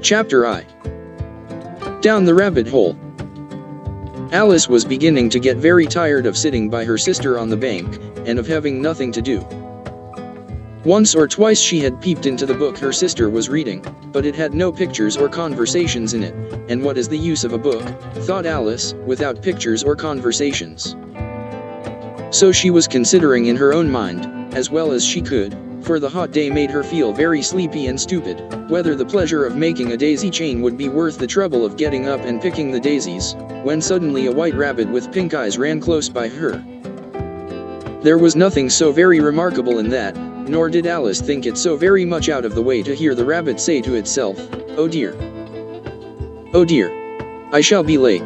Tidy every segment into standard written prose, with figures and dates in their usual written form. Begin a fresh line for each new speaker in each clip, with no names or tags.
Chapter I. Down the rabbit hole. Alice was beginning to get very tired of sitting by her sister on the bank, and of having nothing to do. Once or twice she had peeped into the book her sister was reading, but it had no pictures or conversations in it, and what is the use of a book, thought Alice, without pictures or conversations? So she was considering in her own mind, as well as she could, for the hot day made her feel very sleepy and stupid, whether the pleasure of making a daisy chain would be worth the trouble of getting up and picking the daisies, when suddenly a white rabbit with pink eyes ran close by her. There was nothing so very remarkable in that, nor did Alice think it so very much out of the way to hear the rabbit say to itself, "Oh dear. Oh dear. I shall be late."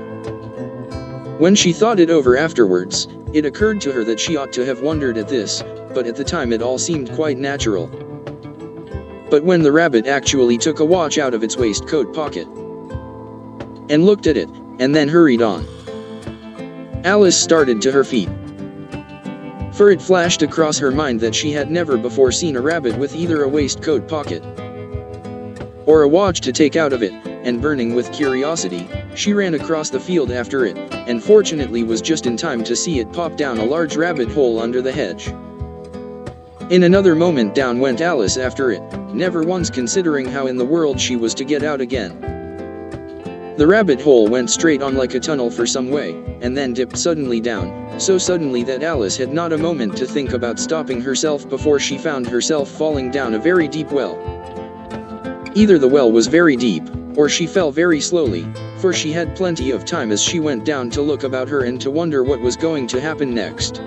When she thought it over afterwards, it occurred to her that she ought to have wondered at this, but at the time it all seemed quite natural. But when the rabbit actually took a watch out of its waistcoat pocket and looked at it, and then hurried on, Alice started to her feet. For it flashed across her mind that she had never before seen a rabbit with either a waistcoat pocket or a watch to take out of it, and burning with curiosity, she ran across the field after it, and fortunately was just in time to see it pop down a large rabbit hole under the hedge. In another moment down went Alice after it, never once considering how in the world she was to get out again. The rabbit hole went straight on like a tunnel for some way, and then dipped suddenly down, so suddenly that Alice had not a moment to think about stopping herself before she found herself falling down a very deep well. Either the well was very deep, or she fell very slowly, for she had plenty of time as she went down to look about her and to wonder what was going to happen next.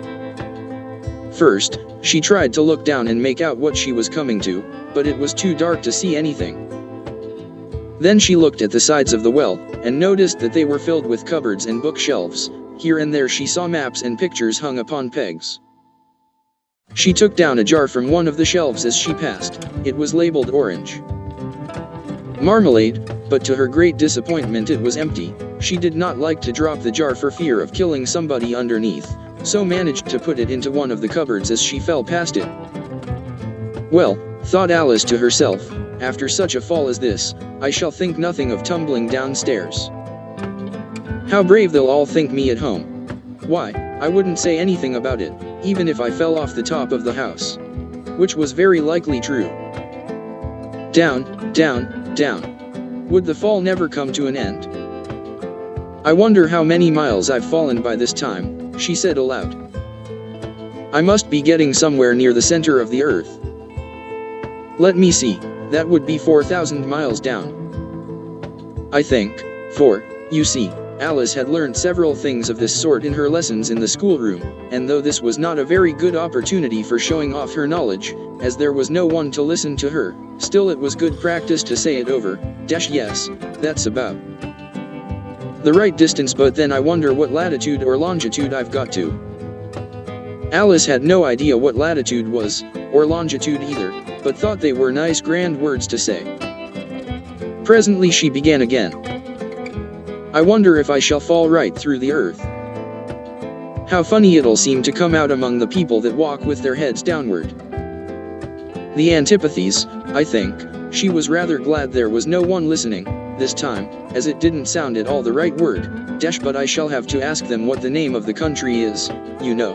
First, she tried to look down and make out what she was coming to, but it was too dark to see anything. Then she looked at the sides of the well, and noticed that they were filled with cupboards and bookshelves. Here and there she saw maps and pictures hung upon pegs. She took down a jar from one of the shelves as she passed. It was labeled orange marmalade, but to her great disappointment it was empty. She did not like to drop the jar for fear of killing somebody underneath, so managed to put it into one of the cupboards as she fell past it. Well, thought Alice to herself, after such a fall as this, I shall think nothing of tumbling downstairs. How brave they'll all think me at home. Why, I wouldn't say anything about it, even if I fell off the top of the house. Which was very likely true. Down, down, down. Would the fall never come to an end? I wonder how many miles I've fallen by this time, she said aloud. I must be getting somewhere near the center of the earth. Let me see, that would be 4,000 miles down, I think, for, you see, Alice had learned several things of this sort in her lessons in the schoolroom, and though this was not a very good opportunity for showing off her knowledge, as there was no one to listen to her, still it was good practice to say it over. Yes, that's about the right distance, but then I wonder what latitude or longitude I've got to. Alice had no idea what latitude was, or longitude either, but thought they were nice grand words to say. Presently she began again. I wonder if I shall fall right through the earth. How funny it'll seem to come out among the people that walk with their heads downward. The antipathies, I think. She was rather glad there was no one listening, this time, as it didn't sound at all the right word. But I shall have to ask them what the name of the country is, you know.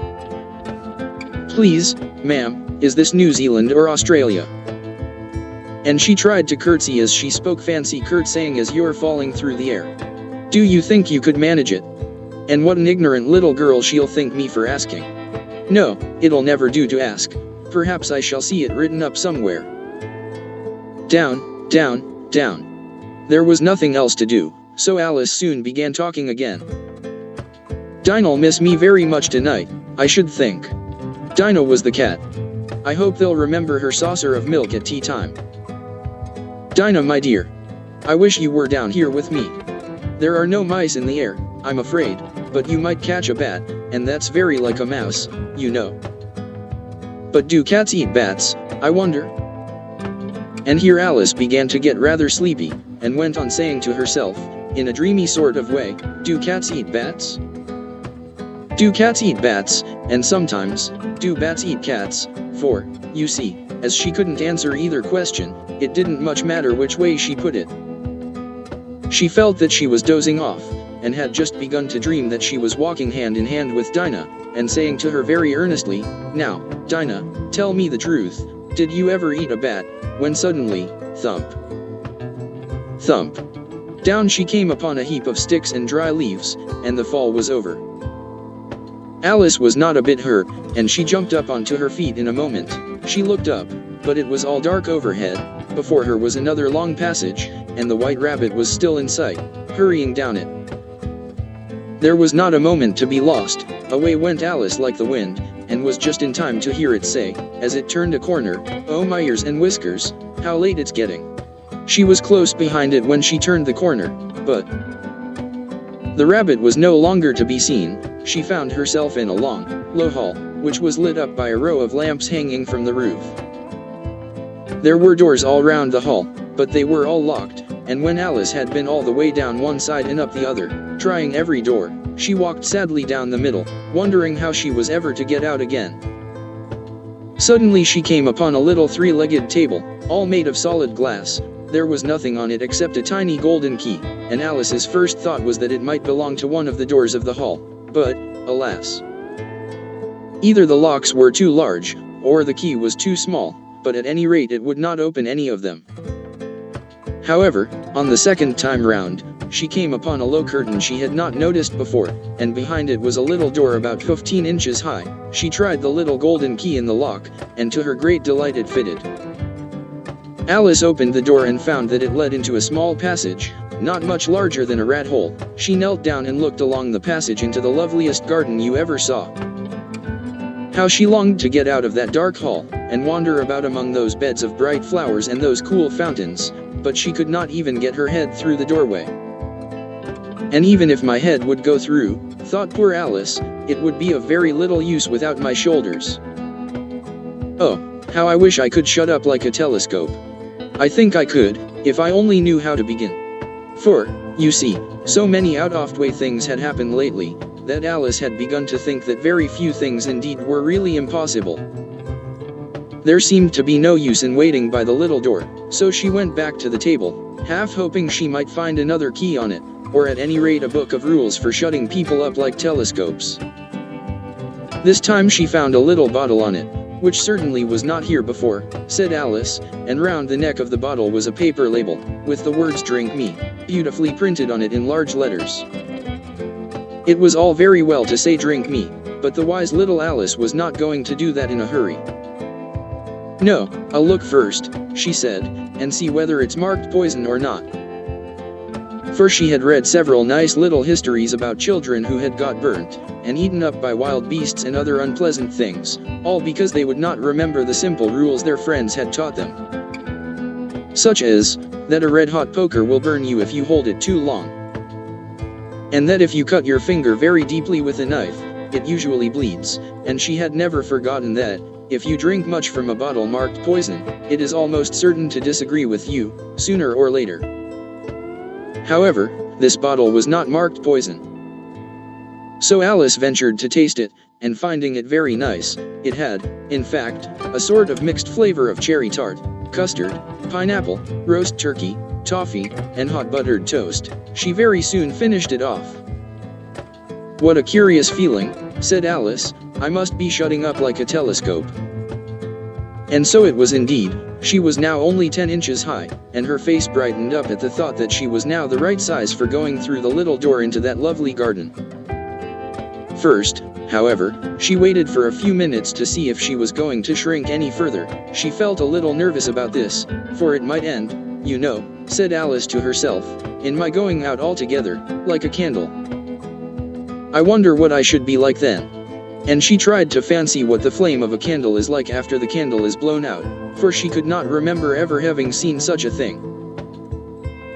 Please, ma'am, is this New Zealand or Australia? And she tried to curtsy as she spoke, fancy curtsying as you're falling through the air. Do you think you could manage it? And what an ignorant little girl she'll think me for asking. No, it'll never do to ask. Perhaps I shall see it written up somewhere. Down, down, down. There was nothing else to do, so Alice soon began talking again. Dinah'll miss me very much tonight, I should think. Dinah was the cat. I hope they'll remember her saucer of milk at tea time. Dinah, my dear. I wish you were down here with me. There are no mice in the air, I'm afraid, but you might catch a bat, and that's very like a mouse, you know. But do cats eat bats, I wonder? And here Alice began to get rather sleepy, and went on saying to herself, in a dreamy sort of way, do cats eat bats? Do cats eat bats, and sometimes, do bats eat cats? For, you see, as she couldn't answer either question, it didn't much matter which way she put it. She felt that she was dozing off, and had just begun to dream that she was walking hand in hand with Dinah, and saying to her very earnestly, "Now, Dinah, tell me the truth, did you ever eat a bat?" when suddenly, thump, thump, down she came upon a heap of sticks and dry leaves, and the fall was over. Alice was not a bit hurt, and she jumped up onto her feet in a moment. She looked up, but it was all dark overhead. Before her was another long passage, and the white rabbit was still in sight, hurrying down it. There was not a moment to be lost. Away went Alice like the wind, and was just in time to hear it say, as it turned a corner, "Oh my ears and whiskers, how late it's getting." She was close behind it when she turned the corner, but the rabbit was no longer to be seen. She found herself in a long, low hall, which was lit up by a row of lamps hanging from the roof. There were doors all round the hall, but they were all locked, and when Alice had been all the way down one side and up the other, trying every door, she walked sadly down the middle, wondering how she was ever to get out again. Suddenly she came upon a little three-legged table, all made of solid glass. There was nothing on it except a tiny golden key, and Alice's first thought was that it might belong to one of the doors of the hall, but, alas, either the locks were too large, or the key was too small, but at any rate it would not open any of them. However, on the second time round, she came upon a low curtain she had not noticed before, and behind it was a little door about 15 inches high. She tried the little golden key in the lock, and to her great delight it fitted. Alice opened the door and found that it led into a small passage, not much larger than a rat hole. She knelt down and looked along the passage into the loveliest garden you ever saw. How she longed to get out of that dark hall, and wander about among those beds of bright flowers and those cool fountains, but she could not even get her head through the doorway. "And even if my head would go through," thought poor Alice, "it would be of very little use without my shoulders. Oh, how I wish I could shut up like a telescope. I think I could, if I only knew how to begin." For, you see, so many out-of-the-way things had happened lately, that Alice had begun to think that very few things indeed were really impossible. There seemed to be no use in waiting by the little door, so she went back to the table, half hoping she might find another key on it, or at any rate a book of rules for shutting people up like telescopes. This time she found a little bottle on it, which certainly was not here before, said Alice, and round the neck of the bottle was a paper label, with the words "Drink Me," beautifully printed on it in large letters. It was all very well to say "Drink me," but the wise little Alice was not going to do that in a hurry. "No, I'll look first," she said, "and see whether it's marked poison or not." For she had read several nice little histories about children who had got burnt, and eaten up by wild beasts and other unpleasant things, all because they would not remember the simple rules their friends had taught them. Such as, that a red-hot poker will burn you if you hold it too long. And that if you cut your finger very deeply with a knife, it usually bleeds, and she had never forgotten that, if you drink much from a bottle marked poison, it is almost certain to disagree with you, sooner or later. However, this bottle was not marked poison. So Alice ventured to taste it, and finding it very nice, it had, in fact, a sort of mixed flavor of cherry tart, custard, pineapple, roast turkey, toffee, and hot buttered toast. She very soon finished it off. "What a curious feeling," said Alice, "I must be shutting up like a telescope." And so it was indeed. She was now only 10 inches high, and her face brightened up at the thought that she was now the right size for going through the little door into that lovely garden. First, however, she waited for a few minutes to see if she was going to shrink any further. She felt a little nervous about this, for it might end, you know, said Alice to herself, in my going out altogether, like a candle. I wonder what I should be like then. And she tried to fancy what the flame of a candle is like after the candle is blown out, for she could not remember ever having seen such a thing.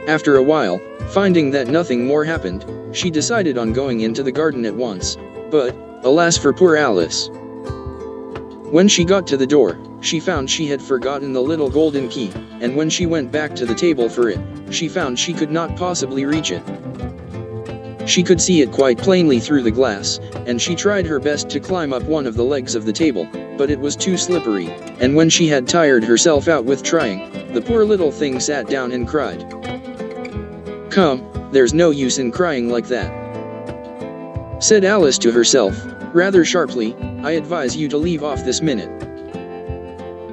After a while, finding that nothing more happened, she decided on going into the garden at once, but, alas for poor Alice. When she got to the door, she found she had forgotten the little golden key, and when she went back to the table for it, she found she could not possibly reach it. She could see it quite plainly through the glass, and she tried her best to climb up one of the legs of the table, but it was too slippery, and when she had tired herself out with trying, the poor little thing sat down and cried. "Come, there's no use in crying like that," said Alice to herself, rather sharply. "I advise you to leave off this minute."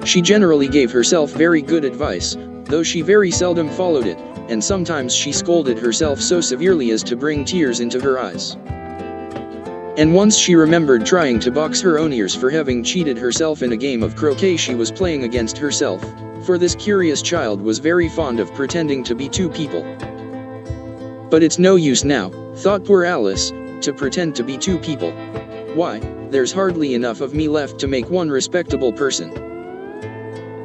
She generally gave herself very good advice, though she very seldom followed it, and sometimes she scolded herself so severely as to bring tears into her eyes. And once she remembered trying to box her own ears for having cheated herself in a game of croquet she was playing against herself, for this curious child was very fond of pretending to be two people. "But it's no use now," thought poor Alice, "to pretend to be two people. Why, there's hardly enough of me left to make one respectable person."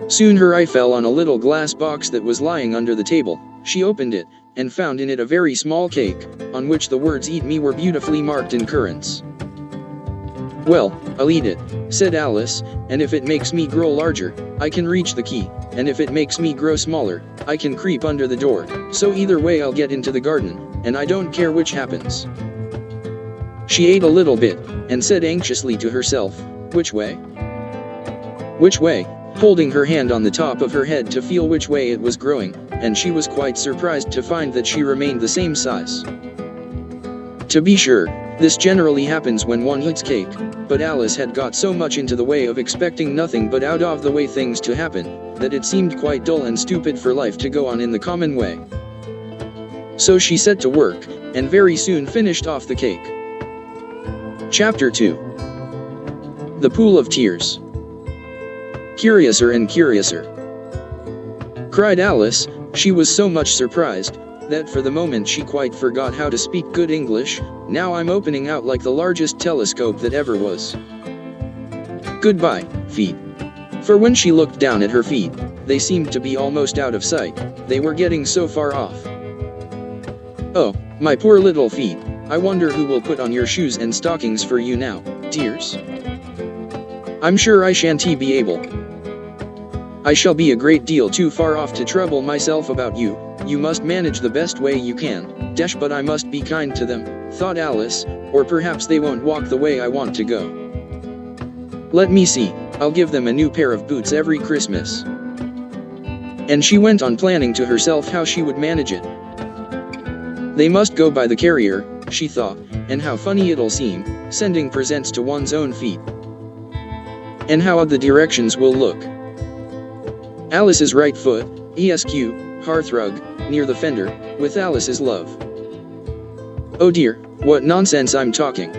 Soon her eye fell on a little glass box that was lying under the table. She opened it, and found in it a very small cake, on which the words "Eat me" were beautifully marked in currants. "Well, I'll eat it," said Alice, "and if it makes me grow larger, I can reach the key, and if it makes me grow smaller, I can creep under the door, so either way I'll get into the garden, and I don't care which happens." She ate a little bit, and said anxiously to herself, "Which way? Which way?" holding her hand on the top of her head to feel which way it was growing, and she was quite surprised to find that she remained the same size. To be sure, this generally happens when one eats cake, but Alice had got so much into the way of expecting nothing but out of the way things to happen, that it seemed quite dull and stupid for life to go on in the common way. So she set to work, and very soon finished off the cake. Chapter 2. The Pool of Tears. "Curiouser and curiouser," cried Alice. She was so much surprised, that for the moment she quite forgot how to speak good English. "Now I'm opening out like the largest telescope that ever was. Goodbye, feet." For when she looked down at her feet, they seemed to be almost out of sight, they were getting so far off. "Oh, my poor little feet, I wonder who will put on your shoes and stockings for you now, dears? I'm sure I shan't be able. I shall be a great deal too far off to trouble myself about you. You must manage the best way you can, but I must be kind to them," thought Alice, "or perhaps they won't walk the way I want to go. Let me see, I'll give them a new pair of boots every Christmas." And she went on planning to herself how she would manage it. "They must go by the carrier," she thought, "and how funny it'll seem, sending presents to one's own feet. And how odd the directions will look. Alice's right foot, ESQ, hearthrug, near the fender, with Alice's love. Oh dear, what nonsense I'm talking."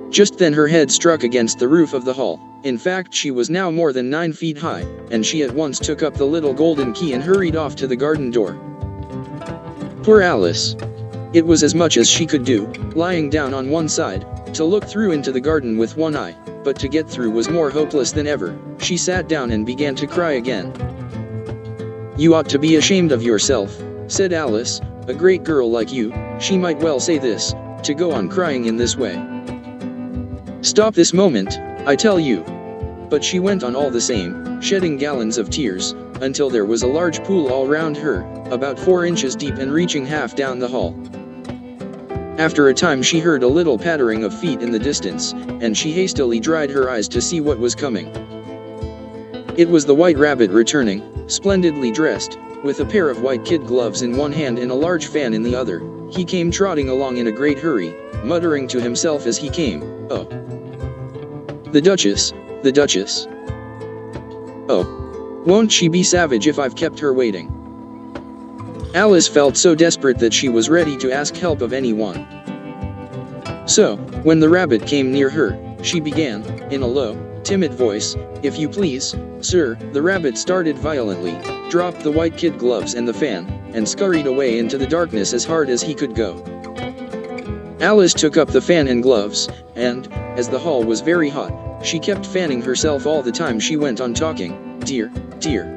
Just then her head struck against the roof of the hall. In fact, she was now more than 9 feet high, and she at once took up the little golden key and hurried off to the garden door. Poor Alice! It was as much as she could do, lying down on one side, to look through into the garden with one eye, but to get through was more hopeless than ever. She sat down and began to cry again. "You ought to be ashamed of yourself," said Alice. "A great girl like you," she might well say this, "to go on crying in this way. Stop this moment, I tell you." But she went on all the same, shedding gallons of tears, until there was a large pool all round her, about 4 inches deep and reaching half down the hall. After a time she heard a little pattering of feet in the distance, and she hastily dried her eyes to see what was coming. It was the White Rabbit returning, splendidly dressed, with a pair of white kid gloves in one hand and a large fan in the other. He came trotting along in a great hurry, muttering to himself as he came, "Oh, the Duchess, the Duchess. Oh, won't she be savage if I've kept her waiting?" Alice felt so desperate that she was ready to ask help of anyone. So, when the rabbit came near her, she began, in a low, timid voice, "If you please, sir." The rabbit started violently, dropped the white kid gloves and the fan, and scurried away into the darkness as hard as he could go. Alice took up the fan and gloves, and, as the hall was very hot, she kept fanning herself all the time she went on talking. "Dear, dear.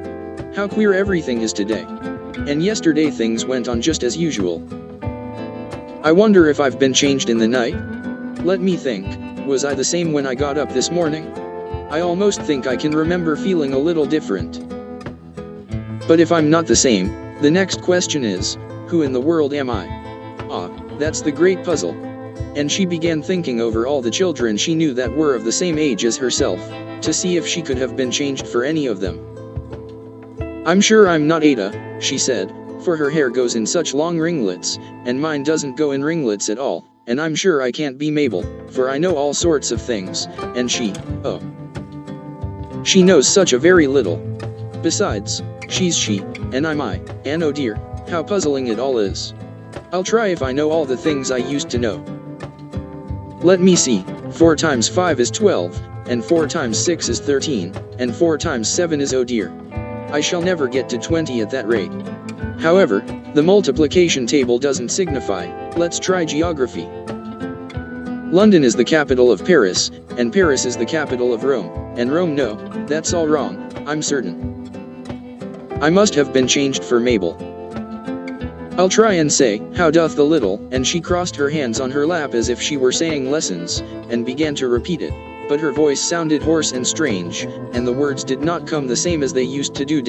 How queer everything is today. And yesterday things went on just as usual. I wonder if I've been changed in the night? Let me think, was I the same when I got up this morning? I almost think I can remember feeling a little different. But if I'm not the same, the next question is, who in the world am I? Ah, that's the great puzzle. And she began thinking over all the children she knew that were of the same age as herself, to see if she could have been changed for any of them. I'm sure I'm not Ada, she said, for her hair goes in such long ringlets, and mine doesn't go in ringlets at all, and I'm sure I can't be Mabel, for I know all sorts of things, and she knows such a very little. Besides, she's she, and I'm I, and oh dear, how puzzling it all is. I'll try if I know all the things I used to know. Let me see, 4 times 5 is 12, and 4 times 6 is 13, and 4 times 7 is oh dear. I shall never get to 20 at that rate. However, the multiplication table doesn't signify. Let's try geography. London is the capital of Paris, and Paris is the capital of Rome, and Rome no, that's all wrong, I'm certain. I must have been changed for Mabel. I'll try and say, how doth the little, and she crossed her hands on her lap as if she were saying lessons, and began to repeat it, but her voice sounded hoarse and strange, and the words did not come the same as they used to do.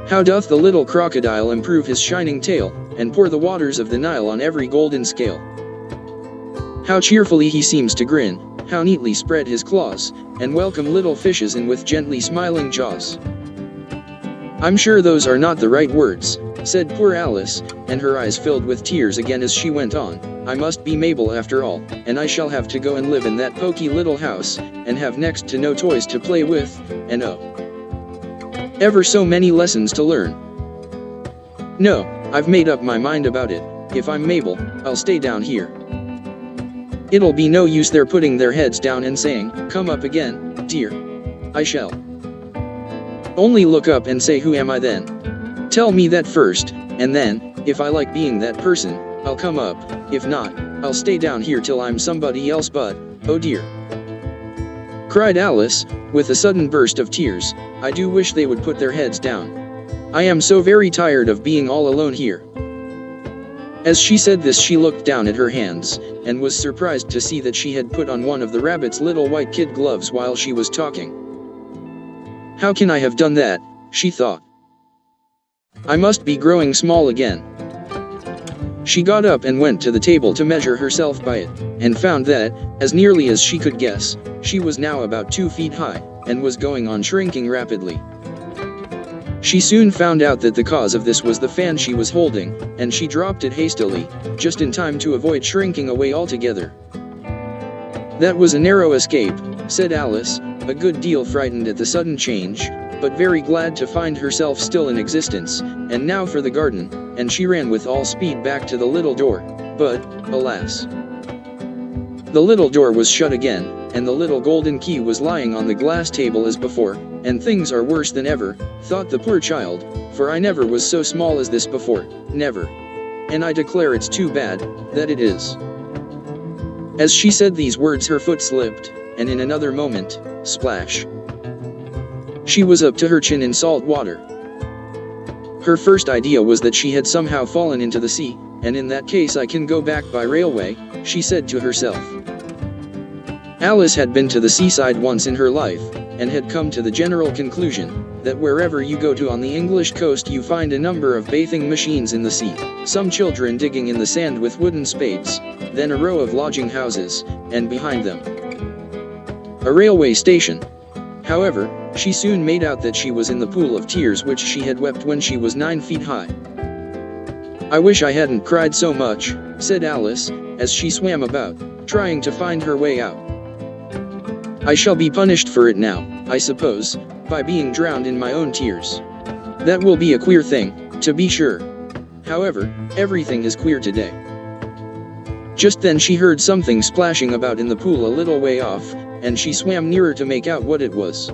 How doth the little crocodile improve his shining tail, and pour the waters of the Nile on every golden scale? How cheerfully he seems to grin, how neatly spread his claws, and welcome little fishes in with gently smiling jaws. I'm sure those are not the right words, said poor Alice, and her eyes filled with tears again as she went on. I must be Mabel after all, and I shall have to go and live in that poky little house, and have next to no toys to play with, and ever so many lessons to learn. No, I've made up my mind about it. If I'm Mabel, I'll stay down here. It'll be no use their putting their heads down and saying, come up again, dear. I shall only look up and say, who am I then? Tell me that first, and then, if I like being that person, I'll come up. If not, I'll stay down here till I'm somebody else, but, oh dear, cried Alice, with a sudden burst of tears, I do wish they would put their heads down. I am so very tired of being all alone here. As she said this, she looked down at her hands, and was surprised to see that she had put on one of the rabbit's little white kid gloves while she was talking. How can I have done that? She thought. I must be growing small again. She got up and went to the table to measure herself by it, and found that, as nearly as she could guess, she was now about 2 feet high, and was going on shrinking rapidly. She soon found out that the cause of this was the fan she was holding, and she dropped it hastily, just in time to avoid shrinking away altogether. That was a narrow escape, said Alice, a good deal frightened at the sudden change, but very glad to find herself still in existence, and now for the garden, and she ran with all speed back to the little door, but, alas, the little door was shut again, and the little golden key was lying on the glass table as before, and things are worse than ever, thought the poor child, for I never was so small as this before, never. And I declare it's too bad, that it is. As she said these words her foot slipped, and in another moment, splash, she was up to her chin in salt water. Her first idea was that she had somehow fallen into the sea, and in that case I can go back by railway, she said to herself. Alice had been to the seaside once in her life, and had come to the general conclusion that wherever you go to on the English coast you find a number of bathing machines in the sea, some children digging in the sand with wooden spades, then a row of lodging houses, and behind them a railway station. However, she soon made out that she was in the pool of tears which she had wept when she was 9 feet high. I wish I hadn't cried so much, said Alice, as she swam about, trying to find her way out. I shall be punished for it now, I suppose, by being drowned in my own tears. That will be a queer thing, to be sure. However, everything is queer today. Just then she heard something splashing about in the pool a little way off, and she swam nearer to make out what it was.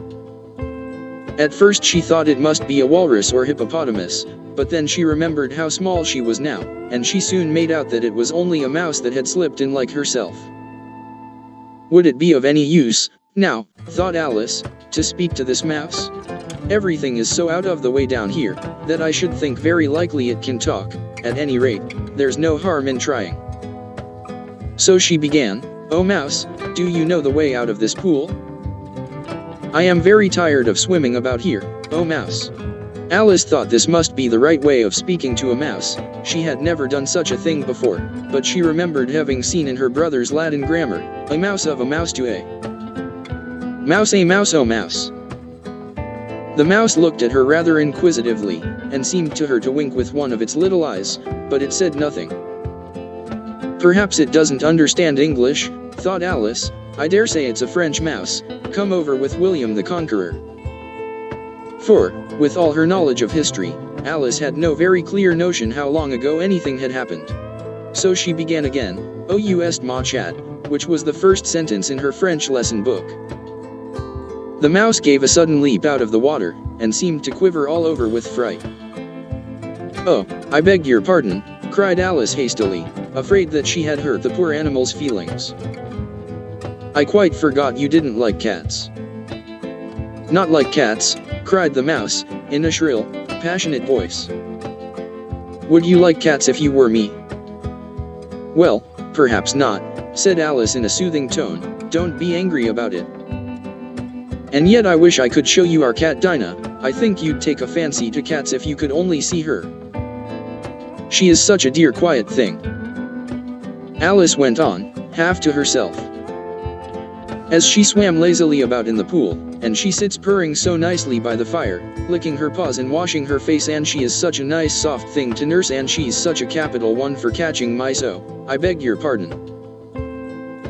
At first she thought it must be a walrus or hippopotamus, but then she remembered how small she was now, and she soon made out that it was only a mouse that had slipped in like herself. Would it be of any use, now, thought Alice, to speak to this mouse? Everything is so out of the way down here, that I should think very likely it can talk. At any rate, there's no harm in trying. So she began, "Oh mouse, do you know the way out of this pool? I am very tired of swimming about here, oh mouse." Alice thought this must be the right way of speaking to a mouse. She had never done such a thing before, but she remembered having seen in her brother's Latin grammar, a mouse of a mouse to a mouse oh mouse. The mouse looked at her rather inquisitively, and seemed to her to wink with one of its little eyes, but it said nothing. Perhaps it doesn't understand English, thought Alice. I dare say it's a French mouse, come over with William the Conqueror. For, with all her knowledge of history, Alice had no very clear notion how long ago anything had happened. So she began again, "Oh you est ma chat," which was the first sentence in her French lesson book. The mouse gave a sudden leap out of the water, and seemed to quiver all over with fright. "Oh, I beg your pardon," cried Alice hastily, afraid that she had hurt the poor animal's feelings. "I quite forgot you didn't like cats." "Not like cats?" cried the mouse, in a shrill, passionate voice. "Would you like cats if you were me?" "Well, perhaps not," said Alice in a soothing tone, "don't be angry about it. And yet I wish I could show you our cat Dinah. I think you'd take a fancy to cats if you could only see her. She is such a dear quiet thing." Alice went on, half to herself. "As she swam lazily about in the pool, and she sits purring so nicely by the fire, licking her paws and washing her face, and she is such a nice soft thing to nurse, and she's such a capital one for catching mice. Oh, I beg your pardon,"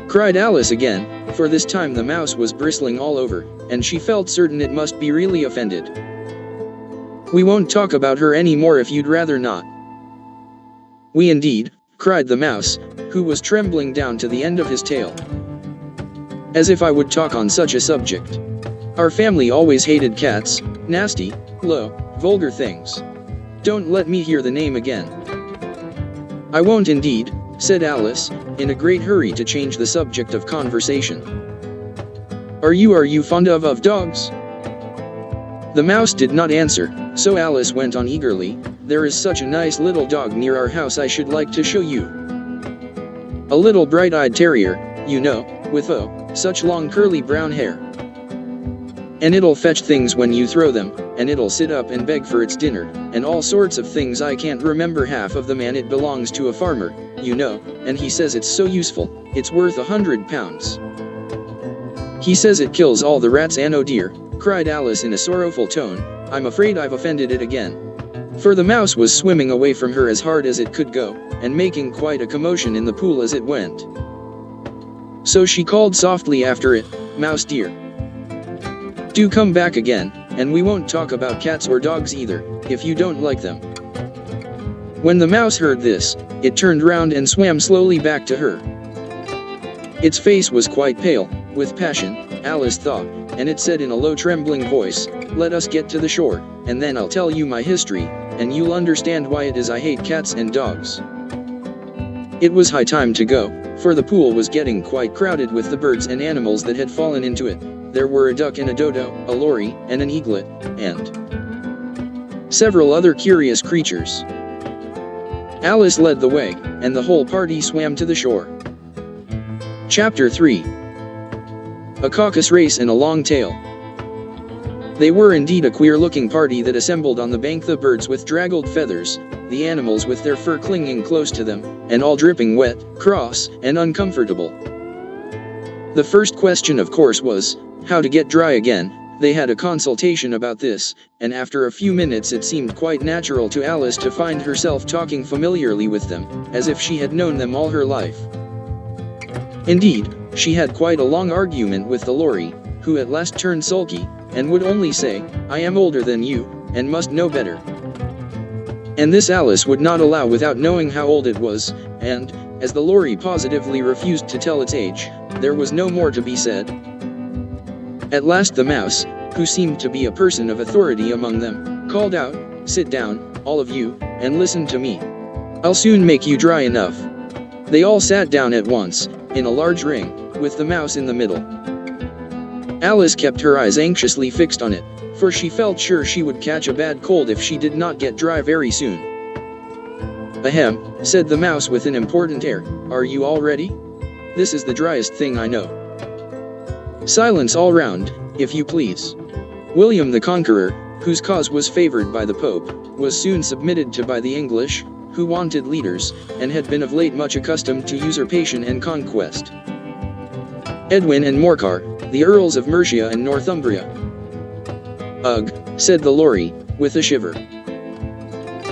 cried Alice again, for this time the mouse was bristling all over, and she felt certain it must be really offended. "We won't talk about her any more if you'd rather not." "We indeed," cried the mouse, who was trembling down to the end of his tail. "As if I would talk on such a subject. Our family always hated cats, nasty, low, vulgar things. Don't let me hear the name again." "I won't indeed," said Alice, in a great hurry to change the subject of conversation. Are you fond of dogs?" The mouse did not answer, so Alice went on eagerly, "There is such a nice little dog near our house I should like to show you. A little bright-eyed terrier, you know, with such long curly brown hair. And it'll fetch things when you throw them, and it'll sit up and beg for its dinner, and all sorts of things I can't remember half of them, and it belongs to a farmer, you know, and he says it's so useful, it's worth £100. He says it kills all the rats, and oh dear," cried Alice in a sorrowful tone, "I'm afraid I've offended it again." For the mouse was swimming away from her as hard as it could go, and making quite a commotion in the pool as it went. So she called softly after it, "Mouse dear, do come back again, and we won't talk about cats or dogs either, if you don't like them." When the mouse heard this, it turned round and swam slowly back to her. Its face was quite pale, with passion, Alice thought, and it said in a low trembling voice, "Let us get to the shore, and then I'll tell you my history, and you'll understand why it is I hate cats and dogs." It was high time to go, for the pool was getting quite crowded with the birds and animals that had fallen into it. There were a duck and a dodo, a lory, and an eaglet, and several other curious creatures. Alice led the way, and the whole party swam to the shore. Chapter 3. A caucus race and a long tail. They were indeed a queer-looking party that assembled on the bank, the birds with draggled feathers, the animals with their fur clinging close to them, and all dripping wet, cross, and uncomfortable. The first question, of course, was how to get dry again. They had a consultation about this, and after a few minutes it seemed quite natural to Alice to find herself talking familiarly with them, as if she had known them all her life. Indeed, she had quite a long argument with the lory, who at last turned sulky, and would only say, "I am older than you, and must know better." And this Alice would not allow without knowing how old it was, and, as the lory positively refused to tell its age, there was no more to be said. At last the mouse, who seemed to be a person of authority among them, called out, "Sit down, all of you, and listen to me. I'll soon make you dry enough." They all sat down at once, in a large ring, with the mouse in the middle. Alice kept her eyes anxiously fixed on it, for she felt sure she would catch a bad cold if she did not get dry very soon. "Ahem," said the mouse with an important air, "are you all ready? This is the driest thing I know." Silence all round, if you please. William the Conqueror, whose cause was favored by the Pope, was soon submitted to by the English, who wanted leaders, and had been of late much accustomed to usurpation and conquest. Edwin and Morcar, the Earls of Mercia and Northumbria. "Ugh," said the Lory, with a shiver.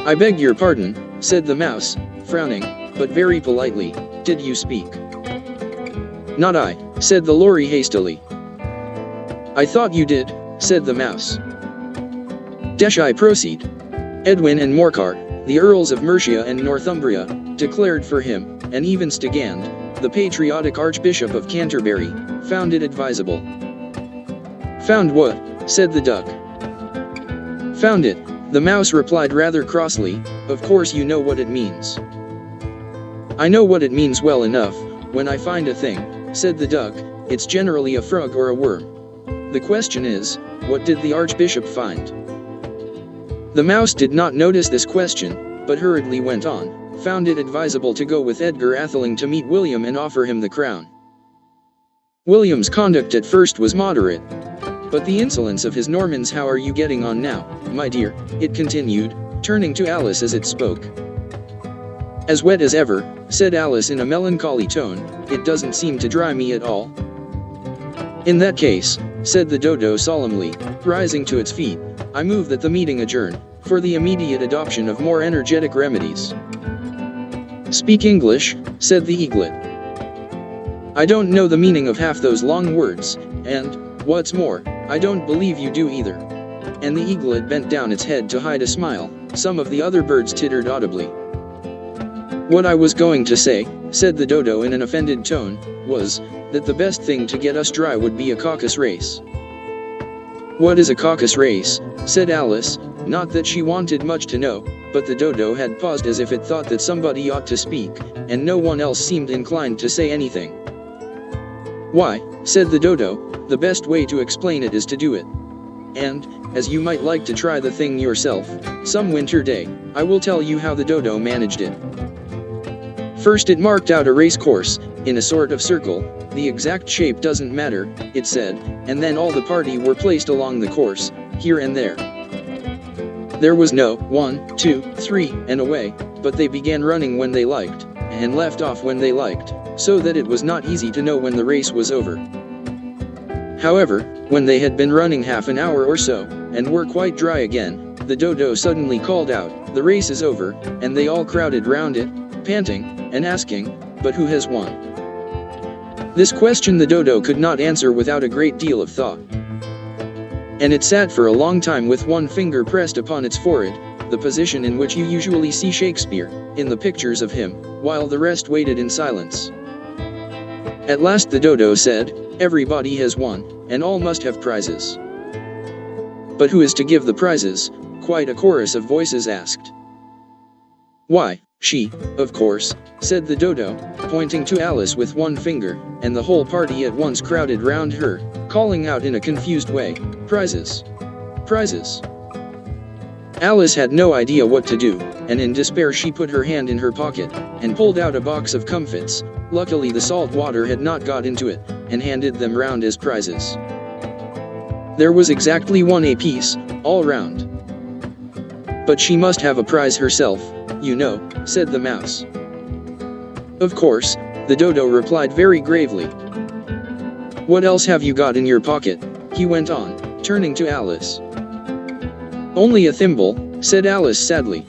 "I beg your pardon," said the Mouse, frowning, but very politely. "Did you speak?" "Not I," said the Lory hastily. "I thought you did," said the Mouse. "Dash I proceed." Edwin and Morcar, the Earls of Mercia and Northumbria, declared for him, and even Stigand, the patriotic Archbishop of Canterbury, found it advisable. "Found what?" said the Duck. "Found it," the Mouse replied rather crossly. "Of course you know what it means." "I know what it means well enough. When I find a thing," said the Duck, "it's generally a frog or a worm. The question is, what did the Archbishop find?" The Mouse did not notice this question, but hurriedly went on. "Found it advisable to go with Edgar Atheling to meet William and offer him the crown. William's conduct at first was moderate, but the insolence of his Normans. How are you getting on now, my dear?" it continued, turning to Alice as it spoke. "As wet as ever," said Alice in a melancholy tone. "It doesn't seem to dry me at all." "In that case," said the Dodo solemnly, rising to its feet, "I move that the meeting adjourn, for the immediate adoption of more energetic remedies." "Speak English," said the Eaglet. "I don't know the meaning of half those long words, and, what's more, I don't believe you do either." And the Eaglet bent down its head to hide a smile. Some of the other birds tittered audibly. "What I was going to say," said the Dodo in an offended tone, "was, that the best thing to get us dry would be a caucus race." "What is a caucus race?" said Alice, not that she wanted much to know, but the Dodo had paused as if it thought that somebody ought to speak, and no one else seemed inclined to say anything. "Why," said the Dodo, "the best way to explain it is to do it. And, as you might like to try the thing yourself, some winter day, I will tell you how the Dodo managed it. First it marked out a race course, in a sort of circle. The exact shape doesn't matter, it said, and then all the party were placed along the course, here and there. There was no 1, 2, 3, and away, but they began running when they liked, and left off when they liked, so that it was not easy to know when the race was over. However, when they had been running half an hour or so, and were quite dry again, the Dodo suddenly called out, 'The race is over,' and they all crowded round it, panting, and asking, 'But who has won?' This question the Dodo could not answer without a great deal of thought. And it sat for a long time with one finger pressed upon its forehead, the position in which you usually see Shakespeare, in the pictures of him, while the rest waited in silence. At last the Dodo said, 'Everybody has won, and all must have prizes.' 'But who is to give the prizes?' quite a chorus of voices asked. 'Why, she, of course,' said the Dodo, pointing to Alice with one finger, and the whole party at once crowded round her, calling out in a confused way, 'Prizes! Prizes!' Alice had no idea what to do, and in despair she put her hand in her pocket, and pulled out a box of comfits. Luckily the salt water had not got into it, and handed them round as prizes. There was exactly one apiece, all round. 'But she must have a prize herself, you know,' said the Mouse. 'Of course,' the Dodo replied very gravely. 'What else have you got in your pocket?' he went on, turning to Alice. 'Only a thimble,' said Alice sadly.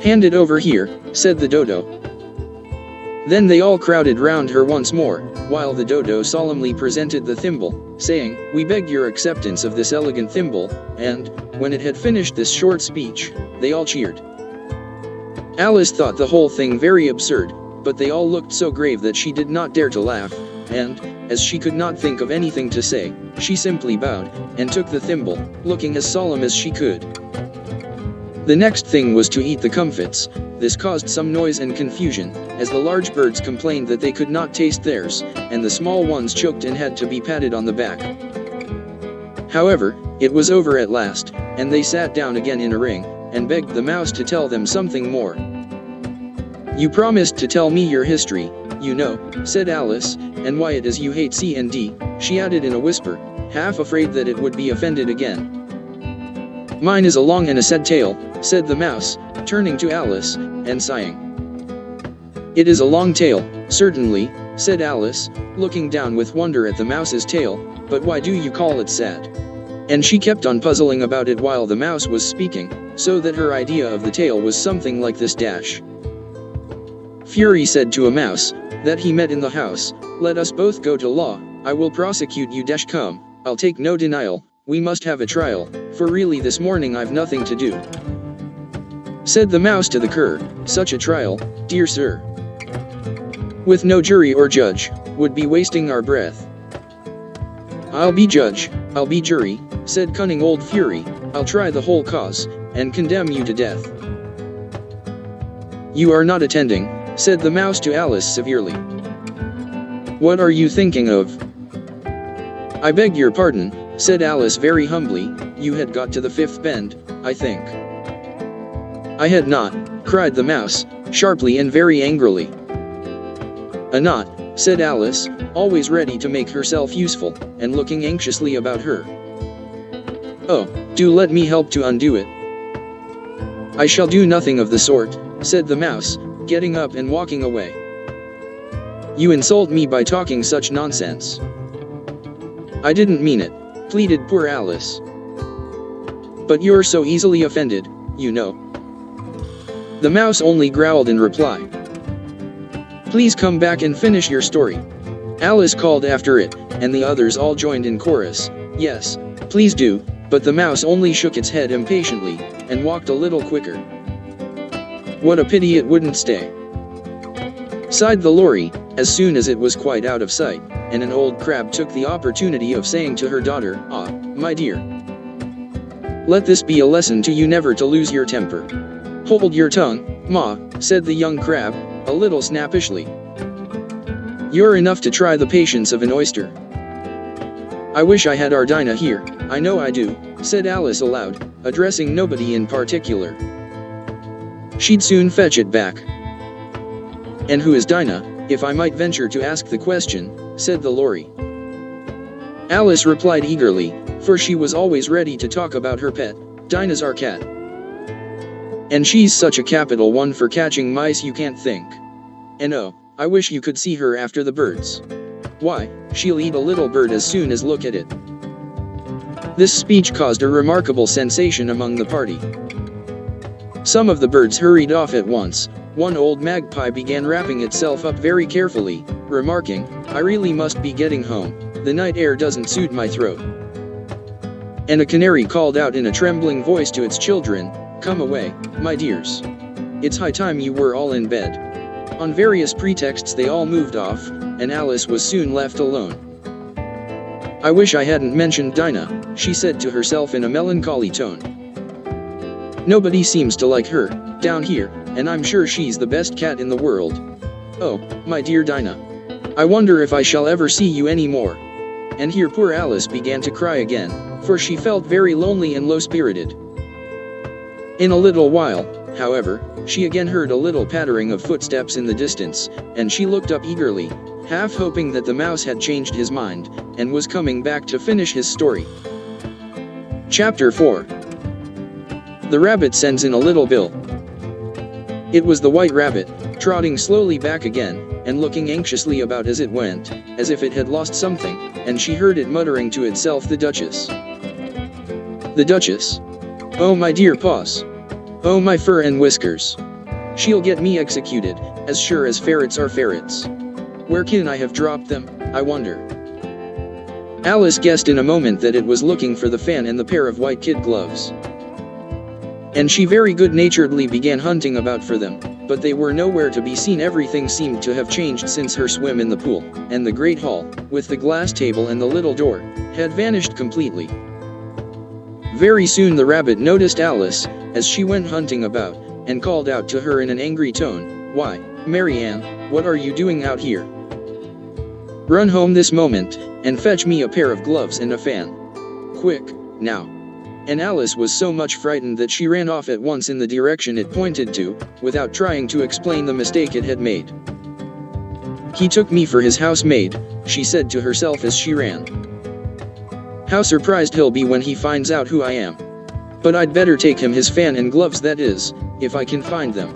'Hand it over here,' said the Dodo. Then they all crowded round her once more, while the Dodo solemnly presented the thimble, saying, 'We beg your acceptance of this elegant thimble,' and, when it had finished this short speech, they all cheered. Alice thought the whole thing very absurd, but they all looked so grave that she did not dare to laugh, and, as she could not think of anything to say, she simply bowed, and took the thimble, looking as solemn as she could. The next thing was to eat the comfits. This caused some noise and confusion, as the large birds complained that they could not taste theirs, and the small ones choked and had to be patted on the back. However, it was over at last, and they sat down again in a ring, and begged the Mouse to tell them something more. 'You promised to tell me your history, you know,' said Alice, 'and why it is you hate C&D, she added in a whisper, half afraid that it would be offended again. Mine is a long and a sad tail, said the mouse, turning to Alice, and sighing. It is a long tail, certainly, said Alice, looking down with wonder at the mouse's tail, but why do you call it sad? And she kept on puzzling about it while the mouse was speaking, so that her idea of the tale was something like this dash. Fury said to a mouse, that he met in the house, let us both go to law, I will prosecute you dash come, I'll take no denial, we must have a trial, for really this morning I've nothing to do. Said the mouse to the cur, such a trial, dear sir, with no jury or judge, would be wasting our breath. I'll be judge, I'll be jury, said cunning old Fury, I'll try the whole cause, and condemn you to death. You are not attending, said the mouse to Alice severely. What are you thinking of? I beg your pardon, said Alice very humbly, you had got to the fifth bend, I think. I had not, cried the mouse, sharply and very angrily. A knot, said Alice, always ready to make herself useful, and looking anxiously about her. Oh, do let me help to undo it. I shall do nothing of the sort, said the mouse, getting up and walking away. You insult me by talking such nonsense. I didn't mean it, pleaded poor Alice. But you're so easily offended, you know. The mouse only growled in reply. Please come back and finish your story. Alice called after it, and the others all joined in chorus. Yes, please do, but the mouse only shook its head impatiently, and walked a little quicker. What a pity it wouldn't stay, sighed the lorry, as soon as it was quite out of sight, and an old crab took the opportunity of saying to her daughter, ah, my dear, let this be a lesson to you never to lose your temper. Hold your tongue, ma, said the young crab, a little snappishly. You're enough to try the patience of an oyster. I wish I had our Dinah here, I know I do, said Alice aloud, addressing nobody in particular. She'd soon fetch it back. And who is Dinah, if I might venture to ask the question, said the lorry. Alice replied eagerly, for she was always ready to talk about her pet, Dinah's our cat. And she's such a capital one for catching mice you can't think. And oh, I wish you could see her after the birds. Why, she'll eat a little bird as soon as look at it. This speech caused a remarkable sensation among the party. Some of the birds hurried off at once. One old magpie began wrapping itself up very carefully, remarking, I really must be getting home, the night air doesn't suit my throat. And a canary called out in a trembling voice to its children, come away, my dears. It's high time you were all in bed. On various pretexts they all moved off, and Alice was soon left alone. I wish I hadn't mentioned Dinah, she said to herself in a melancholy tone. Nobody seems to like her, down here, and I'm sure she's the best cat in the world. Oh, my dear Dinah. I wonder if I shall ever see you any more. And here poor Alice began to cry again, for she felt very lonely and low-spirited. In a little while, however, she again heard a little pattering of footsteps in the distance, and she looked up eagerly, half hoping that the mouse had changed his mind, and was coming back to finish his story. Chapter 4. The rabbit sends in a little bill. It was the white rabbit, trotting slowly back again, and looking anxiously about as it went, as if it had lost something, and she heard it muttering to itself, the Duchess. The Duchess? Oh my dear paws. Oh my fur and whiskers. She'll get me executed, as sure as ferrets are ferrets. Where can I have dropped them, I wonder? Alice guessed in a moment that it was looking for the fan and the pair of white kid gloves. And she very good-naturedly began hunting about for them, but they were nowhere to be seen. Everything seemed to have changed since her swim in the pool, and the great hall, with the glass table and the little door, had vanished completely. Very soon the rabbit noticed Alice, as she went hunting about, and called out to her in an angry tone, Why, Mary Ann, what are you doing out here? Run home this moment, and fetch me a pair of gloves and a fan. Quick, now. And Alice was so much frightened that she ran off at once in the direction it pointed to, without trying to explain the mistake it had made. He took me for his housemaid, she said to herself as she ran. How surprised he'll be when he finds out who I am. But I'd better take him his fan and gloves, that is, if I can find them."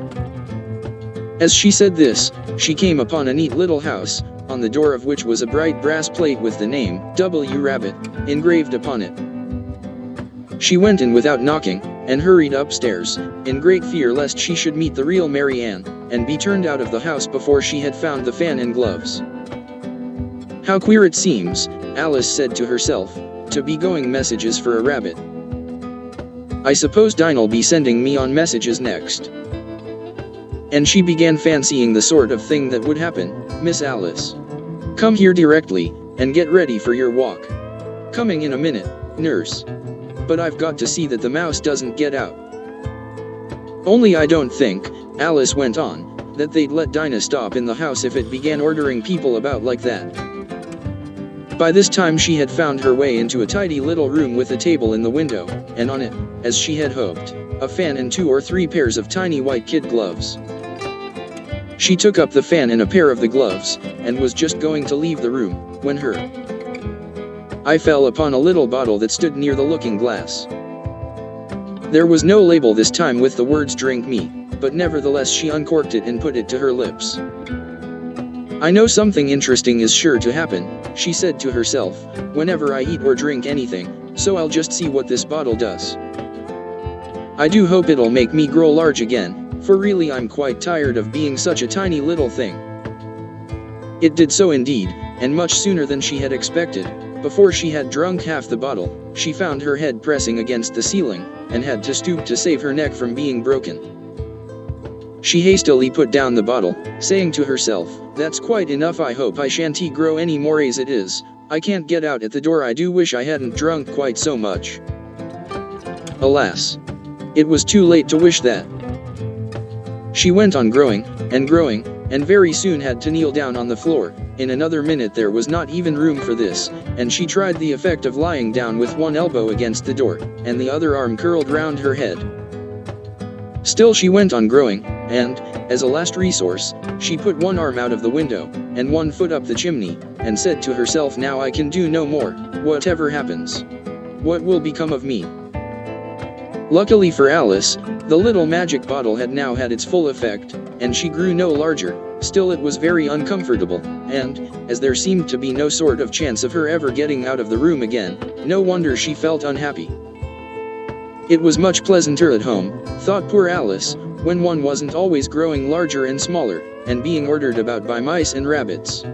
As she said this, she came upon a neat little house, on the door of which was a bright brass plate with the name, W. Rabbit, engraved upon it. She went in without knocking, and hurried upstairs, in great fear lest she should meet the real Mary Ann, and be turned out of the house before she had found the fan and gloves. "How queer it seems," Alice said to herself, "to be going messages for a rabbit. I suppose Dinah'll be sending me on messages next." And she began fancying the sort of thing that would happen. "Miss Alice, come here directly, and get ready for your walk." "Coming in a minute, nurse. But I've got to see that the mouse doesn't get out." "Only I don't think," Alice went on, "that they'd let Dinah stop in the house if it began ordering people about like that." By this time she had found her way into a tidy little room with a table in the window, and on it, as she had hoped, a fan and 2 or 3 pairs of tiny white kid gloves. She took up the fan and a pair of the gloves, and was just going to leave the room, when her eye fell upon a little bottle that stood near the looking glass. There was no label this time with the words "Drink me," but nevertheless she uncorked it and put it to her lips. "I know something interesting is sure to happen," she said to herself, "whenever I eat or drink anything, so I'll just see what this bottle does. I do hope it'll make me grow large again, for really I'm quite tired of being such a tiny little thing." It did so indeed, and much sooner than she had expected. Before she had drunk half the bottle, she found her head pressing against the ceiling, and had to stoop to save her neck from being broken. She hastily put down the bottle, saying to herself, "That's quite enough, I hope I shan't grow any more as it is. I can't get out at the door, I do wish I hadn't drunk quite so much." Alas! It was too late to wish that. She went on growing, and very soon had to kneel down on the floor. In another minute there was not even room for this, and she tried the effect of lying down with one elbow against the door, and the other arm curled round her head. Still she went on growing, and, as a last resource, she put one arm out of the window, and one foot up the chimney, and said to herself, "Now I can do no more, whatever happens. What will become of me?" Luckily for Alice, the little magic bottle had now had its full effect, and she grew no larger. Still it was very uncomfortable, and, as there seemed to be no sort of chance of her ever getting out of the room again, no wonder she felt unhappy. It was much pleasanter at home, thought poor Alice, when one wasn't always growing larger and smaller, and being ordered about by mice and rabbits.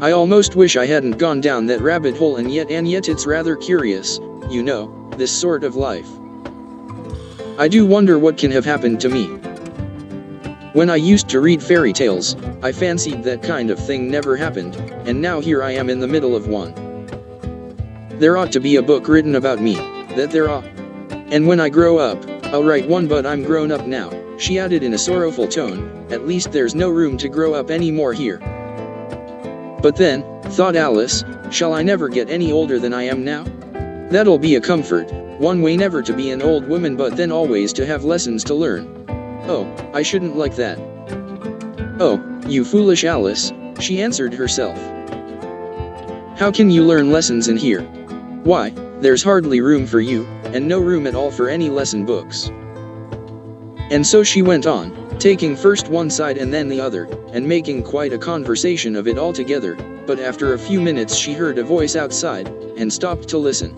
"I almost wish I hadn't gone down that rabbit hole, and yet it's rather curious, you know, this sort of life. I do wonder what can have happened to me. When I used to read fairy tales, I fancied that kind of thing never happened, and now here I am in the middle of one. There ought to be a book written about me, that there ought. And when I grow up, I'll write one, but I'm grown up now," she added in a sorrowful tone. "At least there's no room to grow up any more here." "But then," thought Alice, "shall I never get any older than I am now? That'll be a comfort, one way never to be an old woman, but then always to have lessons to learn. Oh, I shouldn't like that." "Oh, you foolish Alice," she answered herself. "How can you learn lessons in here? Why, there's hardly room for you, and no room at all for any lesson books." And so she went on, taking first one side and then the other, and making quite a conversation of it altogether, but after a few minutes she heard a voice outside, and stopped to listen.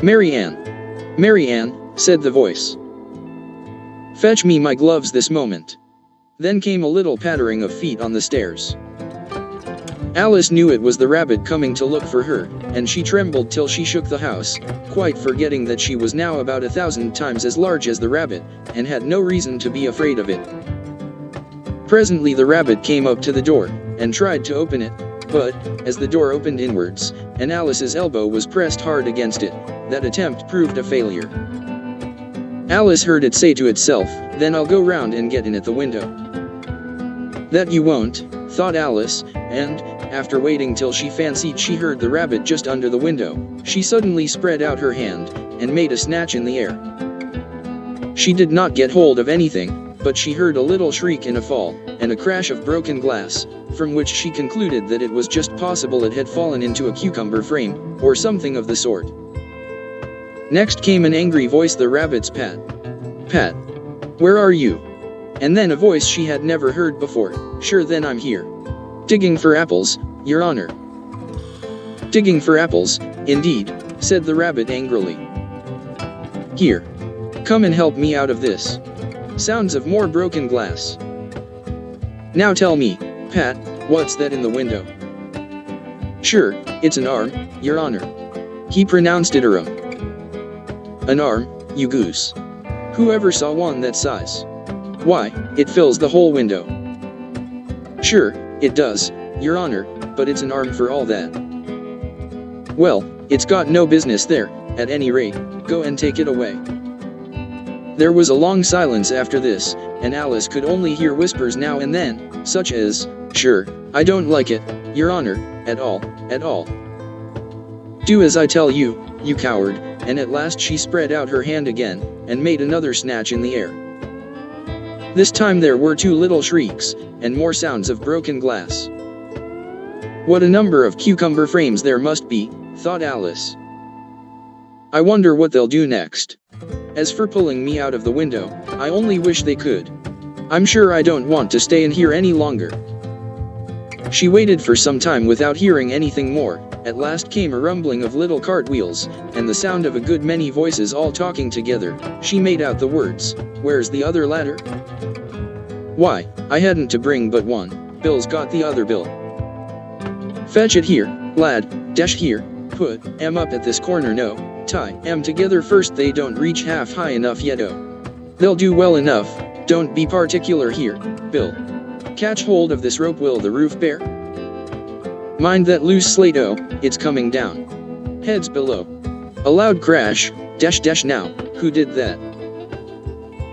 "Mary Ann, Mary Ann," said the voice. "Fetch me my gloves this moment." Then came a little pattering of feet on the stairs. Alice knew it was the rabbit coming to look for her, and she trembled till she shook the house, quite forgetting that she was now about 1,000 times as large as the rabbit, and had no reason to be afraid of it. Presently the rabbit came up to the door, and tried to open it, but, as the door opened inwards, and Alice's elbow was pressed hard against it, that attempt proved a failure. Alice heard it say to itself, "Then I'll go round and get in at the window." "That you won't," thought Alice, and, after waiting till she fancied she heard the rabbit just under the window, she suddenly spread out her hand, and made a snatch in the air. She did not get hold of anything, but she heard a little shriek and a fall, and a crash of broken glass, from which she concluded that it was just possible it had fallen into a cucumber frame, or something of the sort. Next came an angry voice, the rabbit's Pat. Pat. Where are you? And then a voice she had never heard before. Sure, then I'm here. Digging for apples, Your Honor. Digging for apples, indeed, said the rabbit angrily. Here. Come and help me out of this. Sounds of more broken glass. Now tell me, Pat, what's that in the window? Sure, it's an arm, Your Honor. He pronounced it arum. An arm, you goose. Whoever saw one that size? Why, it fills the whole window. Sure, it does, Your Honor, but it's an arm for all that. Well, it's got no business there, at any rate, go and take it away. There was a long silence after this, and Alice could only hear whispers now and then, such as, sure, I don't like it, Your Honor, at all, at all. Do as I tell you, you coward, and at last she spread out her hand again, and made another snatch in the air. This time there were 2 little shrieks, and more sounds of broken glass. What a number of cucumber frames there must be, thought Alice. I wonder what they'll do next. As for pulling me out of the window, I only wish they could. I'm sure I don't want to stay in here any longer. She waited for some time without hearing anything more. At last came a rumbling of little cartwheels, and the sound of a good many voices all talking together. She made out the words, "Where's the other ladder? Why, I hadn't to bring but one. Bill's got the other bill. Fetch it here, lad, dash here, put 'em up at this corner, no, tie 'em together first, they don't reach half high enough yet, oh. They'll do well enough, don't be particular here, Bill. Catch hold of this rope, will the roof bear? Mind that loose slate, oh, it's coming down. Heads below. A loud crash, dash dash now, who did that?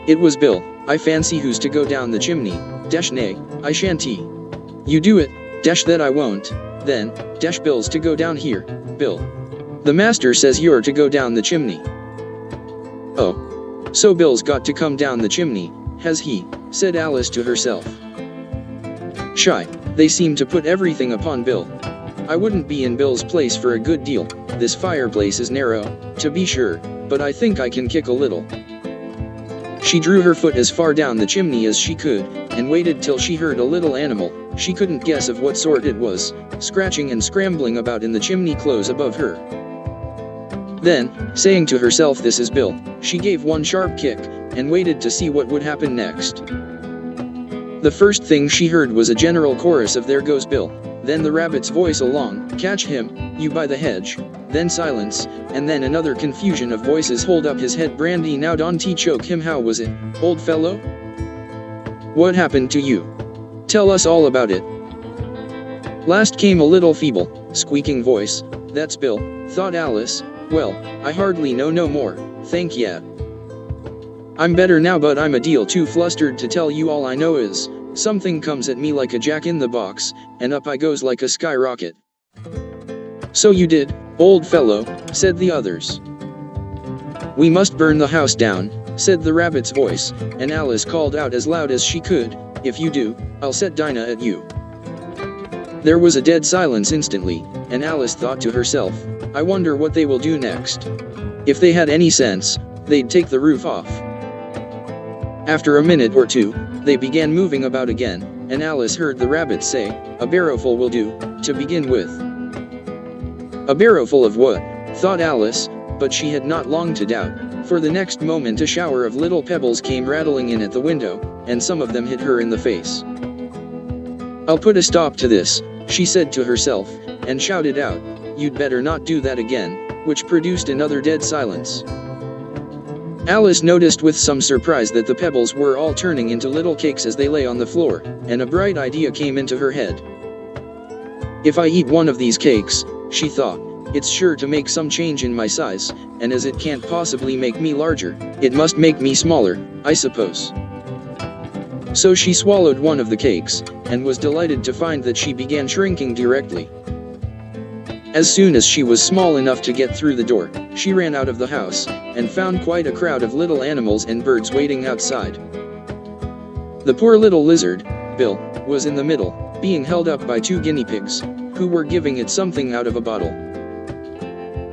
It was Bill, I fancy, who's to go down the chimney, dash nay, I shan't. You do it, dash that I won't, then, dash Bill's to go down here, Bill. The master says you're to go down the chimney. Oh. So Bill's got to come down the chimney, has he, said Alice to herself. Shy, they seem to put everything upon Bill. I wouldn't be in Bill's place for a good deal, this fireplace is narrow, to be sure, but I think I can kick a little. She drew her foot as far down the chimney as she could, and waited till she heard a little animal, she couldn't guess of what sort it was, scratching and scrambling about in the chimney close above her. Then, saying to herself, this is Bill, she gave one sharp kick, and waited to see what would happen next. The first thing she heard was a general chorus of "There goes Bill," then the rabbit's voice along, "Catch him, you by the hedge," then silence, and then another confusion of voices, "Hold up his head, brandy, now don't choke him, how was it, old fellow? What happened to you? Tell us all about it." Last came a little feeble, squeaking voice. "That's Bill," thought Alice. "Well, I hardly know no more, thank ya. I'm better now, but I'm a deal too flustered to tell you. All I know is, something comes at me like a jack-in-the-box, and up I goes like a skyrocket." "So you did, old fellow," said the others. "We must burn the house down," said the rabbit's voice, and Alice called out as loud as she could, "If you do, I'll set Dinah at you." There was a dead silence instantly, and Alice thought to herself, "I wonder what they will do next. If they had any sense, they'd take the roof off." After a minute or two, they began moving about again, and Alice heard the rabbit say, "A barrowful will do, to begin with." A barrowful of what? Thought Alice, but she had not long to doubt, for the next moment a shower of little pebbles came rattling in at the window, and some of them hit her in the face. "I'll put a stop to this," she said to herself, and shouted out, "You'd better not do that again," which produced another dead silence. Alice noticed with some surprise that the pebbles were all turning into little cakes as they lay on the floor, and a bright idea came into her head. "If I eat one of these cakes," she thought, "it's sure to make some change in my size, and as it can't possibly make me larger, it must make me smaller, I suppose." So she swallowed one of the cakes, and was delighted to find that she began shrinking directly. As soon as she was small enough to get through the door, she ran out of the house, and found quite a crowd of little animals and birds waiting outside. The poor little lizard, Bill, was in the middle, being held up by 2 guinea pigs, who were giving it something out of a bottle.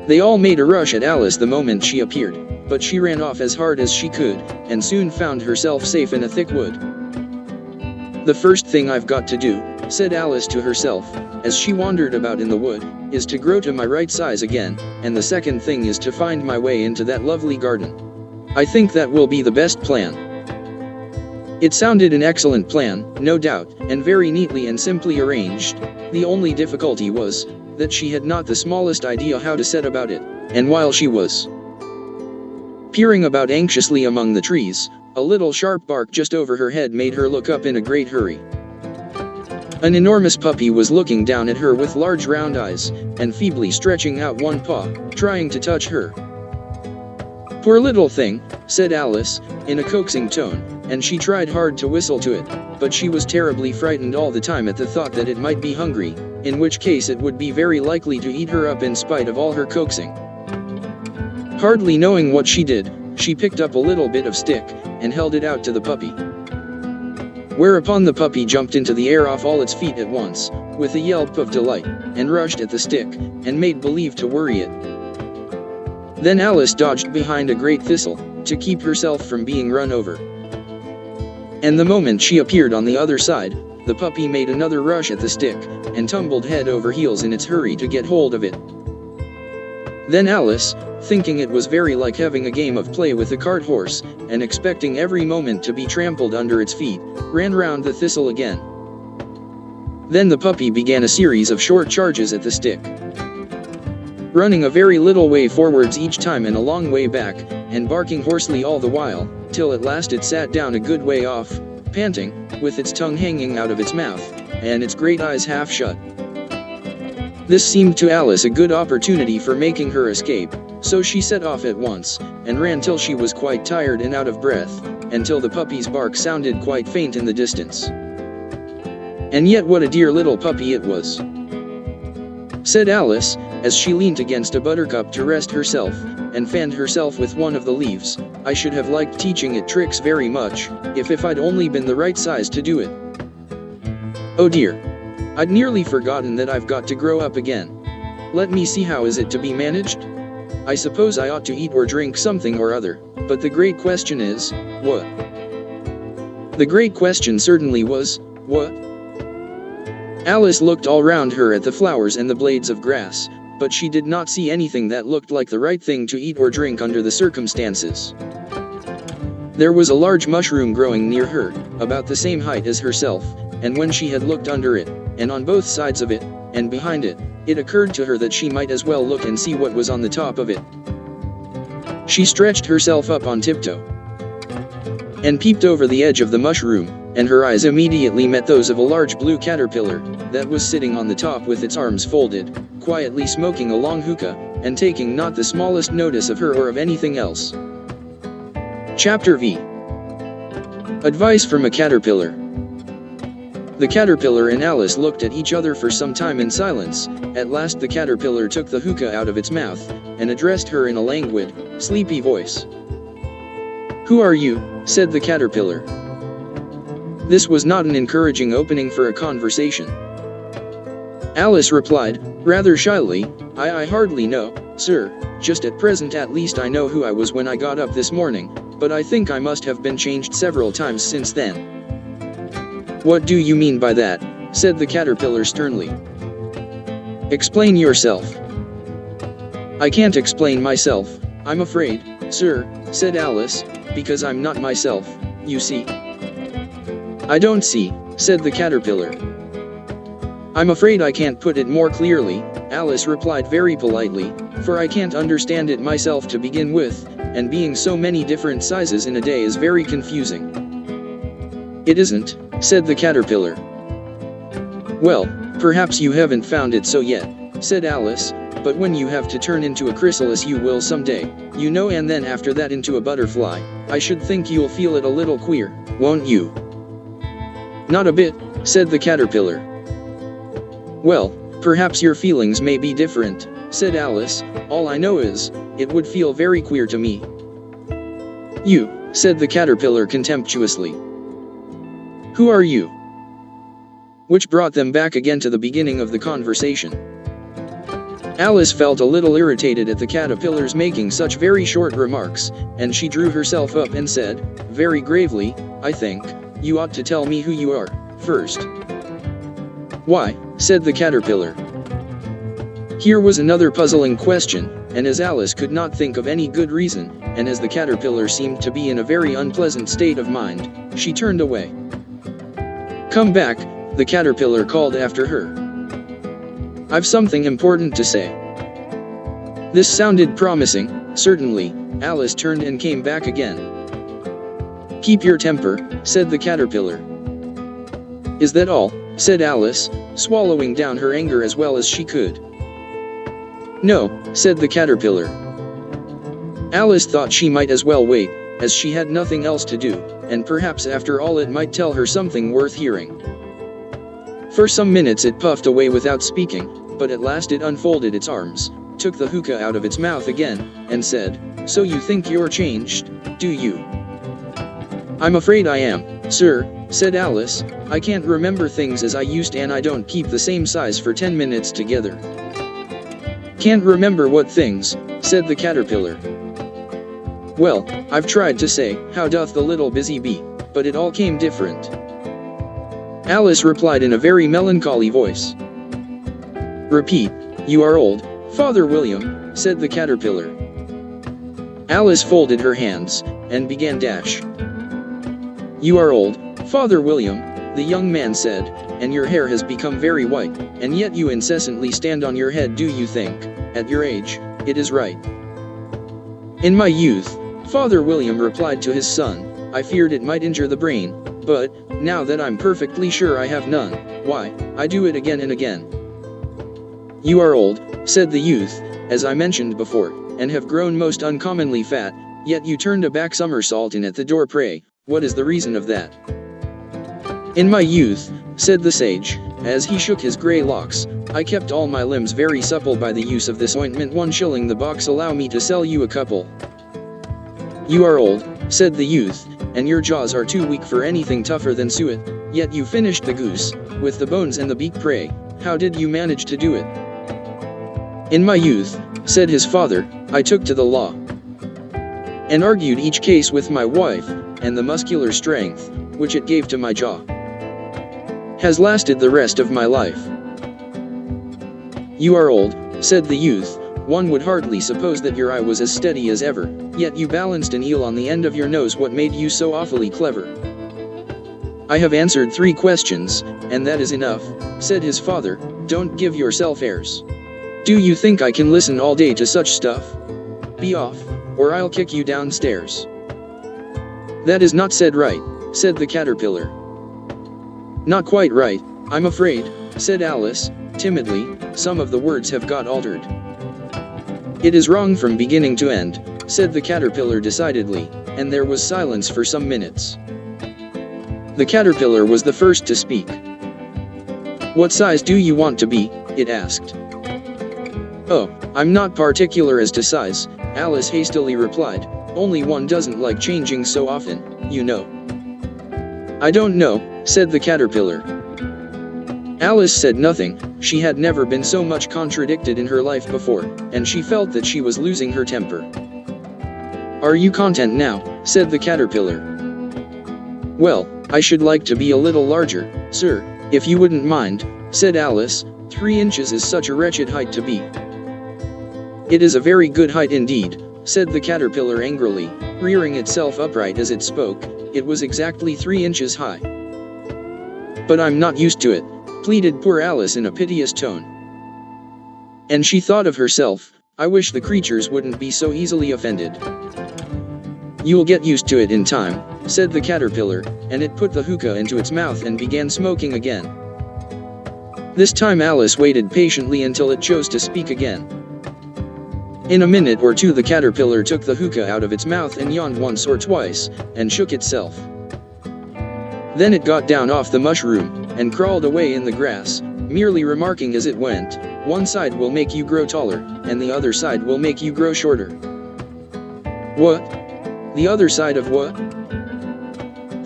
They all made a rush at Alice the moment she appeared, but she ran off as hard as she could, and soon found herself safe in a thick wood. "The first thing I've got to do," said Alice to herself, as she wandered about in the wood, "is to grow to my right size again, and the second thing is to find my way into that lovely garden. I think that will be the best plan." It sounded an excellent plan, no doubt, and very neatly and simply arranged. The only difficulty was that she had not the smallest idea how to set about it, and while she was peering about anxiously among the trees, a little sharp bark just over her head made her look up in a great hurry. An enormous puppy was looking down at her with large round eyes, and feebly stretching out one paw, trying to touch her. "Poor little thing," said Alice, in a coaxing tone, and she tried hard to whistle to it, but she was terribly frightened all the time at the thought that it might be hungry, in which case it would be very likely to eat her up in spite of all her coaxing. Hardly knowing what she did, she picked up a little bit of stick, and held it out to the puppy. Whereupon the puppy jumped into the air off all its feet at once, with a yelp of delight, and rushed at the stick, and made believe to worry it. Then Alice dodged behind a great thistle, to keep herself from being run over. And the moment she appeared on the other side, the puppy made another rush at the stick, and tumbled head over heels in its hurry to get hold of it. Then Alice, thinking it was very like having a game of play with a cart horse, and expecting every moment to be trampled under its feet, ran round the thistle again. Then the puppy began a series of short charges at the stick, running a very little way forwards each time and a long way back, and barking hoarsely all the while, till at last it sat down a good way off, panting, with its tongue hanging out of its mouth, and its great eyes half shut. This seemed to Alice a good opportunity for making her escape, so she set off at once, and ran till she was quite tired and out of breath, until the puppy's bark sounded quite faint in the distance. "And yet what a dear little puppy it was," said Alice, as she leaned against a buttercup to rest herself, and fanned herself with one of the leaves. "I should have liked teaching it tricks very much, if I'd only been the right size to do it. Oh dear, I'd nearly forgotten that I've got to grow up again. Let me see, how is it to be managed? I suppose I ought to eat or drink something or other, but the great question is, what?" The great question certainly was, what? Alice looked all round her at the flowers and the blades of grass, but she did not see anything that looked like the right thing to eat or drink under the circumstances. There was a large mushroom growing near her, about the same height as herself, and when she had looked under it, and on both sides of it, and behind it, it occurred to her that she might as well look and see what was on the top of it. She stretched herself up on tiptoe, and peeped over the edge of the mushroom, and her eyes immediately met those of a large blue caterpillar, that was sitting on the top with its arms folded, quietly smoking a long hookah, and taking not the smallest notice of her or of anything else. Chapter V. Advice from a Caterpillar. The caterpillar and Alice looked at each other for some time in silence. At last the caterpillar took the hookah out of its mouth, and addressed her in a languid, sleepy voice. "Who are you?" said the caterpillar. This was not an encouraging opening for a conversation. Alice replied, rather shyly, I hardly know, sir. Just at present at least I know who I was when I got up this morning, but I think I must have been changed several times since then." "What do you mean by that?" said the caterpillar sternly. "Explain yourself." "I can't explain myself, I'm afraid, sir," said Alice, "because I'm not myself, you see." "I don't see," said the caterpillar. "I'm afraid I can't put it more clearly," Alice replied very politely, "for I can't understand it myself to begin with, and being so many different sizes in a day is very confusing." "It isn't," said the caterpillar. "Well, perhaps you haven't found it so yet," said Alice, "but when you have to turn into a chrysalis you will someday, you know, and then after that into a butterfly, I should think you'll feel it a little queer, won't you?" "Not a bit," said the caterpillar. "Well, perhaps your feelings may be different," said Alice. "All I know is, it would feel very queer to me." "You," said the caterpillar contemptuously. "Who are you?" Which brought them back again to the beginning of the conversation. Alice felt a little irritated at the caterpillars making such very short remarks, and she drew herself up and said, very gravely, I think you ought to tell me who you are, first. Why? Said the caterpillar. Here was another puzzling question, and as Alice could not think of any good reason, and as the caterpillar seemed to be in a very unpleasant state of mind, she turned away. Come back, the caterpillar called after her. I've something important to say. This sounded promising, certainly. Alice turned and came back again. Keep your temper, said the caterpillar. Is that all? Said Alice, swallowing down her anger as well as she could. No, said the caterpillar. Alice thought she might as well wait, as she had nothing else to do, and perhaps after all it might tell her something worth hearing. For some minutes it puffed away without speaking, but at last it unfolded its arms, took the hookah out of its mouth again, and said, So you think you're changed, do you? I'm afraid I am, sir, said Alice. I can't remember things as I used and I don't keep the same size for 10 minutes together. Can't remember what things, said the caterpillar. Well, I've tried to say, how doth the little busy bee, but it all came different. Alice replied in a very melancholy voice. Repeat, you are old, Father William, said the caterpillar. Alice folded her hands, and began dash. You are old, Father William, the young man said, and your hair has become very white, and yet you incessantly stand on your head. Do you think, at your age, it is right? In my youth, Father William replied to his son, I feared it might injure the brain, but, now that I'm perfectly sure I have none, why, I do it again and again. You are old, said the youth, as I mentioned before, and have grown most uncommonly fat, yet you turned a back somersault in at the door. Pray, what is the reason of that? In my youth, said the sage, as he shook his grey locks, I kept all my limbs very supple by the use of this ointment. 1 shilling the box. Allow me to sell you a couple. You are old, said the youth, and your jaws are too weak for anything tougher than suet, yet you finished the goose, with the bones and the beak. Pray, how did you manage to do it? In my youth, said his father, I took to the law, and argued each case with my wife, and the muscular strength, which it gave to my jaw, has lasted the rest of my life. You are old, said the youth, one would hardly suppose that your eye was as steady as ever, yet you balanced an eel on the end of your nose. What made you so awfully clever? I have answered 3 questions, and that is enough, said his father. Don't give yourself airs. Do you think I can listen all day to such stuff? Be off, or I'll kick you downstairs. That is not said right, said the caterpillar. Not quite right, I'm afraid, said Alice, timidly. Some of the words have got altered. It is wrong from beginning to end, said the caterpillar decidedly, and there was silence for some minutes. The caterpillar was the first to speak. What size do you want to be? It asked. Oh, I'm not particular as to size, Alice hastily replied, only one doesn't like changing so often, you know. I don't know, said the caterpillar. Alice said nothing. She had never been so much contradicted in her life before, and she felt that she was losing her temper. Are you content now? Said the caterpillar. Well, I should like to be a little larger, sir, if you wouldn't mind, said Alice. 3 inches is such a wretched height to be. It is a very good height indeed, said the caterpillar angrily, rearing itself upright as it spoke. It was exactly 3 inches high. But I'm not used to it, pleaded poor Alice in a piteous tone. And she thought of herself, I wish the creatures wouldn't be so easily offended. You'll get used to it in time, said the caterpillar, and it put the hookah into its mouth and began smoking again. This time Alice waited patiently until it chose to speak again. In a minute or two the caterpillar took the hookah out of its mouth and yawned once or twice, and shook itself. Then it got down off the mushroom, and crawled away in the grass, merely remarking as it went, one side will make you grow taller, and the other side will make you grow shorter. What? The other side of what?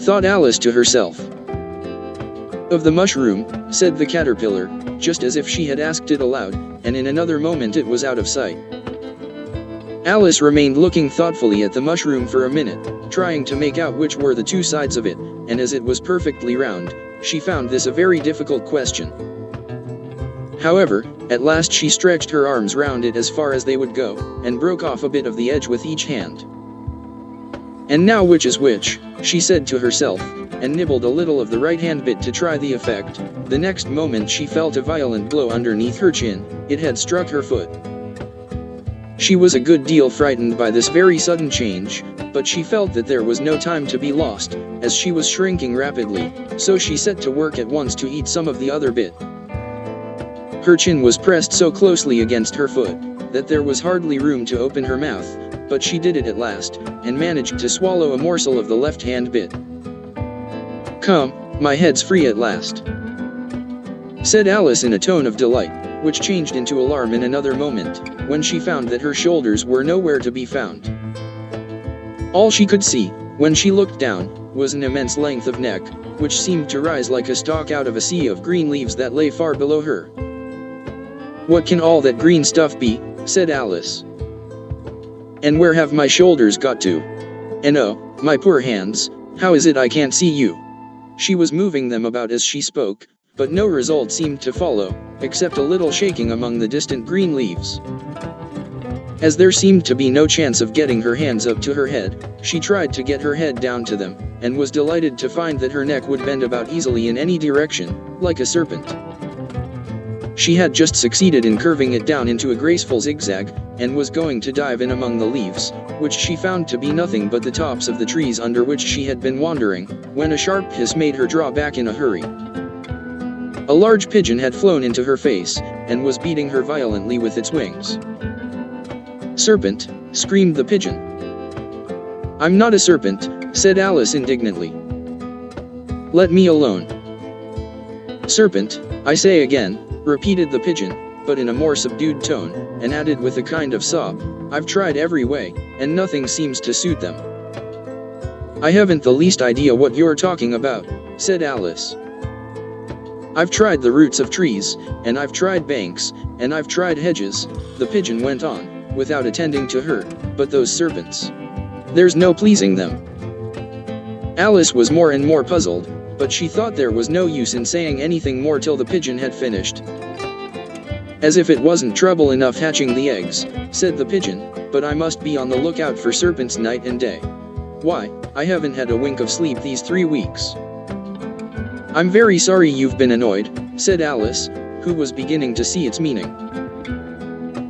Thought Alice to herself. "Of the mushroom," said the caterpillar, just as if she had asked it aloud, and in another moment it was out of sight. Alice remained looking thoughtfully at the mushroom for a minute, trying to make out which were the two sides of it, and as it was perfectly round, she found this a very difficult question. However, at last she stretched her arms round it as far as they would go, and broke off a bit of the edge with each hand. "And now which is which?" she said to herself, and nibbled a little of the right-hand bit to try the effect. The next moment she felt a violent blow underneath her chin. It had struck her foot. She was a good deal frightened by this very sudden change, but she felt that there was no time to be lost, as she was shrinking rapidly, so she set to work at once to eat some of the other bit. Her chin was pressed so closely against her foot that there was hardly room to open her mouth, but she did it at last, and managed to swallow a morsel of the left-hand bit. "Come, my head's free at last," said Alice in a tone of delight, which changed into alarm in another moment, when she found that her shoulders were nowhere to be found. All she could see, when she looked down, was an immense length of neck, which seemed to rise like a stalk out of a sea of green leaves that lay far below her. "What can all that green stuff be?" said Alice. "And where have my shoulders got to? And oh, my poor hands, how is it I can't see you?" She was moving them about as she spoke, but no result seemed to follow, except a little shaking among the distant green leaves. As there seemed to be no chance of getting her hands up to her head, she tried to get her head down to them, and was delighted to find that her neck would bend about easily in any direction, like a serpent. She had just succeeded in curving it down into a graceful zigzag, and was going to dive in among the leaves, which she found to be nothing but the tops of the trees under which she had been wandering, when a sharp hiss made her draw back in a hurry. A large pigeon had flown into her face, and was beating her violently with its wings. "Serpent!" screamed the pigeon. "I'm not a serpent," said Alice indignantly. "Let me alone." "Serpent, I say again," repeated the pigeon, but in a more subdued tone, and added with a kind of sob, "I've tried every way, and nothing seems to suit them." "I haven't the least idea what you're talking about," said Alice. "I've tried the roots of trees, and I've tried banks, and I've tried hedges," the pigeon went on, without attending to her, "but those serpents, there's no pleasing them." Alice was more and more puzzled, but she thought there was no use in saying anything more till the pigeon had finished. "As if it wasn't trouble enough hatching the eggs," said the pigeon, "but I must be on the lookout for serpents night and day. Why, I haven't had a wink of sleep these 3 weeks." "I'm very sorry you've been annoyed," said Alice, who was beginning to see its meaning.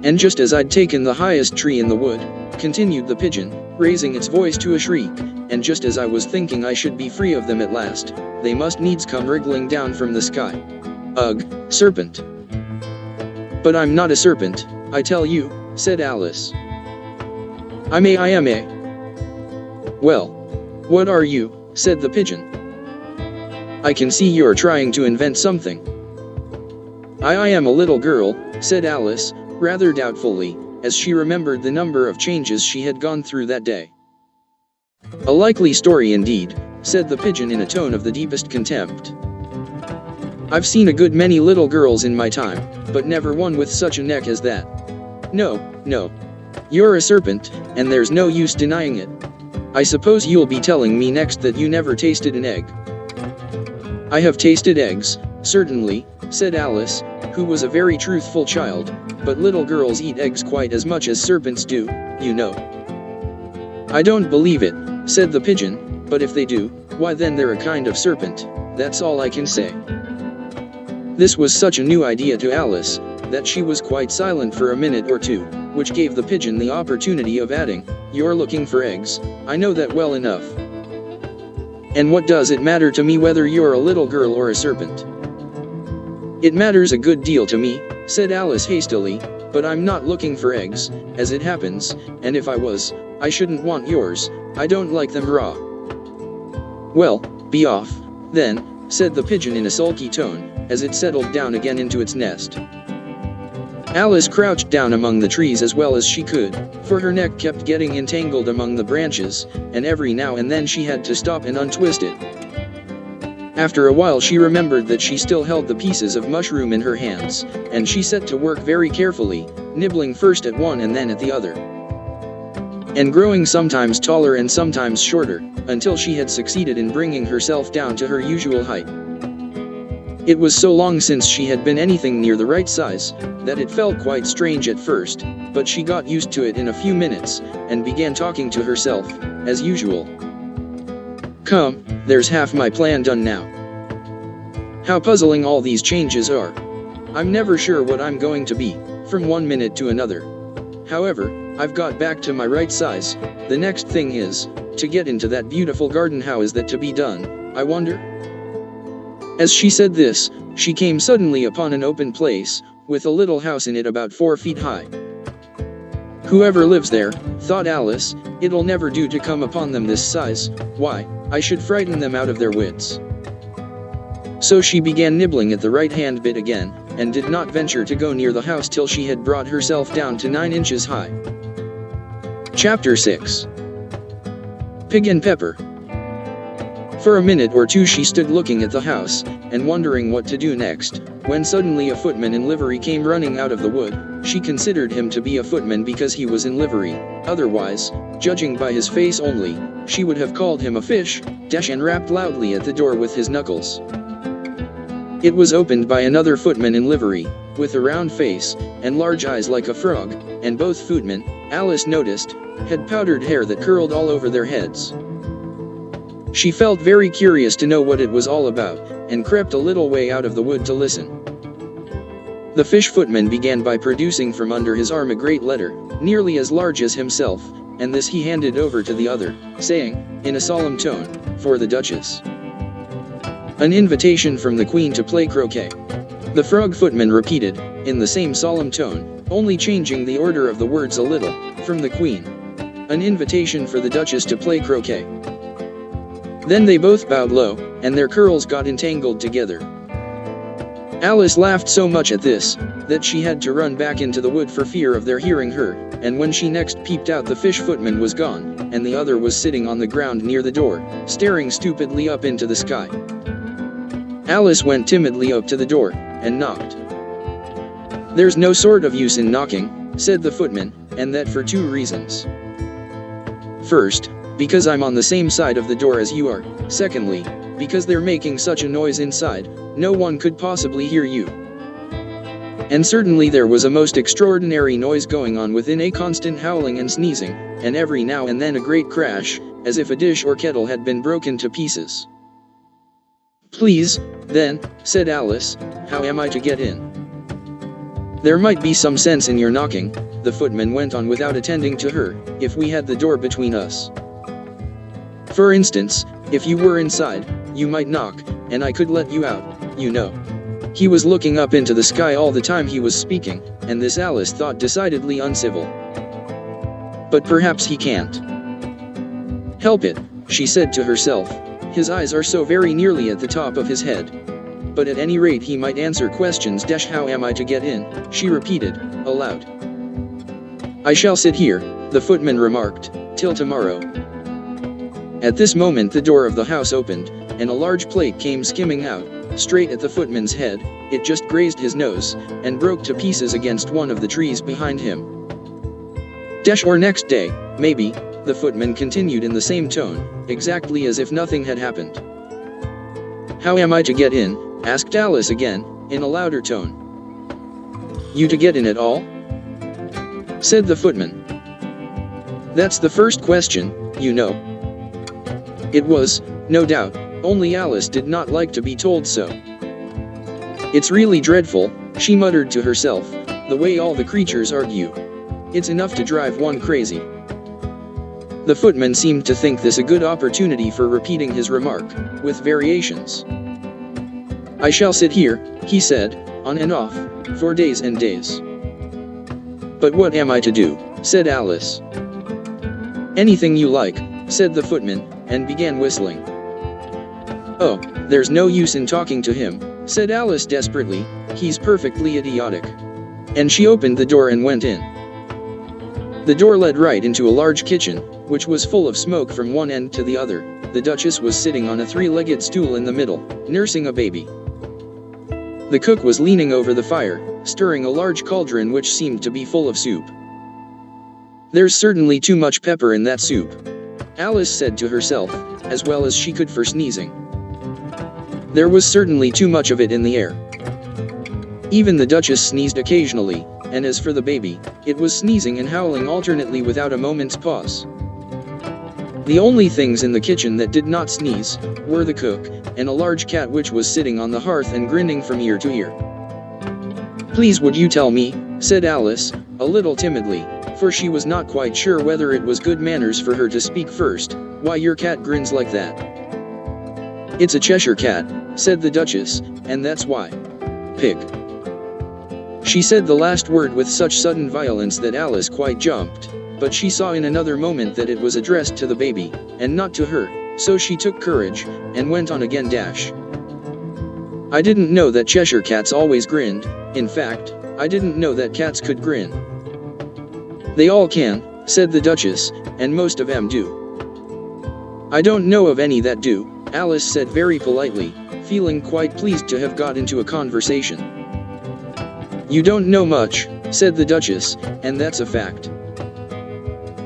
"And just as I'd taken the highest tree in the wood," continued the pigeon, raising its voice to a shriek, "and just as I was thinking I should be free of them at last, they must needs come wriggling down from the sky. Ugh, serpent!" "But I'm not a serpent, I tell you," said Alice. I am a. "Well, what are you?" said the pigeon. "I can see you're trying to invent something." I am a little girl," said Alice, rather doubtfully, as she remembered the number of changes she had gone through that day. "A likely story indeed," said the pigeon in a tone of the deepest contempt. "I've seen a good many little girls in my time, but never one with such a neck as that. No, no. You're a serpent, and there's no use denying it. I suppose you'll be telling me next that you never tasted an egg." "I have tasted eggs, certainly," said Alice, who was a very truthful child, "but little girls eat eggs quite as much as serpents do, you know." "I don't believe it," said the pigeon, "but if they do, why then they're a kind of serpent, that's all I can say." This was such a new idea to Alice, that she was quite silent for a minute or two, which gave the pigeon the opportunity of adding, "You're looking for eggs, I know that well enough. And what does it matter to me whether you're a little girl or a serpent?" "It matters a good deal to me," said Alice hastily, "but I'm not looking for eggs, as it happens, and if I was, I shouldn't want yours, I don't like them raw." "Well, be off, then," said the pigeon in a sulky tone, as it settled down again into its nest. Alice crouched down among the trees as well as she could, for her neck kept getting entangled among the branches, and every now and then she had to stop and untwist it. After a while she remembered that she still held the pieces of mushroom in her hands, and she set to work very carefully, nibbling first at one and then at the other, and growing sometimes taller and sometimes shorter, until she had succeeded in bringing herself down to her usual height. It was so long since she had been anything near the right size, that it felt quite strange at first, but she got used to it in a few minutes, and began talking to herself, as usual. Come, there's half my plan done now. How puzzling all these changes are. I'm never sure what I'm going to be, from one minute to another. However, I've got back to my right size. The next thing is, to get into that beautiful garden. How is that to be done, I wonder? As she said this, she came suddenly upon an open place, with a little house in it about 4 feet high. Whoever lives there, thought Alice, it'll never do to come upon them this size. Why, I should frighten them out of their wits. So she began nibbling at the right-hand bit again, and did not venture to go near the house till she had brought herself down to 9 inches high. Chapter 6. Pig and Pepper. For a minute or two she stood looking at the house, and wondering what to do next, when suddenly a footman in livery came running out of the wood. She considered him to be a footman because he was in livery, otherwise, judging by his face only, she would have called him a fish, and rapped loudly at the door with his knuckles. It was opened by another footman in livery, with a round face, and large eyes like a frog, and both footmen, Alice noticed, had powdered hair that curled all over their heads. She felt very curious to know what it was all about, and crept a little way out of the wood to listen. The fish footman began by producing from under his arm a great letter, nearly as large as himself, and this he handed over to the other, saying, in a solemn tone, "For the Duchess. An invitation from the Queen to play croquet." The frog footman repeated, in the same solemn tone, only changing the order of the words a little, "From the Queen. An invitation for the Duchess to play croquet." Then they both bowed low, and their curls got entangled together. Alice laughed so much at this, that she had to run back into the wood for fear of their hearing her, and when she next peeped out the fish footman was gone, and the other was sitting on the ground near the door, staring stupidly up into the sky. Alice went timidly up to the door, and knocked. "There's no sort of use in knocking," said the footman, "and that for 2 reasons. First, because I'm on the same side of the door as you are. Secondly, because they're making such a noise inside, no one could possibly hear you." And certainly there was a most extraordinary noise going on within, a constant howling and sneezing, and every now and then a great crash, as if a dish or kettle had been broken to pieces. "Please, then," said Alice, "how am I to get in?" "There might be some sense in your knocking," the footman went on without attending to her, "if we had the door between us. For instance, if you were inside, you might knock, and I could let you out, you know." He was looking up into the sky all the time he was speaking, and this Alice thought decidedly uncivil. "But perhaps he can't help it," she said to herself. "His eyes are so very nearly at the top of his head. But at any rate he might answer questions. How am I to get in?" she repeated, aloud. "I shall sit here," the footman remarked, "till tomorrow." At this moment the door of the house opened, and a large plate came skimming out, straight at the footman's head. It just grazed his nose, and broke to pieces against one of the trees behind him. Or next day, maybe," the footman continued in the same tone, exactly as if nothing had happened. "How am I to get in?" asked Alice again, in a louder tone. "You to get in at all?" said the footman. "That's the first question, you know." It was, no doubt, only Alice did not like to be told so. "It's really dreadful," she muttered to herself, "the way all the creatures argue. It's enough to drive one crazy." The footman seemed to think this a good opportunity for repeating his remark, with variations. "I shall sit here," he said, "on and off, for days and days." "But what am I to do?" said Alice. "Anything you like," said the footman, and began whistling. "Oh, there's no use in talking to him," said Alice desperately, "he's perfectly idiotic." And she opened the door and went in. The door led right into a large kitchen, which was full of smoke from one end to the other, the Duchess was sitting on a three-legged stool in the middle, nursing a baby. The cook was leaning over the fire, stirring a large cauldron which seemed to be full of soup. "There's certainly too much pepper in that soup," Alice said to herself, as well as she could for sneezing. There was certainly too much of it in the air. Even the Duchess sneezed occasionally, and as for the baby, it was sneezing and howling alternately without a moment's pause. The only things in the kitchen that did not sneeze were the cook and a large cat which was sitting on the hearth and grinning from ear to ear. "Please would you tell me," said Alice, a little timidly, for she was not quite sure whether it was good manners for her to speak first, "why your cat grins like that?" "It's a Cheshire Cat," said the Duchess, "and that's why." "Pig." She said the last word with such sudden violence that Alice quite jumped. But she saw in another moment that it was addressed to the baby, and not to her, so she took courage, and went on again. "I didn't know that Cheshire Cats always grinned. In fact, I didn't know that cats could grin." "They all can," said the Duchess, "and most of 'em do." "I don't know of any that do," Alice said very politely, feeling quite pleased to have got into a conversation. "You don't know much," said the Duchess, "and that's a fact."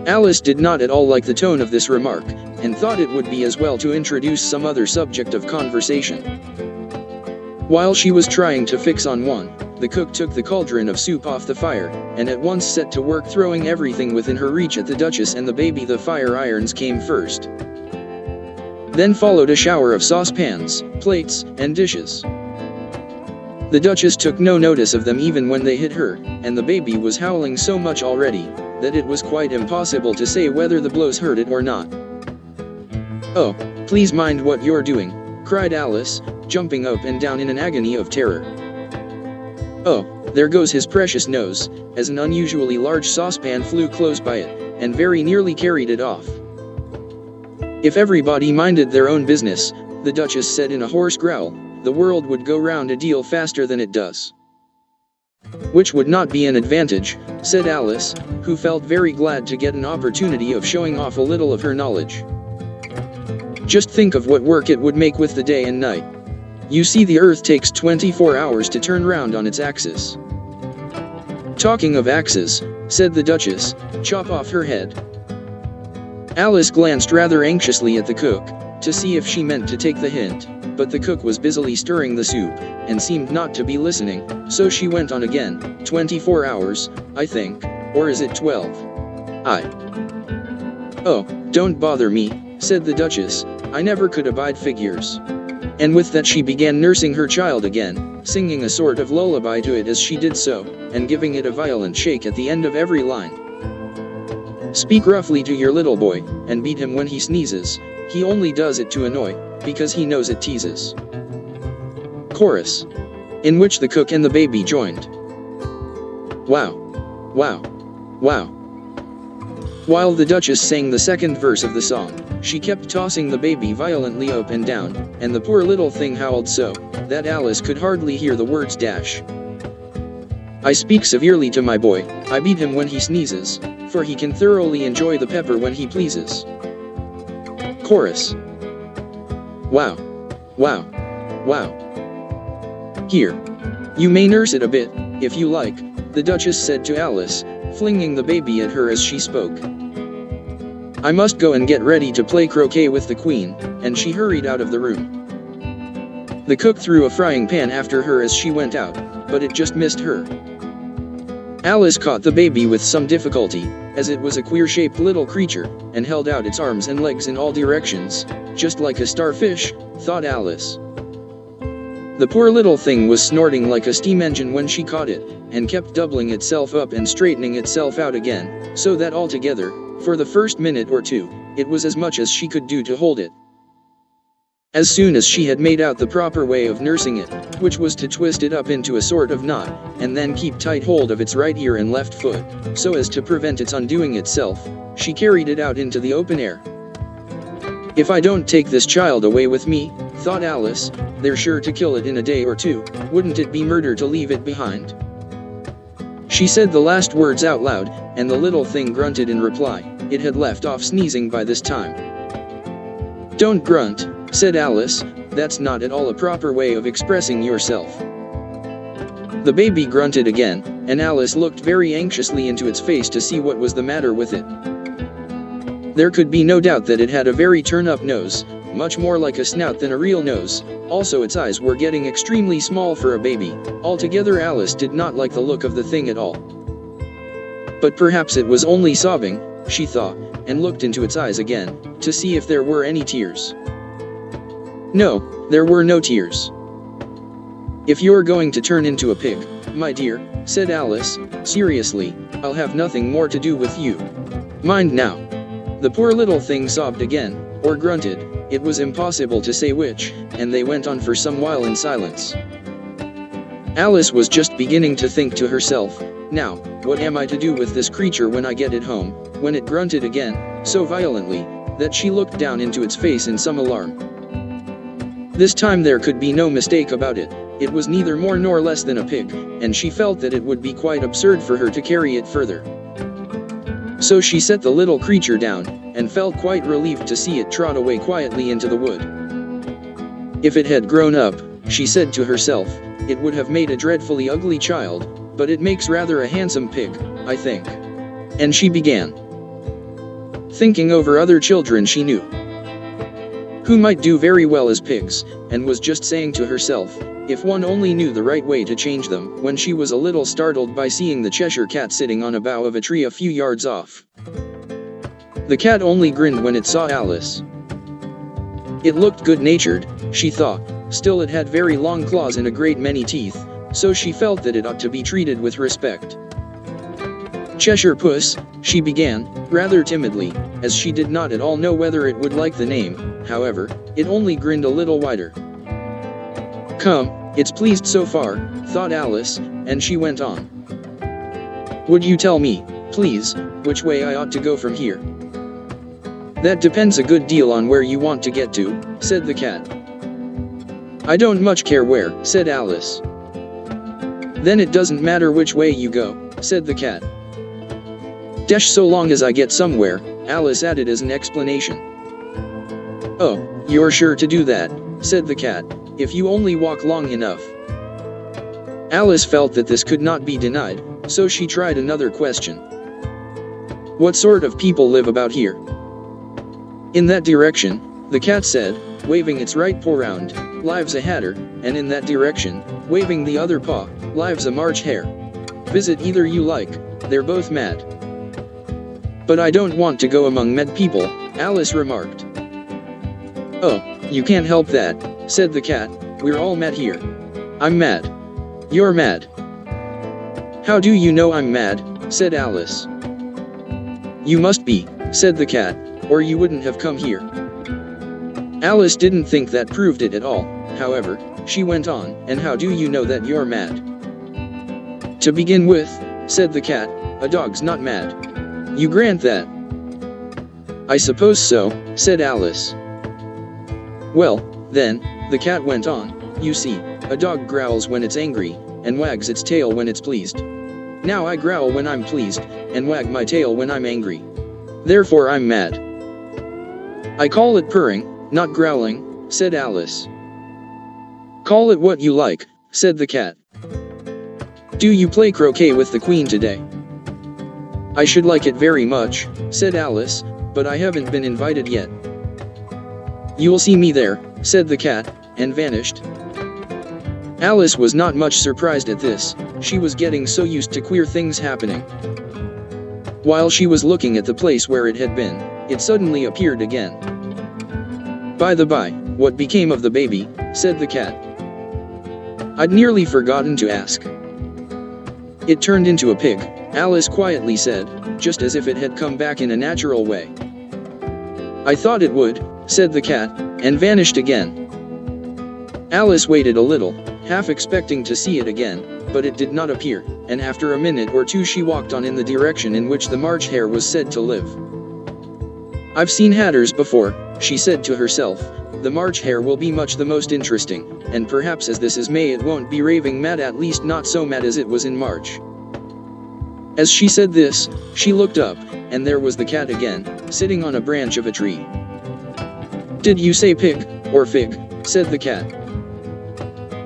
Alice did not at all like the tone of this remark, and thought it would be as well to introduce some other subject of conversation. While she was trying to fix on one, the cook took the cauldron of soup off the fire, and at once set to work throwing everything within her reach at the Duchess and the baby. The fire irons came first. Then followed a shower of saucepans, plates, and dishes. The Duchess took no notice of them even when they hit her, and the baby was howling so much already, that it was quite impossible to say whether the blows hurt it or not. "Oh, please mind what you're doing," cried Alice, jumping up and down in an agony of terror. "Oh, there goes his precious nose," as an unusually large saucepan flew close by it, and very nearly carried it off. "If everybody minded their own business," the Duchess said in a hoarse growl, "the world would go round a deal faster than it does." "Which would not be an advantage," said Alice, who felt very glad to get an opportunity of showing off a little of her knowledge. "Just think of what work it would make with the day and night. You see, the Earth takes 24 hours to turn round on its axis." "Talking of axes," said the Duchess, "chop off her head." Alice glanced rather anxiously at the cook, to see if she meant to take the hint, but the cook was busily stirring the soup, and seemed not to be listening, so she went on again, 24 hours, I think, or is it 12? "Oh, don't bother me," said the Duchess, "I never could abide figures." And with that she began nursing her child again, singing a sort of lullaby to it as she did so, and giving it a violent shake at the end of every line. "Speak roughly to your little boy, and beat him when he sneezes. He only does it to annoy, because he knows it teases." Chorus. In which the cook and the baby joined. "Wow. Wow. Wow." While the Duchess sang the second verse of the song, she kept tossing the baby violently up and down, and the poor little thing howled so, that Alice could hardly hear the words. "I speak severely to my boy, I beat him when he sneezes, for he can thoroughly enjoy the pepper when he pleases." Chorus. Wow. Wow. Wow. "Here. You may nurse it a bit, if you like," the Duchess said to Alice, flinging the baby at her as she spoke. "I must go and get ready to play croquet with the Queen," and she hurried out of the room. The cook threw a frying pan after her as she went out, but it just missed her. Alice caught the baby with some difficulty, as it was a queer-shaped little creature, and held out its arms and legs in all directions, just like a starfish, thought Alice. The poor little thing was snorting like a steam engine when she caught it, and kept doubling itself up and straightening itself out again, so that altogether, for the first minute or two, it was as much as she could do to hold it. As soon as she had made out the proper way of nursing it, which was to twist it up into a sort of knot, and then keep tight hold of its right ear and left foot, so as to prevent its undoing itself, she carried it out into the open air. "If I don't take this child away with me," thought Alice, "they're sure to kill it in a day or two. Wouldn't it be murder to leave it behind?" She said the last words out loud, and the little thing grunted in reply. It had left off sneezing by this time. Don't grunt, said Alice, that's not at all a proper way of expressing yourself. The baby grunted again, and Alice looked very anxiously into its face to see what was the matter with it. There could be no doubt that it had a very turn-up nose, much more like a snout than a real nose. Also its eyes were getting extremely small for a baby. Altogether Alice did not like the look of the thing at all. But perhaps it was only sobbing, she thought, and looked into its eyes again, to see if there were any tears. No, there were no tears. If you're going to turn into a pig, my dear, said Alice, seriously, I'll have nothing more to do with you. Mind now. The poor little thing sobbed again, or grunted, it was impossible to say which, and they went on for some while in silence. Alice was just beginning to think to herself, now, what am I to do with this creature when I get it home, when it grunted again, so violently, that she looked down into its face in some alarm. This time there could be no mistake about it. It was neither more nor less than a pig, and she felt that it would be quite absurd for her to carry it further. So she set the little creature down, and felt quite relieved to see it trot away quietly into the wood. If it had grown up, she said to herself, it would have made a dreadfully ugly child, but it makes rather a handsome pig, I think. And she began thinking over other children she knew, who might do very well as pigs, and was just saying to herself, if one only knew the right way to change them, when she was a little startled by seeing the Cheshire Cat sitting on a bough of a tree a few yards off. The cat only grinned when it saw Alice. It looked good-natured, she thought, still it had very long claws and a great many teeth, so she felt that it ought to be treated with respect. Cheshire Puss, she began, rather timidly, as she did not at all know whether it would like the name. However, it only grinned a little wider. Come, it's pleased so far, thought Alice, and she went on. Would you tell me, please, which way I ought to go from here? That depends a good deal on where you want to get to, said the cat. I don't much care where, said Alice. Then it doesn't matter which way you go, said the cat. Dash so long as I get somewhere, Alice added as an explanation. Oh, you're sure to do that, said the cat, if you only walk long enough. Alice felt that this could not be denied, so she tried another question. What sort of people live about here? In that direction, the cat said, waving its right paw round, lives a hatter, and in that direction, waving the other paw, lives a March hare. Visit either you like, they're both mad. But I don't want to go among mad people, Alice remarked. Oh, you can't help that, said the cat, we're all mad here. I'm mad. You're mad. How do you know I'm mad, said Alice. You must be, said the cat, or you wouldn't have come here. Alice didn't think that proved it at all, however, she went on, and how do you know that you're mad? To begin with, said the cat, a dog's not mad. You grant that? I suppose so, said Alice. Well, then, the cat went on, you see, a dog growls when it's angry, and wags its tail when it's pleased. Now I growl when I'm pleased, and wag my tail when I'm angry. Therefore I'm mad. I call it purring, not growling, said Alice. Call it what you like, said the cat. Do you play croquet with the Queen today? I should like it very much, said Alice, but I haven't been invited yet. You'll see me there, said the cat, and vanished. Alice was not much surprised at this, she was getting so used to queer things happening. While she was looking at the place where it had been, it suddenly appeared again. By the by, what became of the baby, said the cat. I'd nearly forgotten to ask. It turned into a pig, Alice quietly said, just as if it had come back in a natural way. I thought it would, said the cat, and vanished again. Alice waited a little, half expecting to see it again, but it did not appear, and after a minute or two she walked on in the direction in which the March hare was said to live. I've seen hatters before, she said to herself, the March hare will be much the most interesting, and perhaps as this is May it won't be raving mad, at least not so mad as it was in March. As she said this, she looked up, and there was the cat again, sitting on a branch of a tree. Did you say pig, or fig? Said the cat.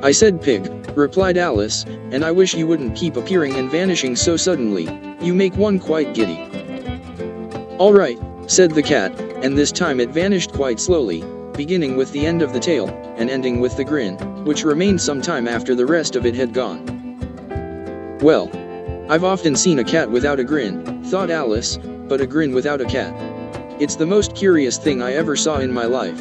I said pig, replied Alice, and I wish you wouldn't keep appearing and vanishing so suddenly, you make one quite giddy. All right, said the cat, and this time it vanished quite slowly, beginning with the end of the tail, and ending with the grin, which remained some time after the rest of it had gone. Well, I've often seen a cat without a grin, thought Alice, but a grin without a cat. It's the most curious thing I ever saw in my life.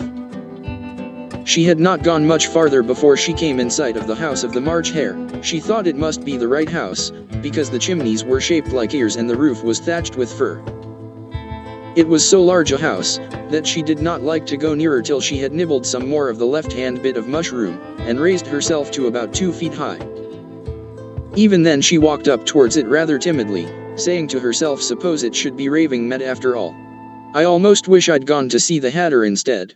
She had not gone much farther before she came in sight of the house of the March Hare. She thought it must be the right house, because the chimneys were shaped like ears and the roof was thatched with fur. It was so large a house, that she did not like to go nearer till she had nibbled some more of the left-hand bit of mushroom, and raised herself to about 2 feet high. Even then she walked up towards it rather timidly, saying to herself, suppose it should be raving mad after all. I almost wish I'd gone to see the Hatter instead.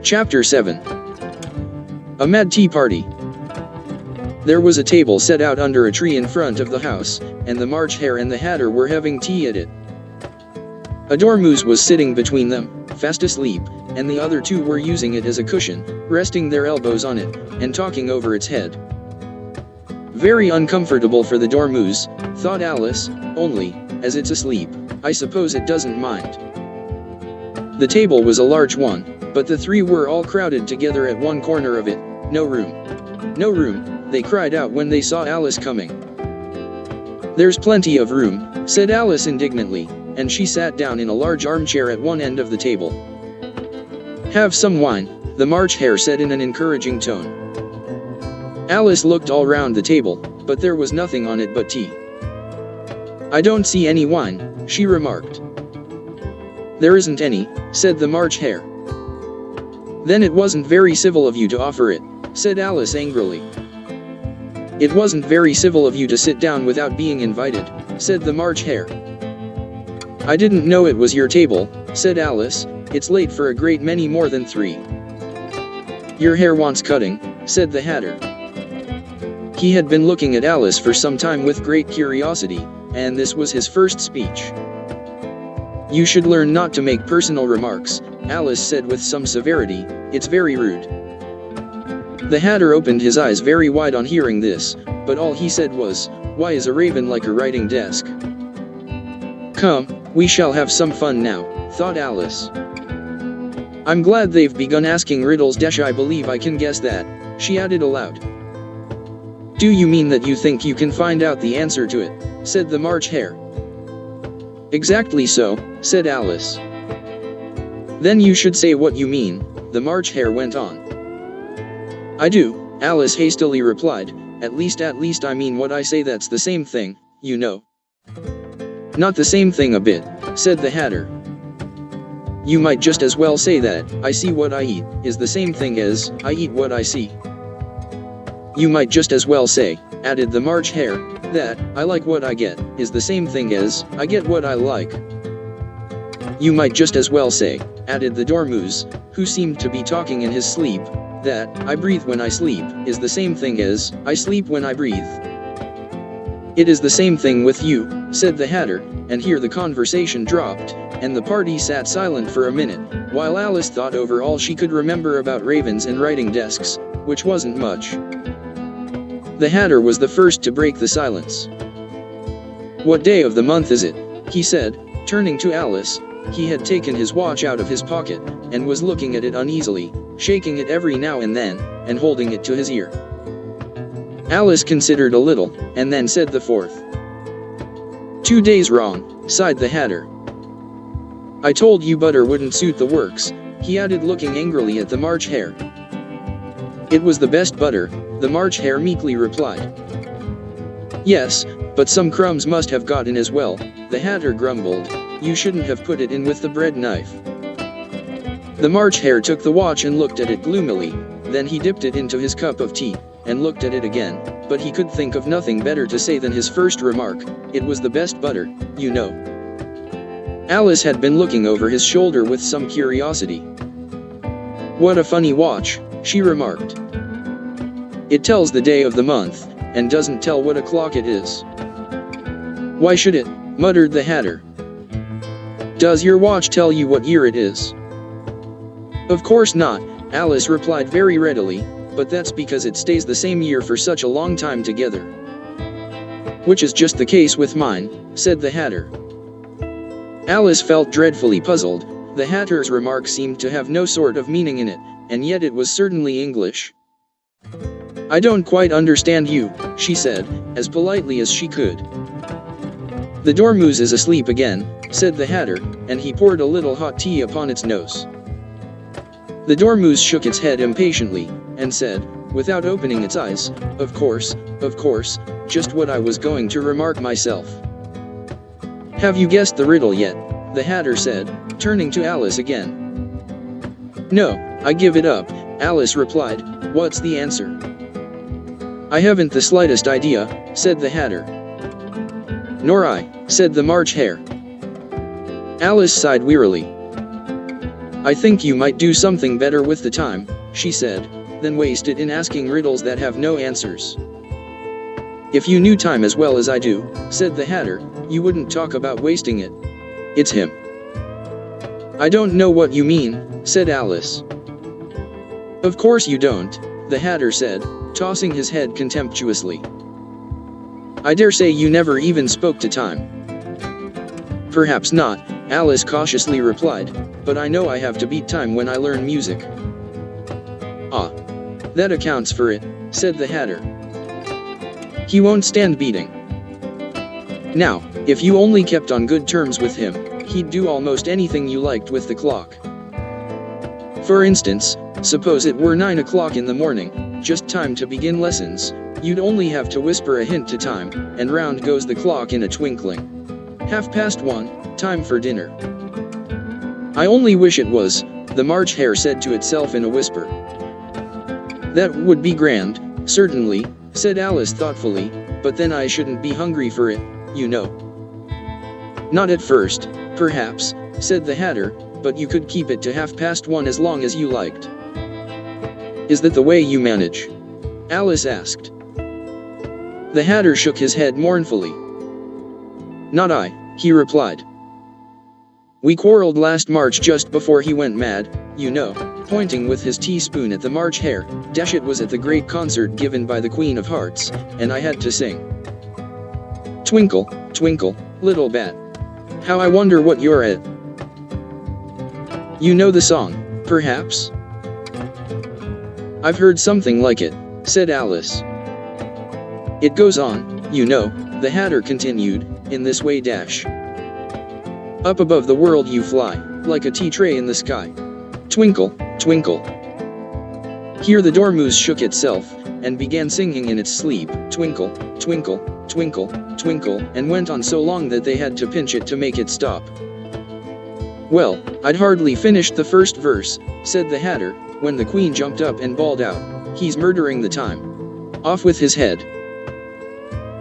Chapter 7. A Mad Tea Party. There was a table set out under a tree in front of the house, and the March Hare and the Hatter were having tea at it. A dormouse was sitting between them, fast asleep, and the other two were using it as a cushion, resting their elbows on it, and talking over its head. Very uncomfortable for the dormouse, thought Alice, only, as it's asleep, I suppose it doesn't mind. The table was a large one, but the three were all crowded together at one corner of it. No room. No room, they cried out when they saw Alice coming. There's plenty of room, said Alice indignantly, and she sat down in a large armchair at one end of the table. Have some wine, the March Hare said in an encouraging tone. Alice looked all round the table, but there was nothing on it but tea. I don't see any wine, she remarked. There isn't any, said the March Hare. Then it wasn't very civil of you to offer it, said Alice angrily. It wasn't very civil of you to sit down without being invited, said the March Hare. I didn't know it was your table, said Alice, it's late for a great many more than 3. Your hair wants cutting, said the Hatter. He had been looking at Alice for some time with great curiosity, and this was his first speech. You should learn not to make personal remarks, Alice said with some severity, it's very rude. The Hatter opened his eyes very wide on hearing this, but all he said was, why is a raven like a writing desk? Come, we shall have some fun now, thought Alice. I'm glad they've begun asking riddles I believe I can guess that, she added aloud. Do you mean that you think you can find out the answer to it, said the March Hare. Exactly so, said Alice. Then you should say what you mean, the March Hare went on. I do, Alice hastily replied, at least I mean what I say, that's the same thing, you know. Not the same thing a bit, said the Hatter. You might just as well say that, I see what I eat, is the same thing as, I eat what I see. You might just as well say, added the March Hare, that, I like what I get, is the same thing as, I get what I like. You might just as well say, added the dormouse, who seemed to be talking in his sleep, that, I breathe when I sleep, is the same thing as, I sleep when I breathe. It is the same thing with you, said the Hatter, and here the conversation dropped, and the party sat silent for a minute, while Alice thought over all she could remember about ravens and writing desks, which wasn't much. The Hatter was the first to break the silence. What day of the month is it? He said, turning to Alice. He had taken his watch out of his pocket, and was looking at it uneasily, shaking it every now and then, and holding it to his ear. Alice considered a little, and then said the 4th. 2 days wrong, sighed the Hatter. I told you butter wouldn't suit the works, he added looking angrily at the March Hare. It was the best butter, the March Hare meekly replied. Yes, but some crumbs must have got in as well, the Hatter grumbled, you shouldn't have put it in with the bread knife. The March Hare took the watch and looked at it gloomily, then he dipped it into his cup of tea, and looked at it again, but he could think of nothing better to say than his first remark, it was the best butter, you know. Alice had been looking over his shoulder with some curiosity. What a funny watch, she remarked. It tells the day of the month, and doesn't tell what o'clock it is. Why should it? Muttered the Hatter. Does your watch tell you what year it is? Of course not, Alice replied very readily, but that's because it stays the same year for such a long time together. Which is just the case with mine, said the Hatter. Alice felt dreadfully puzzled. The Hatter's remark seemed to have no sort of meaning in it, and yet it was certainly English. I don't quite understand you, she said, as politely as she could. The dormouse is asleep again, said the Hatter, and he poured a little hot tea upon its nose. The dormouse shook its head impatiently, and said, without opening its eyes, of course, just what I was going to remark myself. Have you guessed the riddle yet? The Hatter said, turning to Alice again. No, I give it up, Alice replied. What's the answer? I haven't the slightest idea, said the Hatter. Nor I, said the March Hare. Alice sighed wearily. I think you might do something better with the time, she said, than waste it in asking riddles that have no answers. If you knew time as well as I do, said the Hatter, you wouldn't talk about wasting it. It's him. I don't know what you mean, said Alice. Of course you don't, the Hatter said, tossing his head contemptuously. I dare say you never even spoke to time. Perhaps not, Alice cautiously replied, but I know I have to beat time when I learn music. Ah. That accounts for it, said the Hatter. He won't stand beating. Now, if you only kept on good terms with him, he'd do almost anything you liked with the clock. For instance, suppose it were 9 o'clock in the morning, just time to begin lessons, you'd only have to whisper a hint to time, and round goes the clock in a twinkling. 1:30, time for dinner. I only wish it was, the March Hare said to itself in a whisper. That would be grand, certainly, said Alice thoughtfully, but then I shouldn't be hungry for it, you know. Not at first, perhaps, said the Hatter, but you could keep it to 1:30 as long as you liked. Is that the way you manage? Alice asked. The Hatter shook his head mournfully. Not I, he replied. We quarreled last March just before he went mad, you know, pointing with his teaspoon at the March Hare. It was at the great concert given by the Queen of Hearts, and I had to sing. Twinkle, twinkle, little bat. How I wonder what you're at. You know the song, perhaps? I've heard something like it, said Alice. It goes on, you know, the Hatter continued, in this way dash. Up above the world you fly, like a tea tray in the sky. Twinkle, twinkle. Here the dormouse shook itself, and began singing in its sleep, twinkle, twinkle, twinkle, twinkle, and went on so long that they had to pinch it to make it stop. Well, I'd hardly finished the first verse, said the Hatter, when the Queen jumped up and bawled out, he's murdering the time. Off with his head.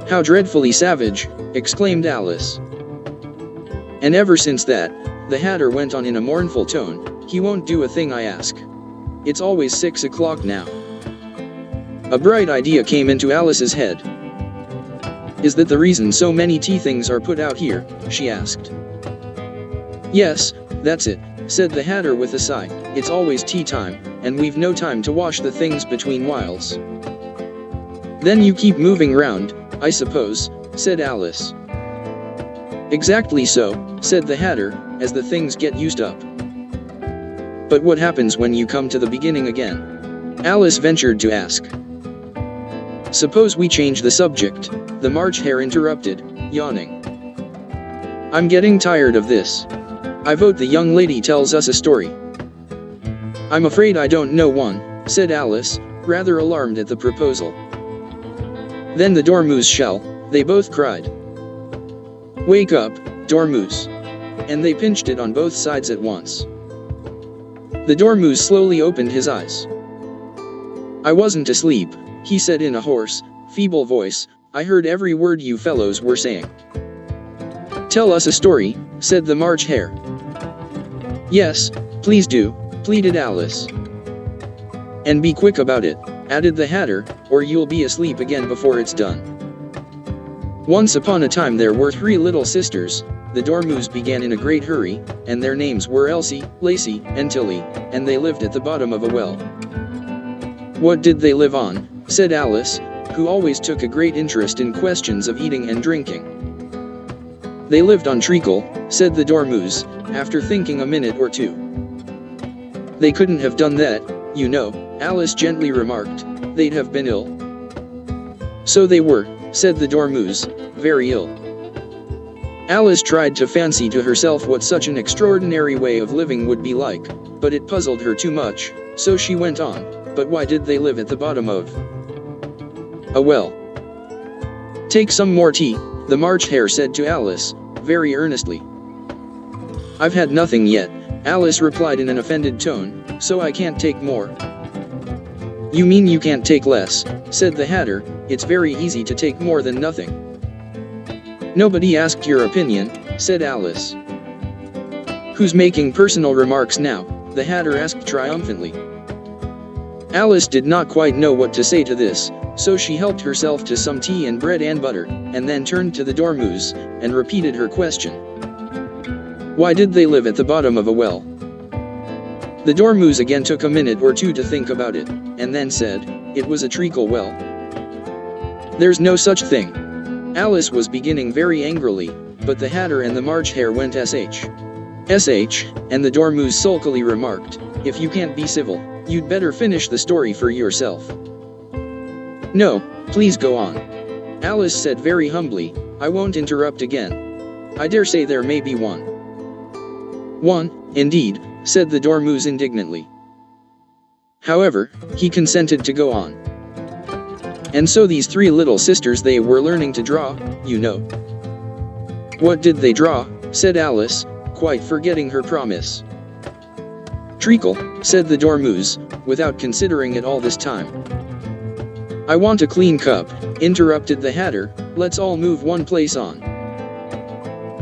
How dreadfully savage, exclaimed Alice. And ever since that, the Hatter went on in a mournful tone, he won't do a thing I ask. It's always 6 o'clock now. A bright idea came into Alice's head. Is that the reason so many tea things are put out here? She asked. Yes, that's it, said the Hatter with a sigh. It's always tea time, and we've no time to wash the things between whiles. Then you keep moving round, I suppose, said Alice. Exactly so, said the Hatter, as the things get used up. But what happens when you come to the beginning again? Alice ventured to ask. Suppose we change the subject, the March Hare interrupted, yawning. I'm getting tired of this. I vote the young lady tells us a story. I'm afraid I don't know one, said Alice, rather alarmed at the proposal. Then the dormouse shall, they both cried. Wake up, dormouse. And they pinched it on both sides at once. The dormouse slowly opened his eyes. I wasn't asleep, he said in a hoarse, feeble voice, I heard every word you fellows were saying. Tell us a story, said the March Hare. Yes, please do, pleaded Alice. And be quick about it, added the Hatter, or you'll be asleep again before it's done. Once upon a time there were 3 little sisters, the Dormouse began in a great hurry, and their names were Elsie, Lacey, and Tilly, and they lived at the bottom of a well. What did they live on? Said Alice, who always took a great interest in questions of eating and drinking. They lived on treacle, said the Dormouse, after thinking a minute or two. They couldn't have done that, you know, Alice gently remarked. They'd have been ill. So they were, said the Dormouse, very ill. Alice tried to fancy to herself what such an extraordinary way of living would be like, but it puzzled her too much, so she went on, but why did they live at the bottom of a well? Take some more tea, the March Hare said to Alice, very earnestly. I've had nothing yet, Alice replied in an offended tone, so I can't take more. You mean you can't take less, said the Hatter, it's very easy to take more than nothing. Nobody asked your opinion, said Alice. Who's making personal remarks now? The Hatter asked triumphantly. Alice did not quite know what to say to this, so she helped herself to some tea and bread and butter, and then turned to the Dormouse, and repeated her question. Why did they live at the bottom of a well? The Dormouse again took a minute or two to think about it, and then said, it was a treacle well. There's no such thing. Alice was beginning very angrily, but the Hatter and the March Hare went sh, and the Dormouse sulkily remarked, if you can't be civil, you'd better finish the story for yourself. No, please go on. Alice said very humbly, I won't interrupt again. I dare say there may be one. One, indeed, said the Dormouse indignantly. However, he consented to go on. And so these three little sisters, they were learning to draw, you know. What did they draw? Said Alice, quite forgetting her promise. Treacle, said the Dormouse, without considering it all this time. I want a clean cup, interrupted the Hatter, let's all move one place on.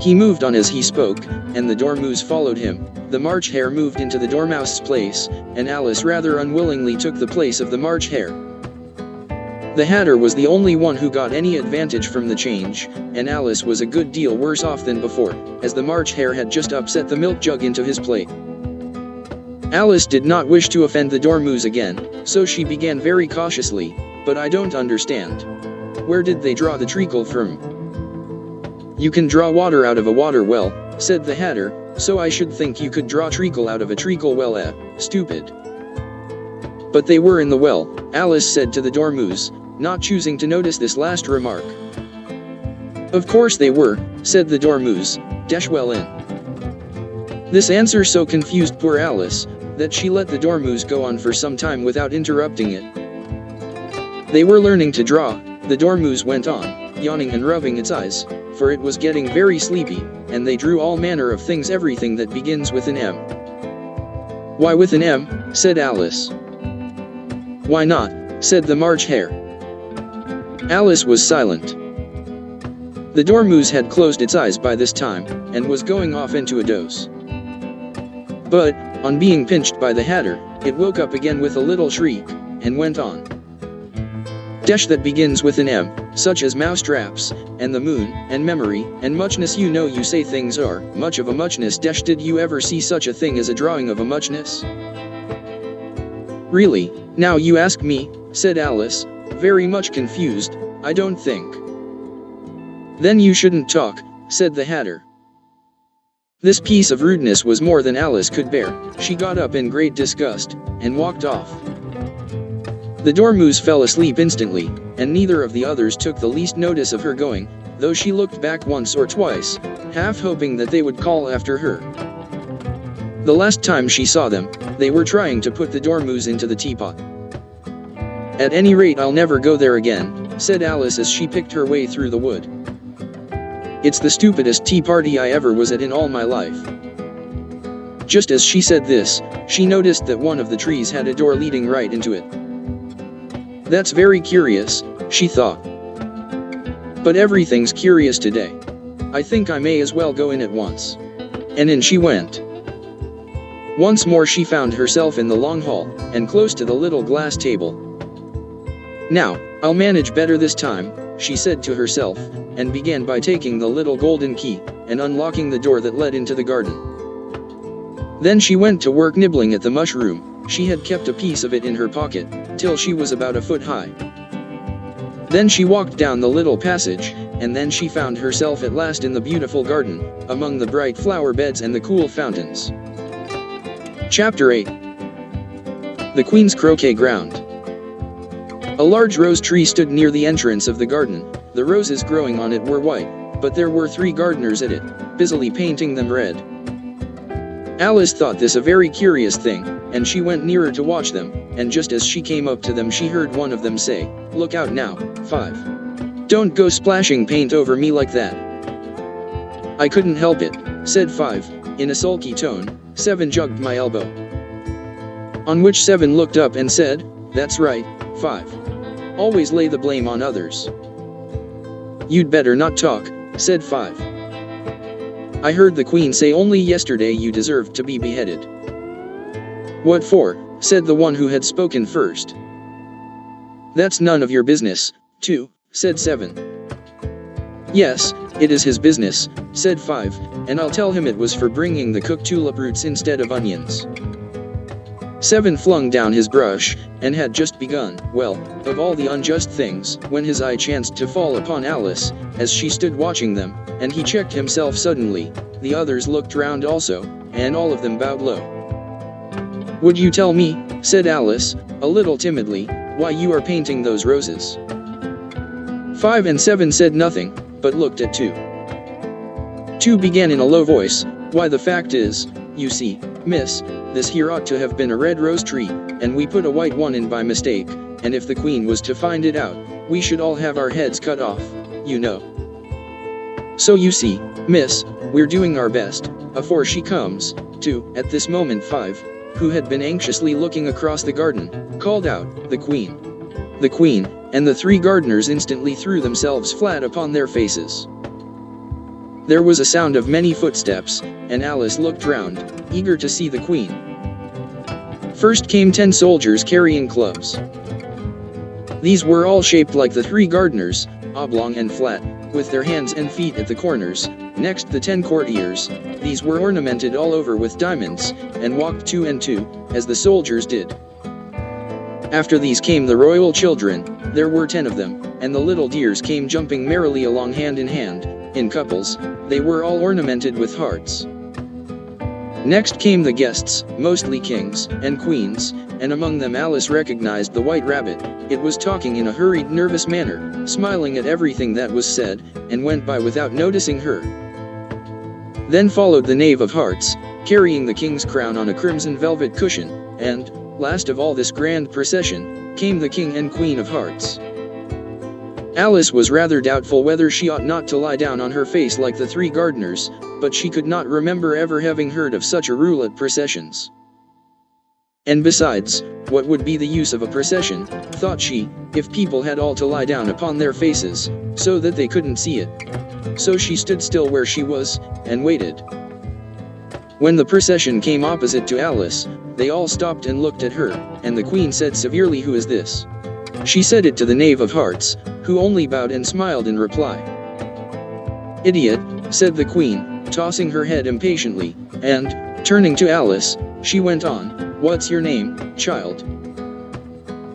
He moved on as he spoke, and the Dormouse followed him. The March Hare moved into the Dormouse's place, and Alice rather unwillingly took the place of the March Hare. The Hatter was the only one who got any advantage from the change, and Alice was a good deal worse off than before, as the March Hare had just upset the milk jug into his plate. Alice did not wish to offend the Dormouse again, so she began very cautiously, but I don't understand. Where did they draw the treacle from? You can draw water out of a water well, said the Hatter, so I should think you could draw treacle out of a treacle well, stupid. But they were in the well, Alice said to the Dormouse, not choosing to notice this last remark. Of course they were, said the Dormouse, well in. This answer so confused poor Alice, that she let the Dormouse go on for some time without interrupting it. They were learning to draw, the Dormouse went on, yawning and rubbing its eyes, for it was getting very sleepy, and they drew all manner of things, everything that begins with an M. Why with an M? Said Alice. Why not? Said the March Hare. Alice was silent. The Dormouse had closed its eyes by this time, and was going off into a doze. But, on being pinched by the Hatter, it woke up again with a little shriek, and went on. That begins with an M, such as mousetraps, and the moon, and memory, and muchness. You know, you say things are much of a muchness. Did you ever see such a thing as a drawing of a muchness? Really, now you ask me, said Alice, very much confused, I don't think. Then you shouldn't talk, said the Hatter. This piece of rudeness was more than Alice could bear. She got up in great disgust, and walked off. The Dormouse fell asleep instantly, and neither of the others took the least notice of her going, though she looked back once or twice, half hoping that they would call after her. The last time she saw them, they were trying to put the Dormouse into the teapot. At any rate, I'll never go there again, said Alice as she picked her way through the wood. It's the stupidest tea party I ever was at in all my life. Just as she said this, she noticed that one of the trees had a door leading right into it. That's very curious, she thought. But everything's curious today. I think I may as well go in at once. And in she went. Once more she found herself in the long hall, and close to the little glass table. Now, I'll manage better this time, she said to herself, and began by taking the little golden key, and unlocking the door that led into the garden. Then she went to work nibbling at the mushroom. She had kept a piece of it in her pocket, till she was about a foot high. Then she walked down the little passage, and then she found herself at last in the beautiful garden, among the bright flower beds and the cool fountains. Chapter 8. The Queen's Croquet Ground. A large rose tree stood near the entrance of the garden. The roses growing on it were white, but there were 3 gardeners at it, busily painting them red. Alice thought this a very curious thing, and she went nearer to watch them, and just as she came up to them she heard one of them say, "Look out now, 5. Don't go splashing paint over me like that." "I couldn't help it," said 5, in a sulky tone. 7 jugged my elbow. On which 7 looked up and said, "That's right, 5. Always lay the blame on others." "You'd better not talk," said 5. "I heard the Queen say only yesterday you deserved to be beheaded." "What for?" said the one who had spoken first. "That's none of your business, 2, said 7. "Yes, it is his business," said 5, "and I'll tell him it was for bringing the cooked tulip roots instead of onions." 7 flung down his brush, and had just begun, well, of all the unjust things, when his eye chanced to fall upon Alice, as she stood watching them, and he checked himself suddenly. The others looked round also, and all of them bowed low. "Would you tell me," said Alice, a little timidly, "why you are painting those roses?" 5 and 7 said nothing, but looked at 2. 2 began in a low voice, "Why, the fact is, you see, miss, this here ought to have been a red rose tree, and we put a white one in by mistake, and if the Queen was to find it out, we should all have our heads cut off, you know. So you see, miss, we're doing our best, afore she comes." 2. At this moment 5, who had been anxiously looking across the garden, called out, "The Queen! The Queen!" and the 3 gardeners instantly threw themselves flat upon their faces. There was a sound of many footsteps, and Alice looked round, eager to see the Queen. First came 10 soldiers carrying clubs. These were all shaped like the 3 gardeners, oblong and flat, with their hands and feet at the corners. Next the 10 courtiers. These were ornamented all over with diamonds, and walked 2 and 2, as the soldiers did. After these came the royal children. There were 10 of them, and the little dears came jumping merrily along hand in hand, in couples. They were all ornamented with hearts. Next came the guests, mostly kings and queens, and among them Alice recognized the white rabbit. It was talking in a hurried, nervous manner, smiling at everything that was said, and went by without noticing her. Then followed the knave of hearts, carrying the king's crown on a crimson velvet cushion, and, last of all this grand procession, came the king and queen of hearts. Alice was rather doubtful whether she ought not to lie down on her face like the 3 gardeners, but she could not remember ever having heard of such a rule at processions. And besides, what would be the use of a procession, thought she, if people had all to lie down upon their faces, so that they couldn't see it? So she stood still where she was, and waited. When the procession came opposite to Alice, they all stopped and looked at her, and the Queen said severely, "Who is this?" She said it to the knave of hearts, who only bowed and smiled in reply. "Idiot," said the Queen, tossing her head impatiently, and, turning to Alice, she went on, "What's your name, child?"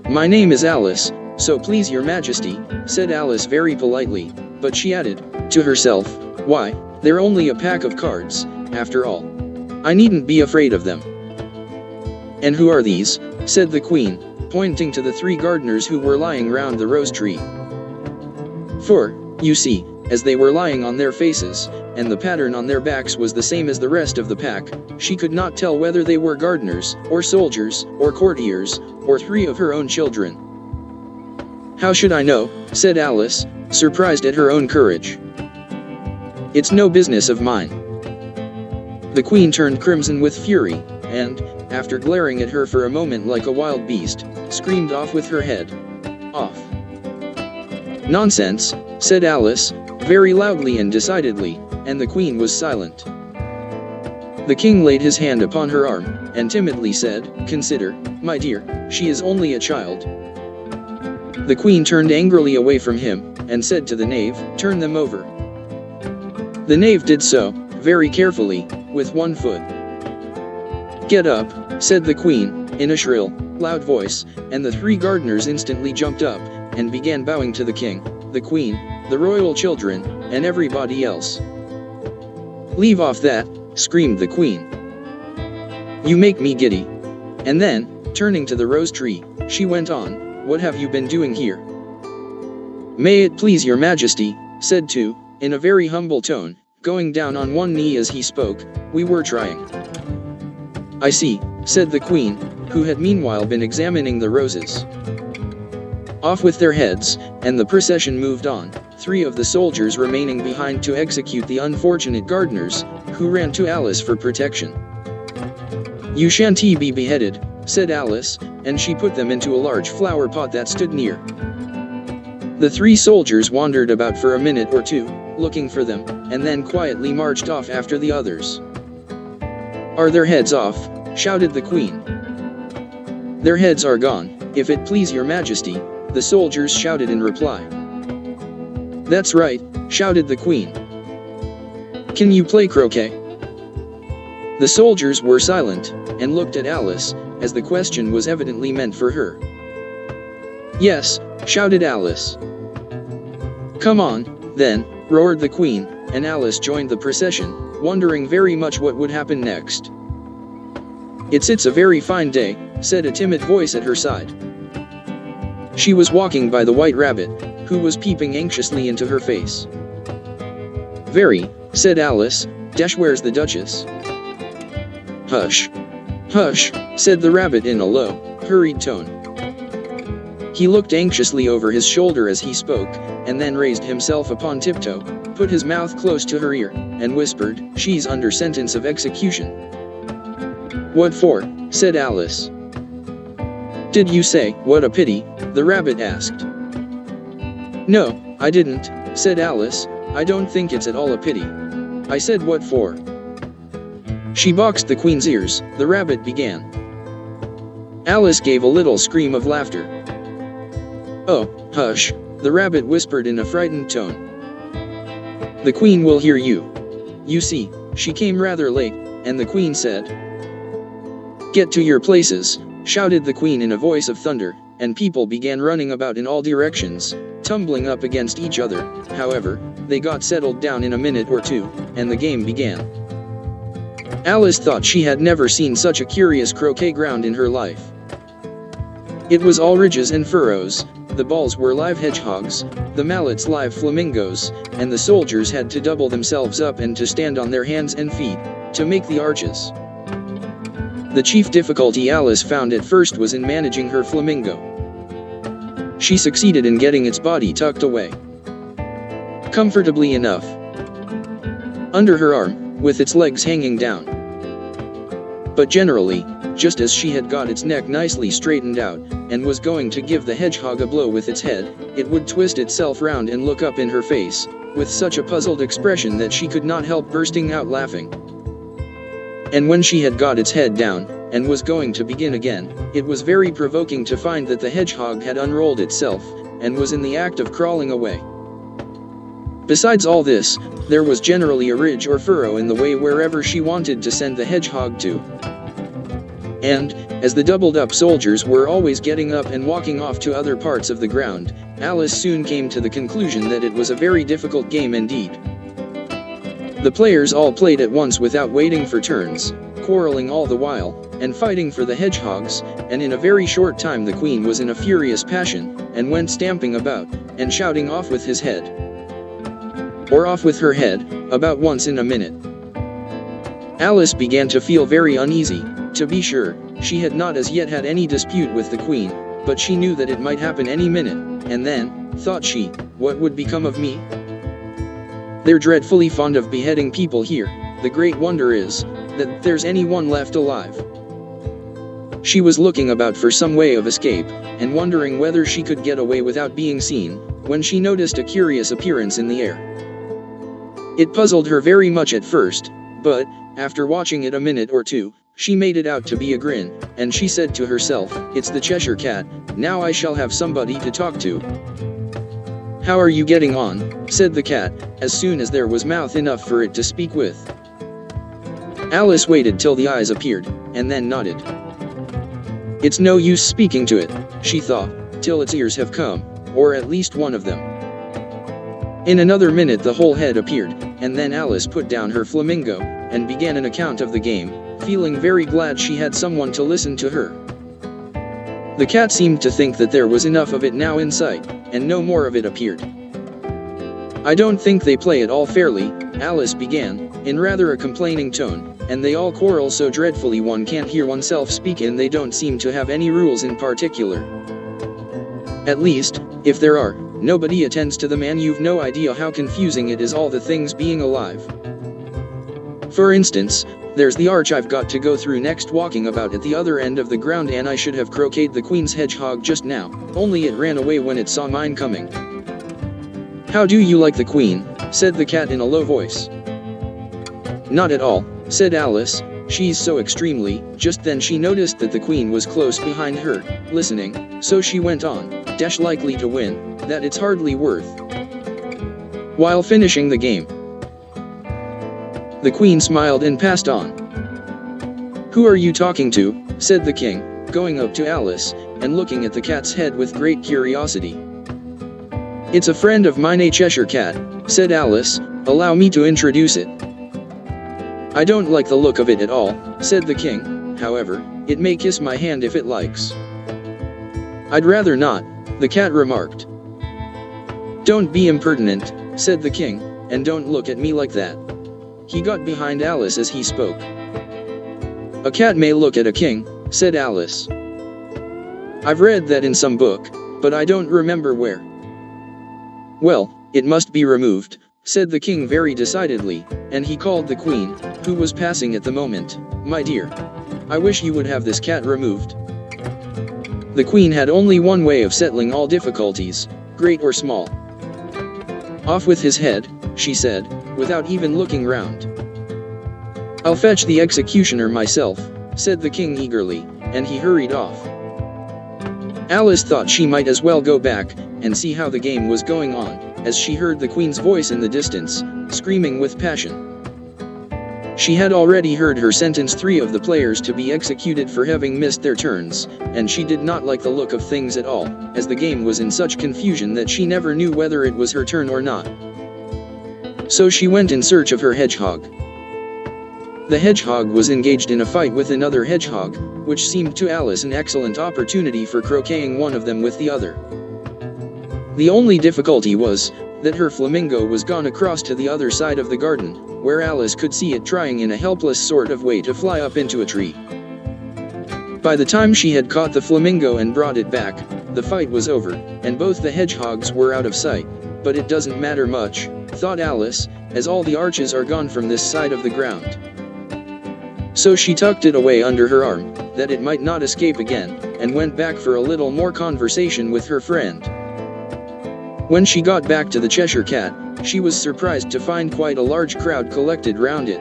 "My name is Alice, so please your Majesty," said Alice very politely, but she added, to herself, "Why, they're only a pack of cards, after all. I needn't be afraid of them." "And who are these?" said the Queen, pointing to the 3 gardeners who were lying round the rose tree. For, you see, as they were lying on their faces, and the pattern on their backs was the same as the rest of the pack, she could not tell whether they were gardeners, or soldiers, or courtiers, or 3 of her own children. "How should I know?" said Alice, surprised at her own courage. "It's no business of mine." The Queen turned crimson with fury, and, after glaring at her for a moment like a wild beast, screamed off with her head off. "Nonsense," said Alice, very loudly and decidedly, and the Queen was silent. The King laid his hand upon her arm, and timidly said, "Consider, my dear, she is only a child." The queen turned angrily away from him, and said to the knave, "Turn them over." The knave did so, very carefully, with one foot. "Get up," said the queen, in a shrill, loud voice, and the 3 gardeners instantly jumped up, and began bowing to the king, the queen, the royal children, and everybody else. "Leave off that," screamed the queen. "You make me giddy." And then, turning to the rose tree, she went on, "What have you been doing here?" "May it please your majesty," said Tu, in a very humble tone, going down on one knee as he spoke, "we were trying." "I see," said the queen, who had meanwhile been examining the roses. Off with their heads, and the procession moved on, 3 of the soldiers remaining behind to execute the unfortunate gardeners, who ran to Alice for protection. "You shan't be beheaded," said Alice, and she put them into a large flower pot that stood near. The 3 soldiers wandered about for a minute or 2, looking for them, and then quietly marched off after the others. "Are their heads off?" shouted the queen. "Their heads are gone, if it please your majesty," the soldiers shouted in reply. "That's right," shouted the queen. "Can you play croquet?" The soldiers were silent, and looked at Alice, as the question was evidently meant for her. "Yes," shouted Alice. "Come on, then," roared the queen, and Alice joined the procession, wondering very much what would happen next. It's a very fine day," said a timid voice at her side. She was walking by the white rabbit, who was peeping anxiously into her face. "Very," said Alice, "where's the Duchess?" "Hush. Hush," said the rabbit in a low, hurried tone. He looked anxiously over his shoulder as he spoke, and then raised himself upon tiptoe, put his mouth close to her ear, and whispered, "She's under sentence of execution." "What for?" said Alice. "Did you say, 'What a pity'?" the rabbit asked. "No, I didn't," said Alice, "I don't think it's at all a pity. I said what for." "She boxed the queen's ears," the rabbit began. Alice gave a little scream of laughter. "Oh, hush," the rabbit whispered in a frightened tone. "The queen will hear you. You see, she came rather late," and the queen said. "Get to your places," shouted the queen in a voice of thunder, and people began running about in all directions, tumbling up against each other. However, they got settled down in a minute or 2, and the game began. Alice thought she had never seen such a curious croquet ground in her life. It was all ridges and furrows, the balls were live hedgehogs, the mallets live flamingos, and the soldiers had to double themselves up and to stand on their hands and feet, to make the arches. The chief difficulty Alice found at first was in managing her flamingo. She succeeded in getting its body tucked away comfortably enough under her arm, with its legs hanging down. But generally, just as she had got its neck nicely straightened out, and was going to give the hedgehog a blow with its head, it would twist itself round and look up in her face, with such a puzzled expression that she could not help bursting out laughing. And when she had got its head down, and was going to begin again, it was very provoking to find that the hedgehog had unrolled itself, and was in the act of crawling away. Besides all this, there was generally a ridge or furrow in the way wherever she wanted to send the hedgehog to. And, as the doubled-up soldiers were always getting up and walking off to other parts of the ground, Alice soon came to the conclusion that it was a very difficult game indeed. The players all played at once without waiting for turns, quarreling all the while, and fighting for the hedgehogs, and in a very short time the queen was in a furious passion, and went stamping about, and shouting "Off with his head!" or "Off with her head," about once in a minute. Alice began to feel very uneasy. To be sure, she had not as yet had any dispute with the queen, but she knew that it might happen any minute, and then, thought she, what would become of me? They're dreadfully fond of beheading people here. The great wonder is, that there's anyone left alive. She was looking about for some way of escape, and wondering whether she could get away without being seen, when she noticed a curious appearance in the air. It puzzled her very much at first, but, after watching it a minute or 2, She made it out to be a grin, and she said to herself, "It's the Cheshire Cat, now I shall have somebody to talk to." "How are you getting on?" said the cat, as soon as there was mouth enough for it to speak with. Alice waited till the eyes appeared, and then nodded. "It's no use speaking to it," she thought, "till its ears have come, or at least one of them." In another minute the whole head appeared, and then Alice put down her flamingo, and began an account of the game, feeling very glad she had someone to listen to her. The cat seemed to think that there was enough of it now in sight, and no more of it appeared. "I don't think they play it all fairly," Alice began, in rather a complaining tone, "and they all quarrel so dreadfully one can't hear oneself speak, and they don't seem to have any rules in particular. At least, if there are, nobody attends to them, and you've no idea how confusing it is, all the things being alive. For instance, there's the arch I've got to go through next, walking about at the other end of the ground, and I should have croqueted the Queen's hedgehog just now, only it ran away when it saw mine coming." "How do you like the Queen?" said the cat in a low voice. "Not at all," said Alice, "she's so extremely—" Just then she noticed that the Queen was close behind her, listening, so she went on, "Dash likely to win, that it's hardly worth while finishing the game." The Queen smiled and passed on. "Who are you talking to?" said the King, going up to Alice, and looking at the cat's head with great curiosity. "It's a friend of mine, a Cheshire Cat," said Alice. "Allow me to introduce it." "I don't like the look of it at all," said the King. "However, it may kiss my hand if it likes." "I'd rather not," the cat remarked. "Don't be impertinent," said the King, "and don't look at me like that." He got behind Alice as he spoke. "A cat may look at a king," said Alice. "I've read that in some book, but I don't remember where." "Well, it must be removed," said the King very decidedly, and he called the Queen, who was passing at the moment. "My dear, I wish you would have this cat removed." The Queen had only one way of settling all difficulties, great or small. "Off with his head," she said, without even looking round. "I'll fetch the executioner myself," said the King eagerly, and he hurried off. Alice thought she might as well go back, and see how the game was going on, as she heard the Queen's voice in the distance, screaming with passion. She had already heard her sentence 3 of the players to be executed for having missed their turns, and she did not like the look of things at all, as the game was in such confusion that she never knew whether it was her turn or not. So she went in search of her hedgehog. The hedgehog was engaged in a fight with another hedgehog, which seemed to Alice an excellent opportunity for croqueting one of them with the other. The only difficulty was that her flamingo was gone across to the other side of the garden, where Alice could see it trying in a helpless sort of way to fly up into a tree. By the time she had caught the flamingo and brought it back, the fight was over, and both the hedgehogs were out of sight. But it doesn't matter much, thought Alice, as all the arches are gone from this side of the ground. So she tucked it away under her arm, that it might not escape again, and went back for a little more conversation with her friend. When she got back to the Cheshire Cat, she was surprised to find quite a large crowd collected round it.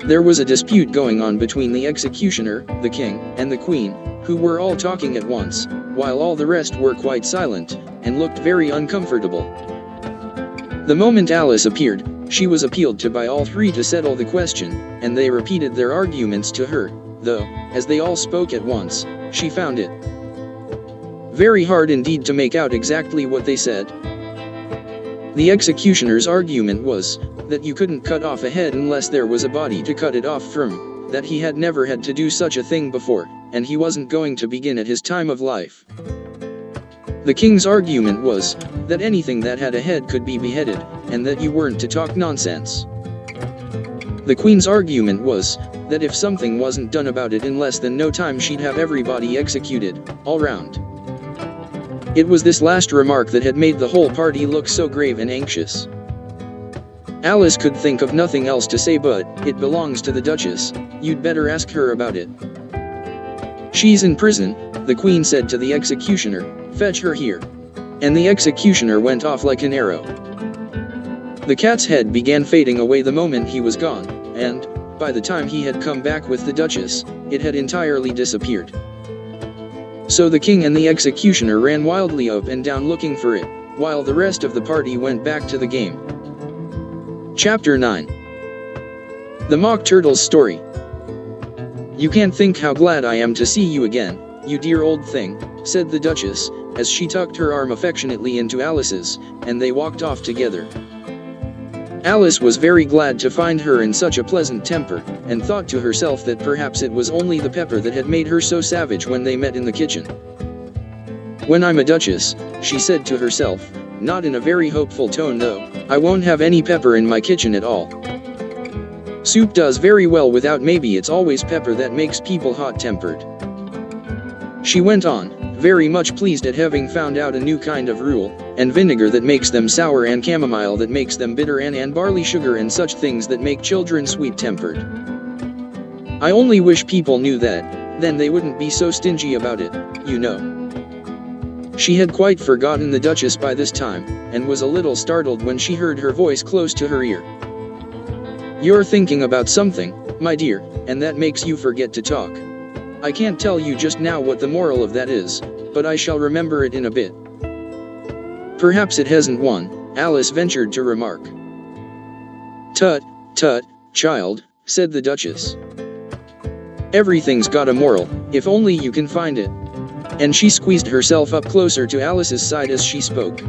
There was a dispute going on between the executioner, the King, and the Queen, who were all talking at once, while all the rest were quite silent, and looked very uncomfortable. The moment Alice appeared, she was appealed to by all three to settle the question, and they repeated their arguments to her, though, as they all spoke at once, she found it very hard indeed to make out exactly what they said. The executioner's argument was that you couldn't cut off a head unless there was a body to cut it off from, that he had never had to do such a thing before, and he wasn't going to begin at his time of life. The King's argument was that anything that had a head could be beheaded, and that you weren't to talk nonsense. The Queen's argument was that if something wasn't done about it in less than no time, she'd have everybody executed, all round. It was this last remark that had made the whole party look so grave and anxious. Alice could think of nothing else to say but, "It belongs to the Duchess, you'd better ask her about it." "She's in prison," the Queen said to the executioner, "fetch her here." And the executioner went off like an arrow. The cat's head began fading away the moment he was gone, and, by the time he had come back with the Duchess, it had entirely disappeared. So the king and the executioner ran wildly up and down looking for it, while the rest of the party went back to the game. Chapter 9. The Mock Turtle's Story. "You can't think how glad I am to see you again, you dear old thing," said the Duchess, as she tucked her arm affectionately into Alice's, and they walked off together. Alice was very glad to find her in such a pleasant temper, and thought to herself that perhaps it was only the pepper that had made her so savage when they met in the kitchen. "When I'm a duchess," she said to herself, not in a very hopeful tone though, "I won't have any pepper in my kitchen at all. Soup does very well without, maybe it's always pepper that makes people hot-tempered." She went on, very much pleased at having found out a new kind of rule, and vinegar that makes them sour, and chamomile that makes them bitter, and barley sugar and such things that make children sweet-tempered. "I only wish people knew that, then they wouldn't be so stingy about it, you know." She had quite forgotten the Duchess by this time, and was a little startled when she heard her voice close to her ear. "You're thinking about something, my dear, and that makes you forget to talk. I can't tell you just now what the moral of that is, but I shall remember it in a bit." "Perhaps it hasn't one," Alice ventured to remark. "Tut, tut, child," said the Duchess. "Everything's got a moral, if only you can find it." And she squeezed herself up closer to Alice's side as she spoke.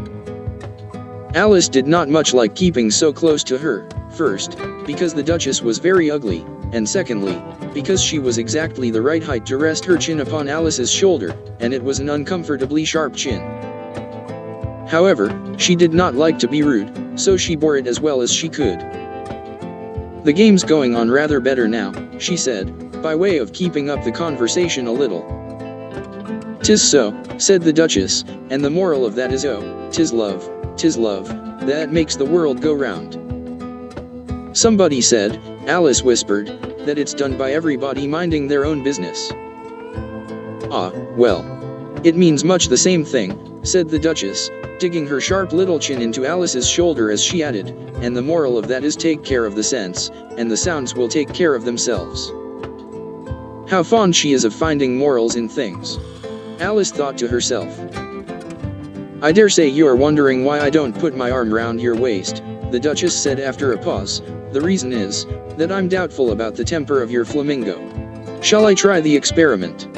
Alice did not much like keeping so close to her, first, because the Duchess was very ugly, and secondly, because she was exactly the right height to rest her chin upon Alice's shoulder, and it was an uncomfortably sharp chin. However, she did not like to be rude, so she bore it as well as she could. "The game's going on rather better now," she said, by way of keeping up the conversation a little. "'Tis so," said the Duchess, "and the moral of that is, oh, 'tis love, that makes the world go round." "Somebody said," Alice whispered, "that it's done by everybody minding their own business." "Ah, well. It means much the same thing," said the Duchess, digging her sharp little chin into Alice's shoulder as she added, "and the moral of that is, take care of the sense, and the sounds will take care of themselves." How fond she is of finding morals in things, Alice thought to herself. "I dare say you're wondering why I don't put my arm round your waist," the Duchess said after a pause. "The reason is, that I'm doubtful about the temper of your flamingo. Shall I try the experiment?"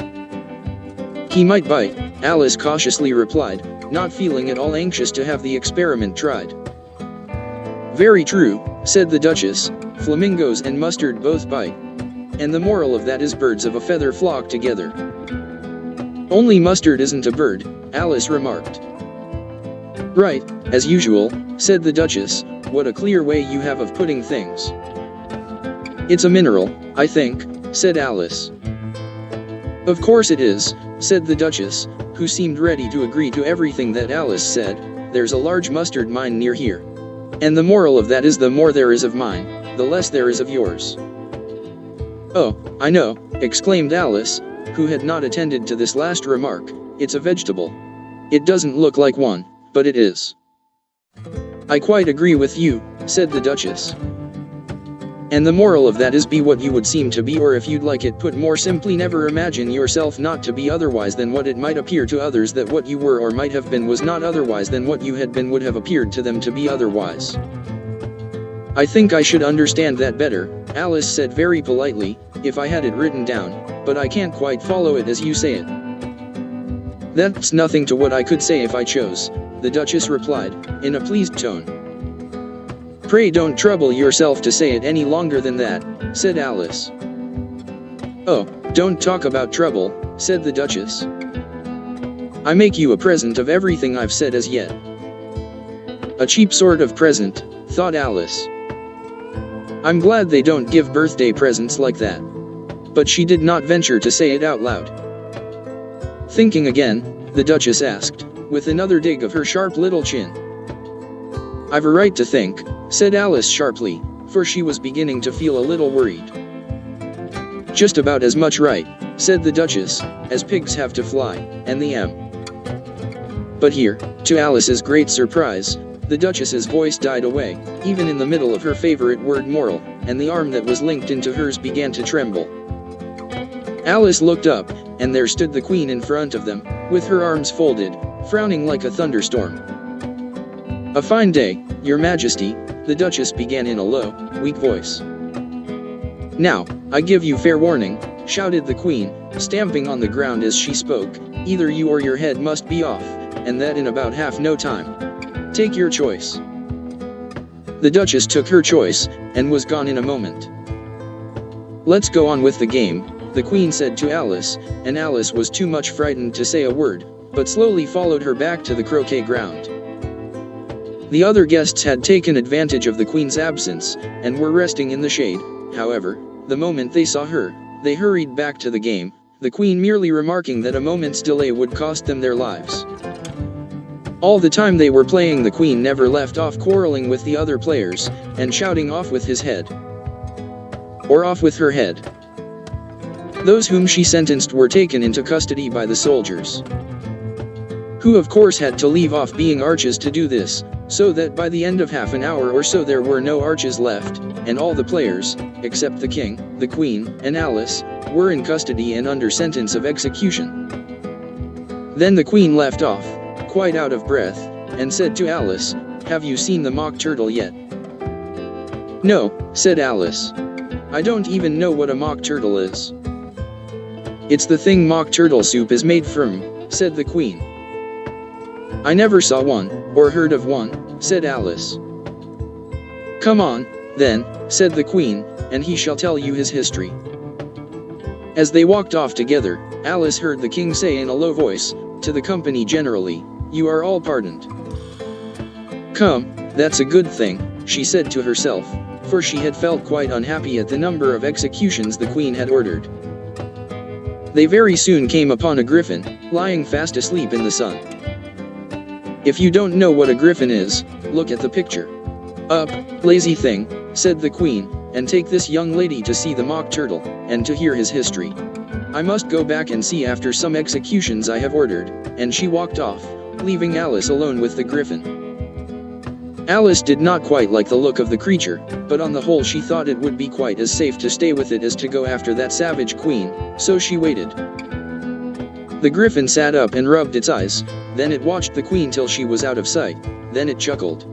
"He might bite," Alice cautiously replied, not feeling at all anxious to have the experiment tried. "Very true," said the Duchess, "flamingos and mustard both bite. And the moral of that is, birds of a feather flock together." "Only mustard isn't a bird," Alice remarked. "Right, as usual," said the Duchess. "What a clear way you have of putting things." "It's a mineral, I think," said Alice. "Of course it is," said the Duchess, who seemed ready to agree to everything that Alice said. "There's a large mustard mine near here. And the moral of that is, the more there is of mine, the less there is of yours." "Oh, I know," exclaimed Alice, who had not attended to this last remark. "It's a vegetable. It doesn't look like one, but it is." "I quite agree with you," said the Duchess. "And the moral of that is, be what you would seem to be, or if you'd like it put more simply, never imagine yourself not to be otherwise than what it might appear to others that what you were or might have been was not otherwise than what you had been would have appeared to them to be otherwise." "I think I should understand that better," Alice said very politely, "if I had it written down, but I can't quite follow it as you say it." "That's nothing to what I could say if I chose," the Duchess replied, in a pleased tone. "Pray don't trouble yourself to say it any longer than that," said Alice. "Oh, don't talk about trouble," said the Duchess. "I make you a present of everything I've said as yet." "A cheap sort of present," thought Alice. "I'm glad they don't give birthday presents like that." But she did not venture to say it out loud. Thinking again, the Duchess asked, with another dig of her sharp little chin. "I've a right to think," said Alice sharply, for she was beginning to feel a little worried. "Just about as much right," said the Duchess, "as pigs have to fly, and the M." But here, to Alice's great surprise, the Duchess's voice died away, even in the middle of her favorite word, moral, and the arm that was linked into hers began to tremble. Alice looked up, and there stood the Queen in front of them, with her arms folded, frowning like a thunderstorm. "A fine day, Your Majesty," the Duchess began in a low, weak voice. "Now, I give you fair warning," shouted the Queen, stamping on the ground as she spoke, "either you or your head must be off, and that in about half no time. Take your choice." The Duchess took her choice, and was gone in a moment. "Let's go on with the game," the Queen said to Alice, and Alice was too much frightened to say a word, but slowly followed her back to the croquet ground. The other guests had taken advantage of the Queen's absence, and were resting in the shade. However, the moment they saw her, they hurried back to the game, the Queen merely remarking that a moment's delay would cost them their lives. All the time they were playing, the Queen never left off quarreling with the other players, and shouting "off with his head," or "off with her head." Those whom she sentenced were taken into custody by the soldiers, who of course had to leave off being arches to do this, so that by the end of half an hour or so there were no arches left, and all the players, except the King, the Queen, and Alice, were in custody and under sentence of execution. Then the Queen left off, quite out of breath, and said to Alice, "Have you seen the Mock Turtle yet?" "No," said Alice. "I don't even know what a Mock Turtle is." "It's the thing Mock Turtle soup is made from," said the Queen. "I never saw one, or heard of one," said Alice. "Come on, then," said the Queen, "and he shall tell you his history." As they walked off together, Alice heard the King say in a low voice, to the company generally, "You are all pardoned." "Come, that's a good thing," she said to herself, for she had felt quite unhappy at the number of executions the Queen had ordered. They very soon came upon a griffin, lying fast asleep in the sun. "If you don't know what a griffin is, look at the picture." "Up, lazy thing," said the Queen, "and take this young lady to see the Mock Turtle, and to hear his history. I must go back and see after some executions I have ordered," and she walked off, leaving Alice alone with the griffin. Alice did not quite like the look of the creature, but on the whole she thought it would be quite as safe to stay with it as to go after that savage Queen, so she waited. The griffin sat up and rubbed its eyes, then it watched the Queen till she was out of sight, then it chuckled.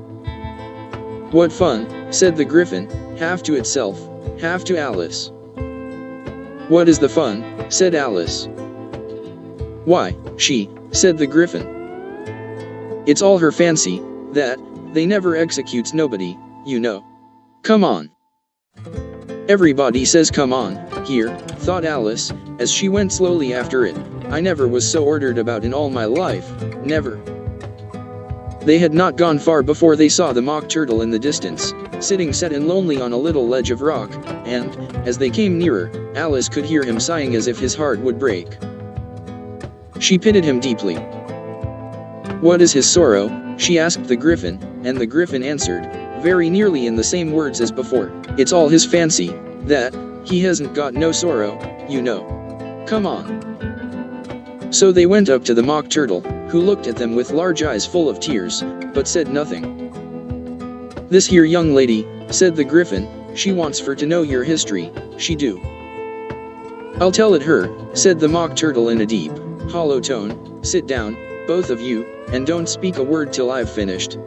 "What fun," said the griffin, half to itself, half to Alice. "What is the fun?" said Alice. "Why, she," said the griffin. "It's all her fancy, that, they never executes nobody, you know. Come on." "Everybody says come on, here," thought Alice, as she went slowly after it. "I never was so ordered about in all my life, never." They had not gone far before they saw the Mock Turtle in the distance, sitting sad and lonely on a little ledge of rock, and, as they came nearer, Alice could hear him sighing as if his heart would break. She pitied him deeply. "What is his sorrow?" she asked the griffin, and the griffin answered, very nearly in the same words as before, "It's all his fancy, that, he hasn't got no sorrow, you know. Come on." So they went up to the Mock Turtle, who looked at them with large eyes full of tears, but said nothing. "This here young lady," said the griffin, "she wants for to know your history, she do." "I'll tell it her," said the Mock Turtle in a deep, hollow tone. "Sit down, both of you, and don't speak a word till I've finished."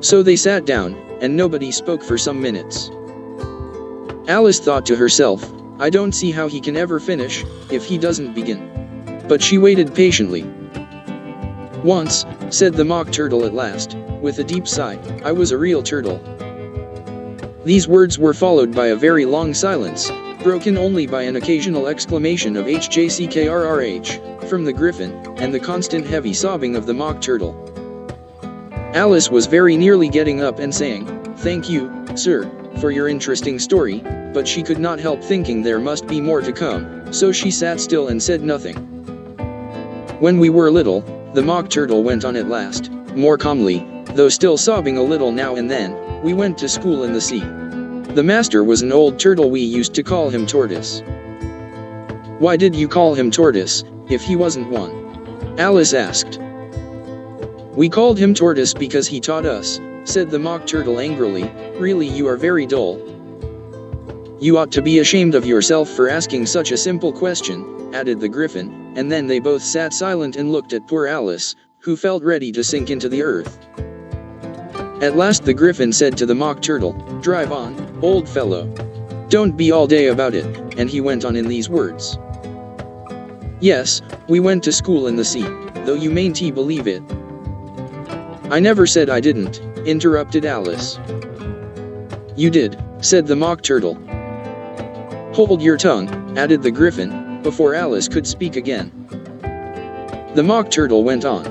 So they sat down, and nobody spoke for some minutes. Alice thought to herself, "I don't see how he can ever finish, if he doesn't begin." But she waited patiently. "Once," said the Mock Turtle at last, with a deep sigh, "I was a real turtle." These words were followed by a very long silence, broken only by an occasional exclamation of "HJCKRRH" from the griffin, and the constant heavy sobbing of the Mock Turtle. Alice was very nearly getting up and saying, "Thank you, sir, for your interesting story," but she could not help thinking there must be more to come, so she sat still and said nothing. "When we were little," the Mock Turtle went on at last, more calmly, though still sobbing a little now and then, "we went to school in the sea. The master was an old turtle, we used to call him Tortoise." "Why did you call him Tortoise, if he wasn't one?" Alice asked. "We called him Tortoise because he taught us," said the Mock Turtle angrily. "Really, you are very dull." You ought to be ashamed of yourself for asking such a simple question, added the Griffin, and then they both sat silent and looked at poor Alice, who felt ready to sink into the earth. At last the Griffin said to the Mock Turtle, "Drive on, old fellow. Don't be all day about it," and he went on in these words. "Yes, we went to school in the sea, though you mayn't believe it." "I never said I didn't," interrupted Alice. "You did," said the Mock Turtle. "Hold your tongue," added the Griffin, before Alice could speak again. The Mock Turtle went on.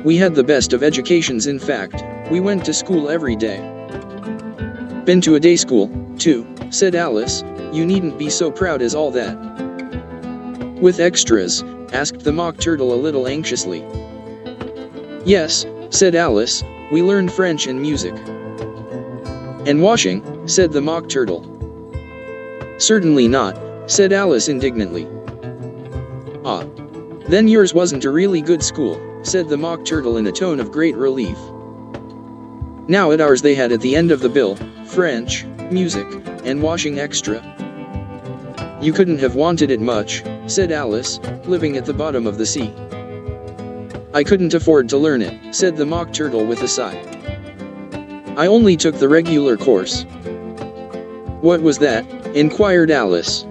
"We had the best of educations. In fact, we went to school every day." "Been to a day school, too," said Alice. "You needn't be so proud as all that." "With extras?" asked the Mock Turtle a little anxiously. "Yes," said Alice, "we learned French and music." "And washing?" said the Mock Turtle. "Certainly not," said Alice indignantly. "Ah. Then yours wasn't a really good school," said the Mock Turtle in a tone of great relief. Now at ours they had at the end of the bill, French, music, and washing extra. "You couldn't have wanted it much," said Alice, living at the bottom of the sea. "I couldn't afford to learn it," said the Mock Turtle with a sigh. "I only took the regular course." "What was that?" inquired Alice.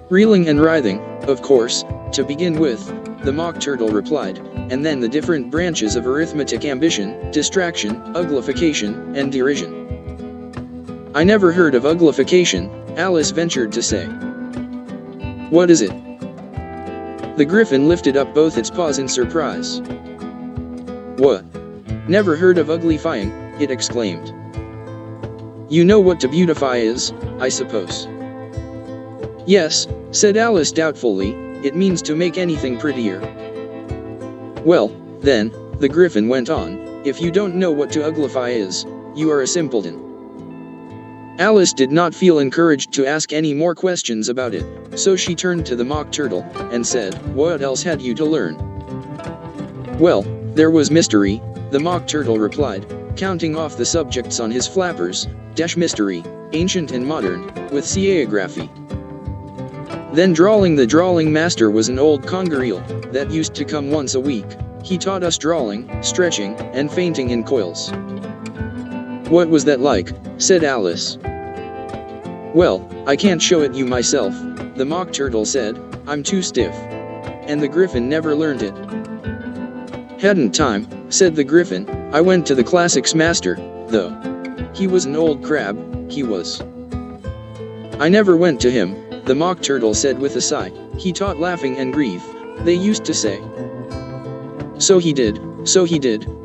"Reeling and writhing, of course, to begin with," the Mock Turtle replied, "and then the different branches of arithmetic: ambition, distraction, uglification, and derision." "I never heard of uglification," Alice ventured to say. "What is it?" The Griffin lifted up both its paws in surprise. "What? Never heard of uglifying?" it exclaimed. "You know what to beautify is, I suppose." "Yes," said Alice doubtfully, "it means to make anything prettier." "Well, then," the Griffin went on, "if you don't know what to uglify is, you are a simpleton." Alice did not feel encouraged to ask any more questions about it, so she turned to the Mock Turtle, and said, "What else had you to learn?" "Well, there was mystery," the Mock Turtle replied, counting off the subjects on his flappers: mystery, ancient and modern, with seaography. Then drawing. The drawing master was an old conger eel, that used to come once a week. He taught us drawing, stretching, and fainting in coils. "What was that like?" said Alice. "Well, I can't show it you myself," the Mock Turtle said, "I'm too stiff." And the Griffin never learned it. "Hadn't time," said the Griffin. "I went to the classics master, though. He was an old crab, he was." "I never went to him," the Mock Turtle said with a sigh. "He taught laughing and grief, they used to say." So he did,"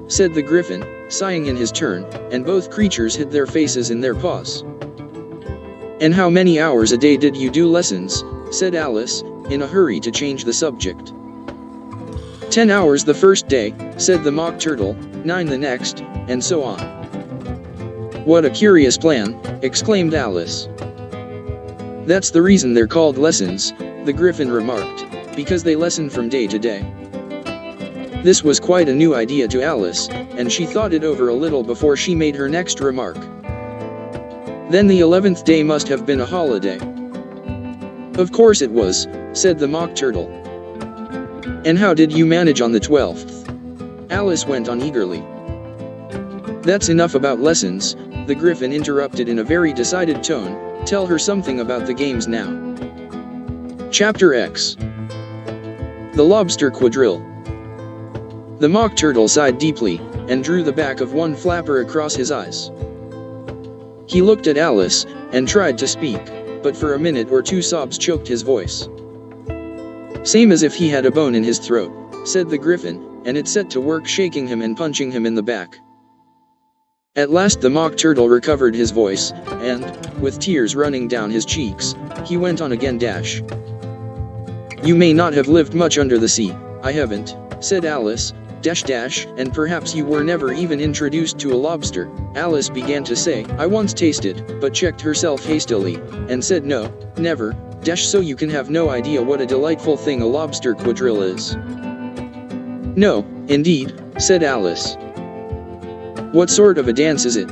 said the Griffin, sighing in his turn, and both creatures hid their faces in their paws. "And how many hours a day did you do lessons?" said Alice, in a hurry to change the subject. 10 hours the first day," said the Mock Turtle, 9 the next, and so on. "What a curious plan," exclaimed Alice. "That's the reason they're called lessons," the Griffin remarked, "because they lesson from day to day." This was quite a new idea to Alice, and she thought it over a little before she made her next remark. "Then the 11th day must have been a holiday." "Of course it was," said the Mock Turtle. "And how did you manage on the 12th? Alice went on eagerly. "That's enough about lessons," the Griffin interrupted in a very decided tone. "Tell her something about the games now." Chapter X. The Lobster Quadrille. The Mock Turtle sighed deeply, and drew the back of one flapper across his eyes. He looked at Alice, and tried to speak, but for a minute or two sobs choked his voice. "Same as if he had a bone in his throat," said the Griffin, and it set to work shaking him and punching him in the back. At last the Mock Turtle recovered his voice, and, with tears running down his cheeks, he went on again. "You may not have lived much under the sea, I haven't," said Alice, and perhaps you were never even introduced to a lobster. Alice began to say, "I once tasted," but checked herself hastily, and said, "No, never, so you can have no idea what a delightful thing a lobster quadrille is." "No, indeed," said Alice. "What sort of a dance is it?"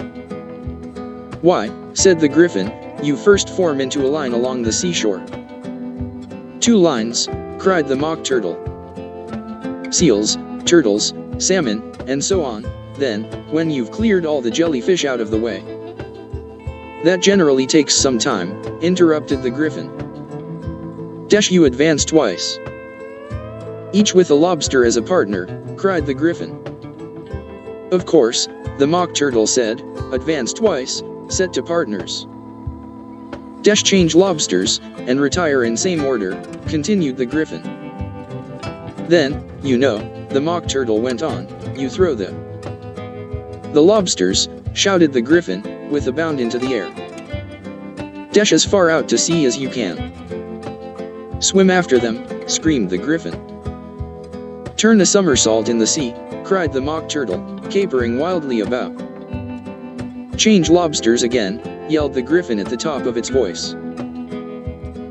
"Why," said the Griffin. "You first form into a line along the seashore." "Two lines," cried the Mock Turtle. "Seals, turtles, salmon, and so on, then, when you've cleared all the jellyfish out of the way." "That generally takes some time," interrupted the Griffin. "Dash, you advance twice." "Each with a lobster as a partner," cried the Griffin. "Of course," the Mock Turtle said, "advance twice, set to partners." "Dash, change lobsters, and retire in same order," continued the Griffin. "Then, you know," the Mock Turtle went on, "you throw the lobsters," shouted the Griffin, with a bound into the air. "Dash as far out to sea as you can." "Swim after them," screamed the Griffin. "Turn a somersault in the sea," cried the Mock Turtle, capering wildly about. "Change lobsters again," yelled the Griffin at the top of its voice.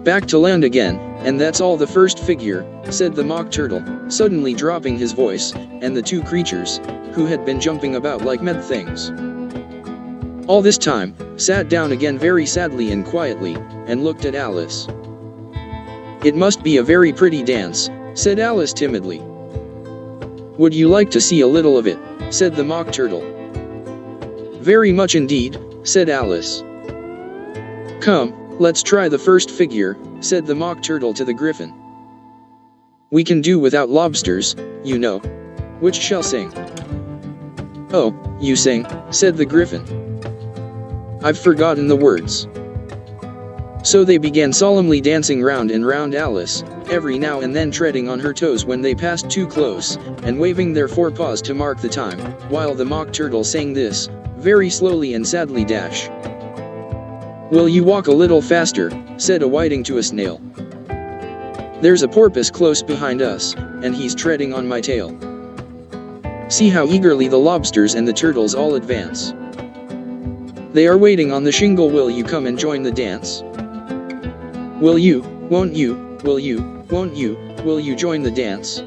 "Back to land again, and that's all the first figure," said the Mock Turtle, suddenly dropping his voice, and the two creatures, who had been jumping about like mad things, all this time, sat down again very sadly and quietly, and looked at Alice. "It must be a very pretty dance," said Alice timidly. "Would you like to see a little of it?" said the Mock Turtle. "Very much indeed," said Alice. "Come, let's try the first figure," said the Mock Turtle to the Griffin. "We can do without lobsters, you know. Which shall sing?" "Oh, you sing," said the Griffin. "I've forgotten the words." So they began solemnly dancing round and round Alice, every now and then treading on her toes when they passed too close, and waving their forepaws to mark the time, while the Mock Turtle sang this, very slowly and sadly: dash. "Will you walk a little faster?" said a whiting to a snail. "There's a porpoise close behind us, and he's treading on my tail. See how eagerly the lobsters and the turtles all advance. They are waiting on the shingle. Will you come and join the dance? Will you, won't you, will you, won't you, will you join the dance?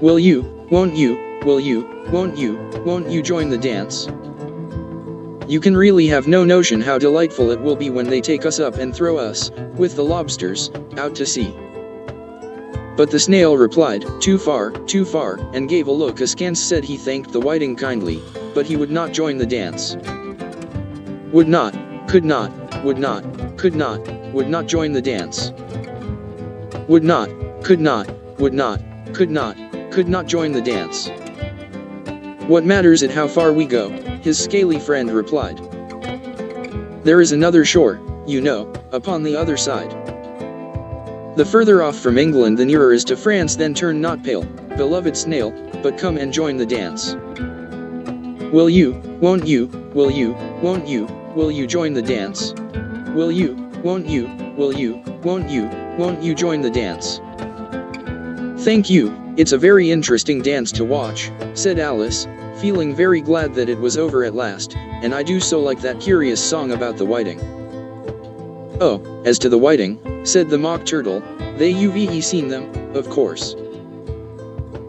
Will you, won't you, will you, won't you join the dance?" You can really have no notion how delightful it will be when they take us up and throw us, with the lobsters, out to sea. But the snail replied, too far, and gave a look askance. Said he thanked the whiting kindly, but he would not join the dance. Would not, could not, would not, could not, would not join the dance. Would not, could not, would not, could not join the dance. What matters it how far we go? His scaly friend replied. There is another shore, you know, upon the other side. The further off from England the nearer is to France. Then turn not pale, beloved snail, but come and join the dance. Will you, won't you, will you, won't you, will you join the dance? Will you, won't you, will you, won't you join the dance? Thank you, it's a very interesting dance to watch, said Alice, feeling very glad that it was over at last, and I do so like that curious song about the whiting. Oh, as to the whiting, said the Mock Turtle, you've seen them, of course.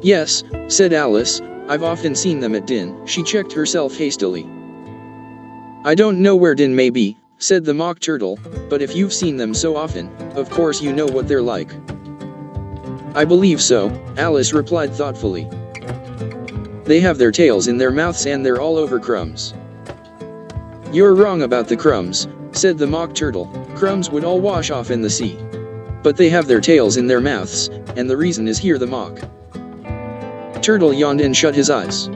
Yes, said Alice, I've often seen them at Din. She checked herself hastily. I don't know where Din may be, said the Mock Turtle, but if you've seen them so often, of course you know what they're like. I believe so, Alice replied thoughtfully. They have their tails in their mouths and they're all over crumbs. You're wrong about the crumbs, said the Mock Turtle. Crumbs would all wash off in the sea. But they have their tails in their mouths, and the reason is here. The Mock Turtle yawned and shut his eyes.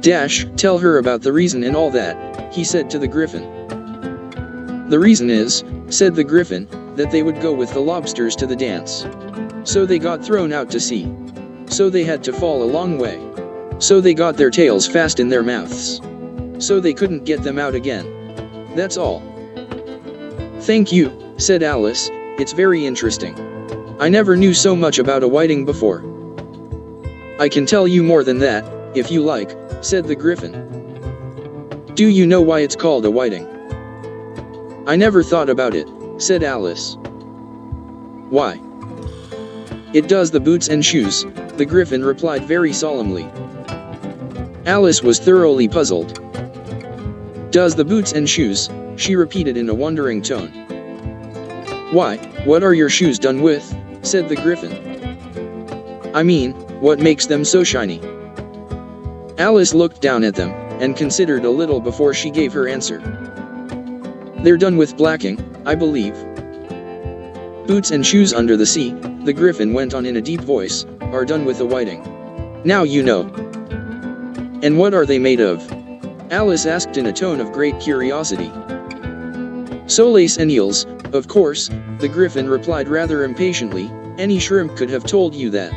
Dash, tell her about the reason and all that, he said to the Griffin. The reason is, said the Griffin, that they would go with the lobsters to the dance. So they got thrown out to sea. So they had to fall a long way. So they got their tails fast in their mouths. So they couldn't get them out again. That's all. Thank you, said Alice, it's very interesting. I never knew so much about a whiting before. I can tell you more than that, if you like, said the Griffin. Do you know why it's called a whiting? I never thought about it, said Alice. Why? It does the boots and shoes, the Griffin replied very solemnly. Alice was thoroughly puzzled. Does the boots and shoes, she repeated in a wondering tone. Why, what are your shoes done with? Said the Griffin. I mean, what makes them so shiny? Alice looked down at them, and considered a little before she gave her answer. They're done with blacking, I believe. Boots and shoes under the sea, the Griffin went on in a deep voice, are done with a whiting. Now you know. And what are they made of? Alice asked in a tone of great curiosity. Solace and eels, of course, the Griffin replied rather impatiently, any shrimp could have told you that.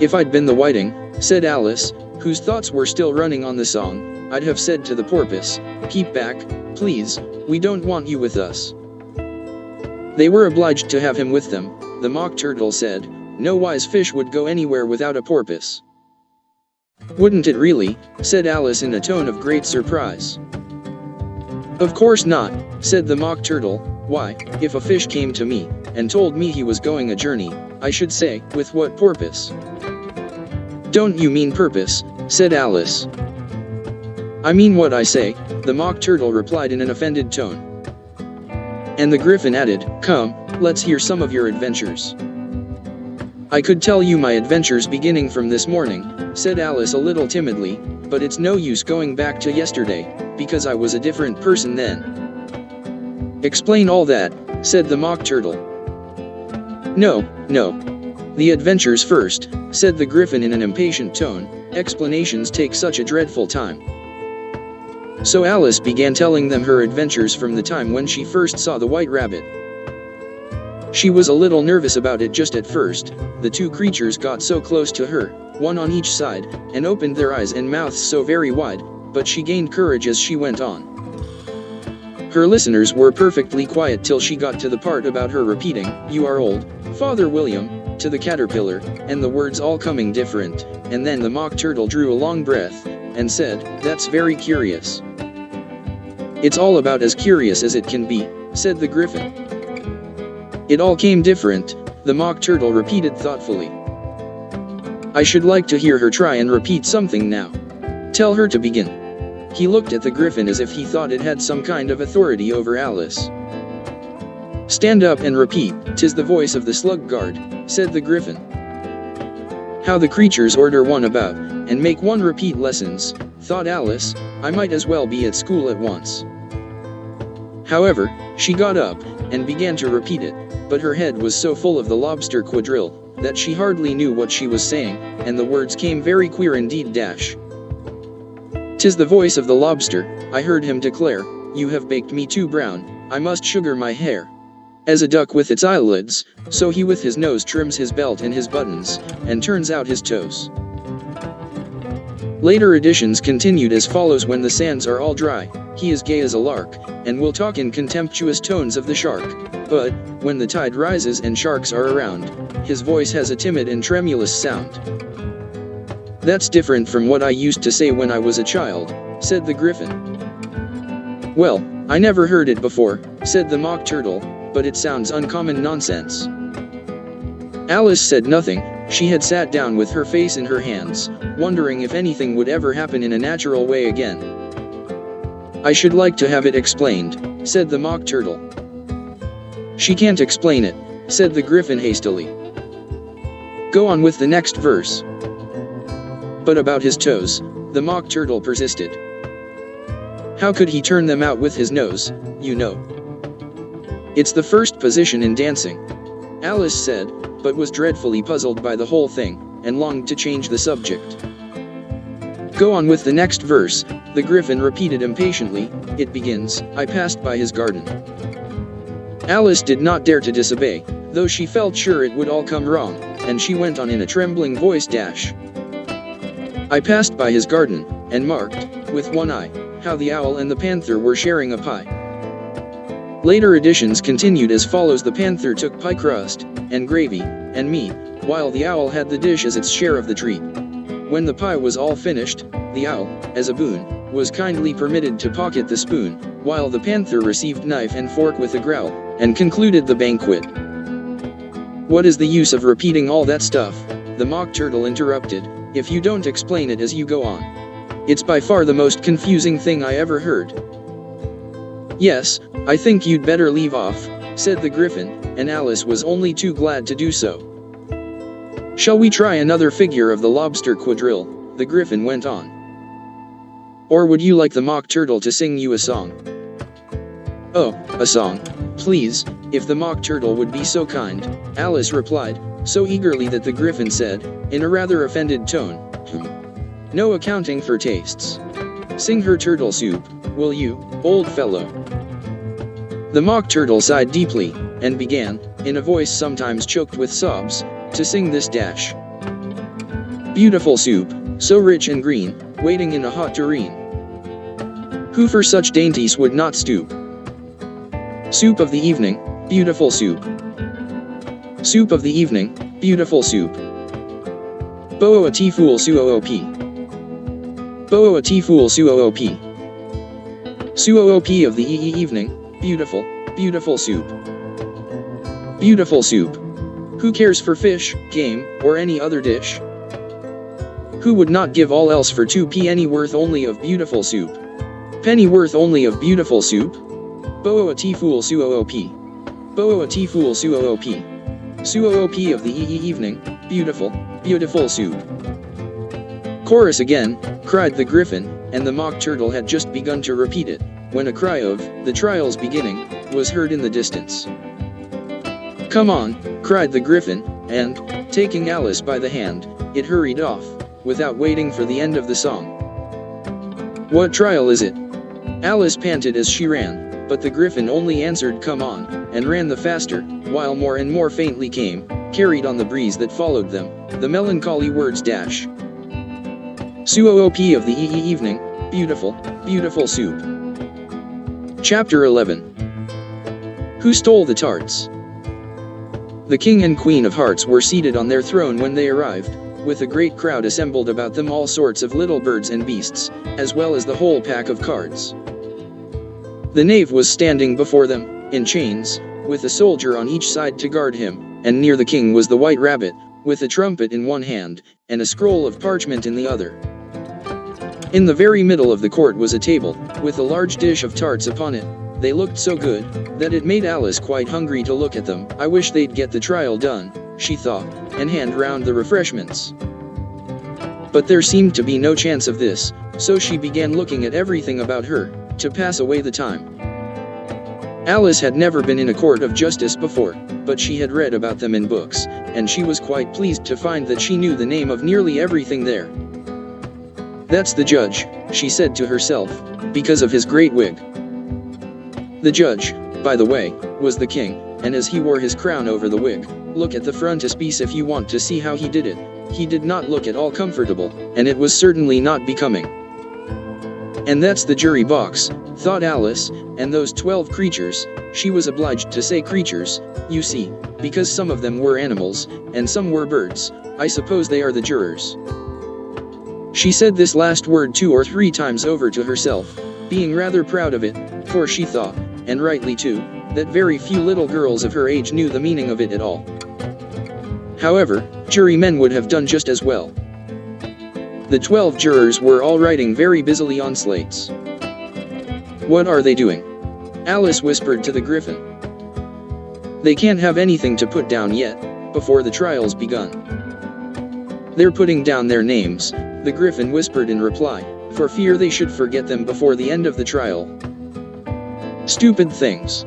If I'd been the whiting, said Alice, whose thoughts were still running on the song, I'd have said to the porpoise, keep back, please, we don't want you with us. They were obliged to have him with them, the Mock Turtle said, no wise fish would go anywhere without a porpoise. Wouldn't it really? Said Alice in a tone of great surprise. Of course not, said the Mock Turtle, why, if a fish came to me, and told me he was going a journey, I should say, with what porpoise? Don't you mean purpose? Said Alice. I mean what I say, the Mock Turtle replied in an offended tone. And the Griffin added, come, let's hear some of your adventures. I could tell you my adventures beginning from this morning, said Alice a little timidly, but it's no use going back to yesterday, because I was a different person then. Explain all that, said the Mock Turtle. No. The adventures first, said the Griffin in an impatient tone, explanations take such a dreadful time. So Alice began telling them her adventures from the time when she first saw the white rabbit. She was a little nervous about it just at first, the two creatures got so close to her, one on each side, and opened their eyes and mouths so very wide, but she gained courage as she went on. Her listeners were perfectly quiet till she got to the part about her repeating, you are old, Father William, to the caterpillar, and the words all coming different, and then the Mock Turtle drew a long breath, and said, that's very curious. It's all about as curious as it can be, said the Griffin. It all came different, the Mock Turtle repeated thoughtfully. I should like to hear her try and repeat something now. Tell her to begin. He looked at the Griffin as if he thought it had some kind of authority over Alice. Stand up and repeat, 'tis the voice of the slug guard, said the Griffin. How the creatures order one about, and make one repeat lessons, thought Alice, I might as well be at school at once. However, she got up, and began to repeat it, but her head was so full of the lobster quadrille, that she hardly knew what she was saying, and the words came very queer indeed. 'Tis the voice of the lobster, I heard him declare, you have baked me too brown, I must sugar my hair. As a duck with its eyelids, so he with his nose trims his belt and his buttons, and turns out his toes. Later editions continued as follows. When the sands are all dry, he is gay as a lark, and will talk in contemptuous tones of the shark. But, when the tide rises and sharks are around, his voice has a timid and tremulous sound. That's different from what I used to say when I was a child, said the Griffin. Well, I never heard it before, said the Mock Turtle, but it sounds uncommon nonsense. Alice said nothing. She had sat down with her face in her hands, wondering if anything would ever happen in a natural way again. I should like to have it explained, said the Mock Turtle. She can't explain it, said the Griffin hastily. Go on with the next verse. But about his toes, the Mock Turtle persisted. How could he turn them out with his nose, you know? It's the first position in dancing, Alice said, but was dreadfully puzzled by the whole thing, and longed to change the subject. Go on with the next verse, the Griffin repeated impatiently. It begins, I passed by his garden. Alice did not dare to disobey, though she felt sure it would all come wrong, and she went on in a trembling voice. I passed by his garden, and marked, with one eye, how the owl and the panther were sharing a pie. Later editions continued as follows. The panther took pie crust, and gravy, and meat, while the owl had the dish as its share of the treat. When the pie was all finished, the owl, as a boon, was kindly permitted to pocket the spoon, while the panther received knife and fork with a growl, and concluded the banquet. What is the use of repeating all that stuff? The Mock Turtle interrupted, if you don't explain it as you go on. It's by far the most confusing thing I ever heard." "Yes, I think you'd better leave off," said the Griffin, and Alice was only too glad to do so. "Shall we try another figure of the lobster quadrille?" the Griffin went on. "Or would you like the Mock Turtle to sing you a song?" "Oh, a song, please, if the Mock Turtle would be so kind," Alice replied, so eagerly that the Griffin said, in a rather offended tone, "No accounting for tastes. Sing her turtle soup, will you, old fellow?" The Mock Turtle sighed deeply, and began, in a voice sometimes choked with sobs, to sing this dash. "Beautiful soup, so rich and green, waiting in a hot tureen. Who for such dainties would not stoop? Soup of the evening, beautiful soup. Soup of the evening, beautiful soup. Bo a tea fool suoop. Bo a tea fool suoop. Suoop of the evening, beautiful, beautiful soup. Beautiful soup. Who cares for fish, game, or any other dish? Who would not give all else for 2 pennyworth only of beautiful soup? Pennyworth only of beautiful soup? Bo a tea fool suoop. Bo a tea fool suoop. Suoop of the evening, beautiful, beautiful soup." "Chorus again," cried the Griffin, and the Mock Turtle had just begun to repeat it, when a cry of, "The trial's beginning," was heard in the distance. "Come on," cried the Griffin, and, taking Alice by the hand, it hurried off, without waiting for the end of the song. "What trial is it?" Alice panted as she ran, but the Griffin only answered "Come on," and ran the faster, while more and more faintly came, carried on the breeze that followed them, the melancholy words dash. "Suoop of the evening, beautiful, beautiful soup." Chapter 11. Who Stole the Tarts? The King and Queen of Hearts were seated on their throne when they arrived, with a great crowd assembled about them, all sorts of little birds and beasts, as well as the whole pack of cards. The knave was standing before them, in chains, with a soldier on each side to guard him, and near the king was the White Rabbit, with a trumpet in one hand, and a scroll of parchment in the other. In the very middle of the court was a table, with a large dish of tarts upon it. They looked so good, that it made Alice quite hungry to look at them. "I wish they'd get the trial done," she thought, and hand round the refreshments. But there seemed to be no chance of this, so she began looking at everything about her, to pass away the time. Alice had never been in a court of justice before, but she had read about them in books, and she was quite pleased to find that she knew the name of nearly everything there. "That's the judge," she said to herself, because of his great wig. The judge, by the way, was the king, and as he wore his crown over the wig, look at the frontispiece if you want to see how he did it. He did not look at all comfortable, and it was certainly not becoming. "And that's the jury box," thought Alice, "and those 12 creatures," she was obliged to say creatures, you see, because some of them were animals, and some were birds. "I suppose they are the jurors." She said this last word 2 or 3 times over to herself, being rather proud of it, for she thought, and rightly too, that very few little girls of her age knew the meaning of it at all. However, jurymen would have done just as well. The 12 jurors were all writing very busily on slates. "What are they doing?" Alice whispered to the Griffin. "They can't have anything to put down yet, before the trial's begun." "They're putting down their names," the Griffin whispered in reply, "for fear they should forget them before the end of the trial." "Stupid things!"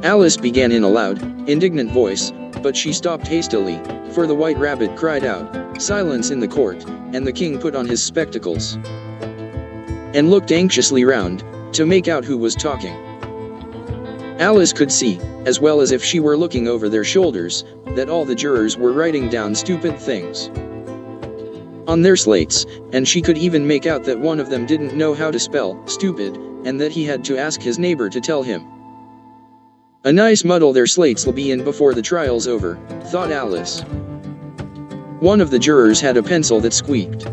Alice began in a loud, indignant voice, but she stopped hastily, for the White Rabbit cried out, "Silence in the court," and the king put on his spectacles and looked anxiously round, to make out who was talking. Alice could see, as well as if she were looking over their shoulders, that all the jurors were writing down stupid things on their slates, and she could even make out that one of them didn't know how to spell stupid, and that he had to ask his neighbor to tell him. "A nice muddle their slates'll be in before the trial's over," thought Alice. One of the jurors had a pencil that squeaked.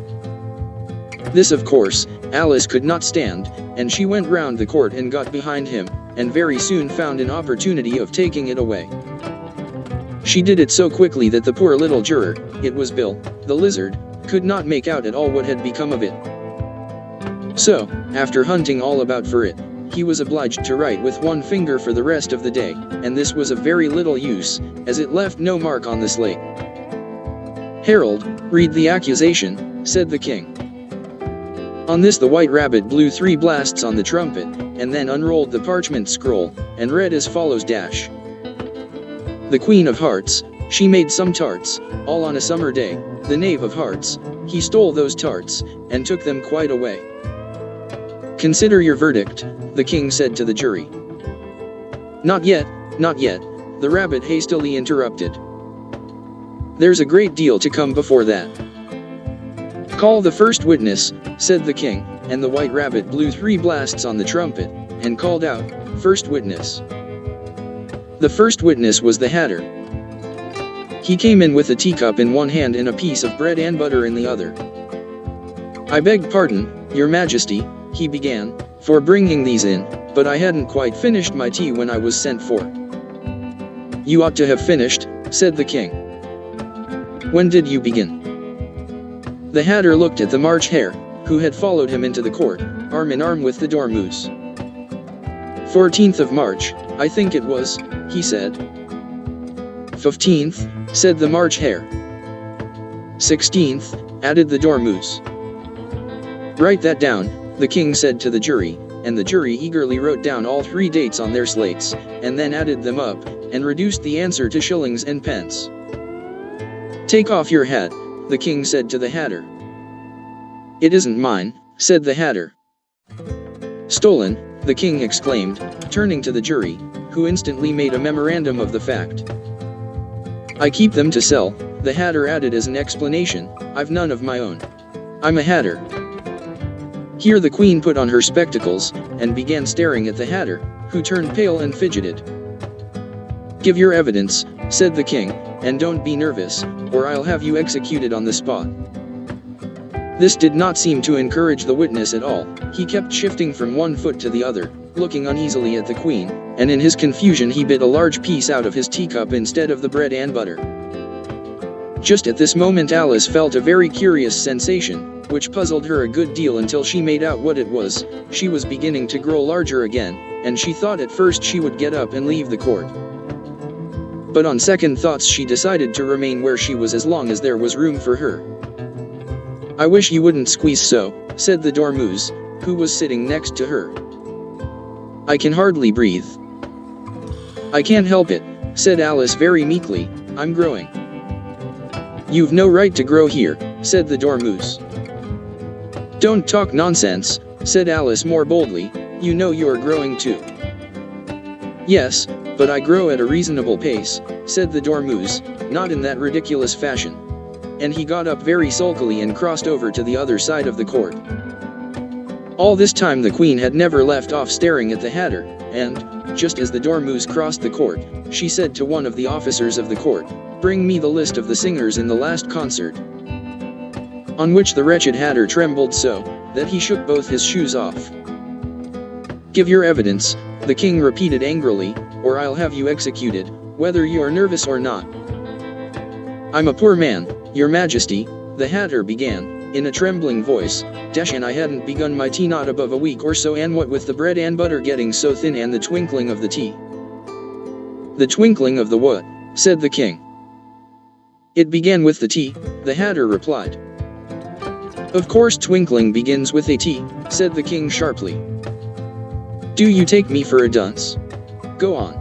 This, of course, Alice could not stand, and she went round the court and got behind him, and very soon found an opportunity of taking it away. She did it so quickly that the poor little juror, it was Bill, the lizard, could not make out at all what had become of it. So, after hunting all about for it, he was obliged to write with one finger for the rest of the day, and this was of very little use, as it left no mark on the slate. "Herald, read the accusation," said the king. On this the White Rabbit blew 3 blasts on the trumpet, and then unrolled the parchment scroll, and read as follows: "The Queen of Hearts, she made some tarts, all on a summer day. The Knave of Hearts, he stole those tarts, and took them quite away." "Consider your verdict," the king said to the jury. "Not yet, not yet," the rabbit hastily interrupted. "There's a great deal to come before that." "Call the first witness," said the king, and the White Rabbit blew 3 blasts on the trumpet, and called out, "First witness." The first witness was the Hatter. He came in with a teacup in one hand and a piece of bread and butter in the other. "I beg pardon, your majesty," he began, "for bringing these in, but I hadn't quite finished my tea when I was sent for." "You ought to have finished," said the king. "When did you begin?" The Hatter looked at the March Hare, who had followed him into the court, arm in arm with the Dormouse. 14th of March, I think it was," he said. 15th, said the March Hare. 16th, added the Dormouse. "Write that down," the king said to the jury, and the jury eagerly wrote down all 3 dates on their slates, and then added them up, and reduced the answer to shillings and pence. "Take off your hat," the king said to the Hatter. "It isn't mine," said the Hatter. "Stolen," the king exclaimed, turning to the jury, who instantly made a memorandum of the fact. "I keep them to sell," the Hatter added as an explanation. "I've none of my own. I'm a Hatter." Here the queen put on her spectacles, and began staring at the Hatter, who turned pale and fidgeted. "Give your evidence," said the king, "and don't be nervous, or I'll have you executed on the spot." This did not seem to encourage the witness at all. He kept shifting from one foot to the other, looking uneasily at the queen, and in his confusion he bit a large piece out of his teacup instead of the bread and butter. Just at this moment Alice felt a very curious sensation, which puzzled her a good deal until she made out what it was. She was beginning to grow larger again, and she thought at first she would get up and leave the court. But on second thoughts she decided to remain where she was as long as there was room for her. "I wish you wouldn't squeeze so," said the Dormouse, who was sitting next to her. "I can hardly breathe." "I can't help it," said Alice very meekly, "I'm growing." "You've no right to grow here," said the Dormouse. "Don't talk nonsense," said Alice more boldly, "you know you're growing too." "Yes, but I grow at a reasonable pace," said the Dormouse, "not in that ridiculous fashion." And he got up very sulkily and crossed over to the other side of the court. All this time the queen had never left off staring at the Hatter, and, just as the Dormouse crossed the court, she said to one of the officers of the court, "Bring me the list of the singers in the last concert." On which the wretched Hatter trembled so, that he shook both his shoes off. "Give your evidence," the king repeated angrily, "or I'll have you executed, whether you are nervous or not." "I'm a poor man, your majesty," the Hatter began, in a trembling voice, "and I hadn't begun my tea not above a week or so, and what with the bread and butter getting so thin and the twinkling of the tea." "The twinkling of the what?" said the king. "It began with the tea," the Hatter replied. "Of course twinkling begins with a T," said the king sharply. "Do you take me for a dunce? Go on."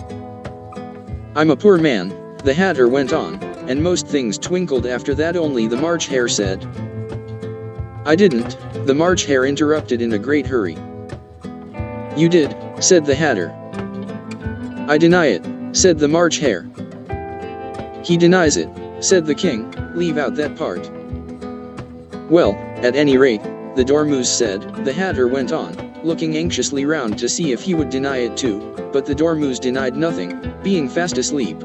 "I'm a poor man," the Hatter went on, "and most things twinkled after that, only the March Hare said." "I didn't," the March Hare interrupted in a great hurry. "You did," said the Hatter. "I deny it," said the March Hare. "He denies it," said the king, "leave out that part." "Well, at any rate," the Dormouse said, the Hatter went on, looking anxiously round to see if he would deny it too, but the Dormouse denied nothing, being fast asleep.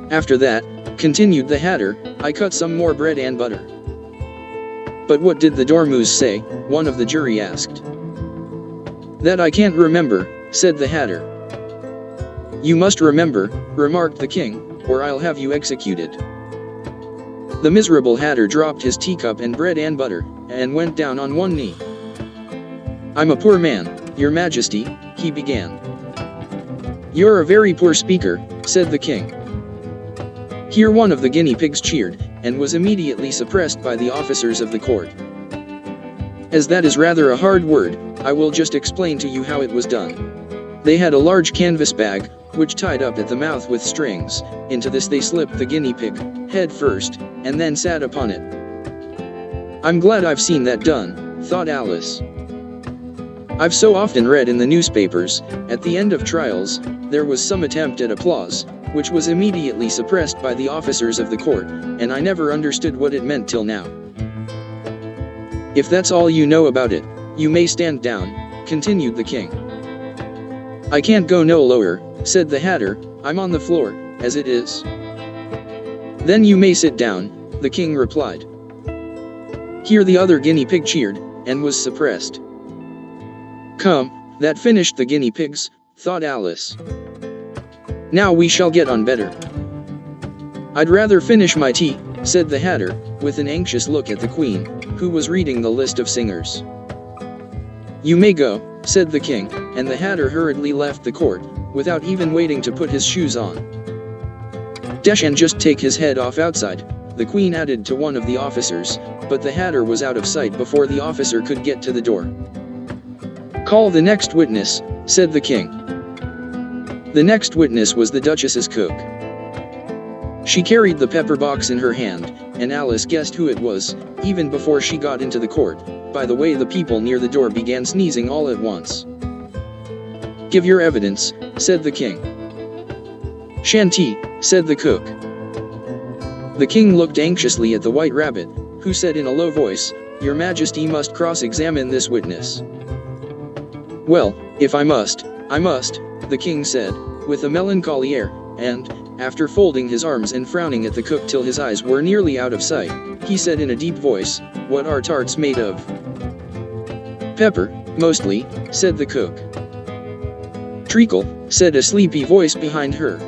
"After that," continued the Hatter, "I cut some more bread and butter." "But what did the Dormouse say?" one of the jury asked. "That I can't remember," said the Hatter. "You must remember," remarked the king, "or I'll have you executed." The miserable Hatter dropped his teacup and bread and butter, and went down on one knee. "I'm a poor man, your majesty," he began. "You're a very poor speaker," said the king. Here one of the guinea pigs cheered, and was immediately suppressed by the officers of the court. "As that is rather a hard word, I will just explain to you how it was done." They had a large canvas bag, which tied up at the mouth with strings. Into this they slipped the guinea pig, head first, and then sat upon it. "I'm glad I've seen that done," thought Alice. "I've so often read in the newspapers, at the end of trials, there was some attempt at applause, which was immediately suppressed by the officers of the court, and I never understood what it meant till now." "If that's all you know about it, you may stand down," continued the king. "I can't go no lower," said the hatter, "I'm on the floor, as it is." "Then you may sit down," the king replied. Here the other guinea pig cheered, and was suppressed. "Come, that finished the guinea pigs," thought Alice. "Now we shall get on better." "I'd rather finish my tea," said the hatter, with an anxious look at the queen, who was reading the list of singers. "You may go," said the king, and the hatter hurriedly left the court, without even waiting to put his shoes on. "Dash and just take his head off outside," the queen added to one of the officers, but the hatter was out of sight before the officer could get to the door. "Call the next witness," said the king. The next witness was the duchess's cook. She carried the pepper box in her hand, and Alice guessed who it was, even before she got into the court, by the way the people near the door began sneezing all at once. "Give your evidence," said the king. "Shanty," said the cook. The king looked anxiously at the white rabbit, who said in a low voice, "Your Majesty must cross-examine this witness." "Well, if I must, I must," the king said, with a melancholy air, and, after folding his arms and frowning at the cook till his eyes were nearly out of sight, he said in a deep voice, "What are tarts made of?" "Pepper, mostly," said the cook. "Treacle," said a sleepy voice behind her.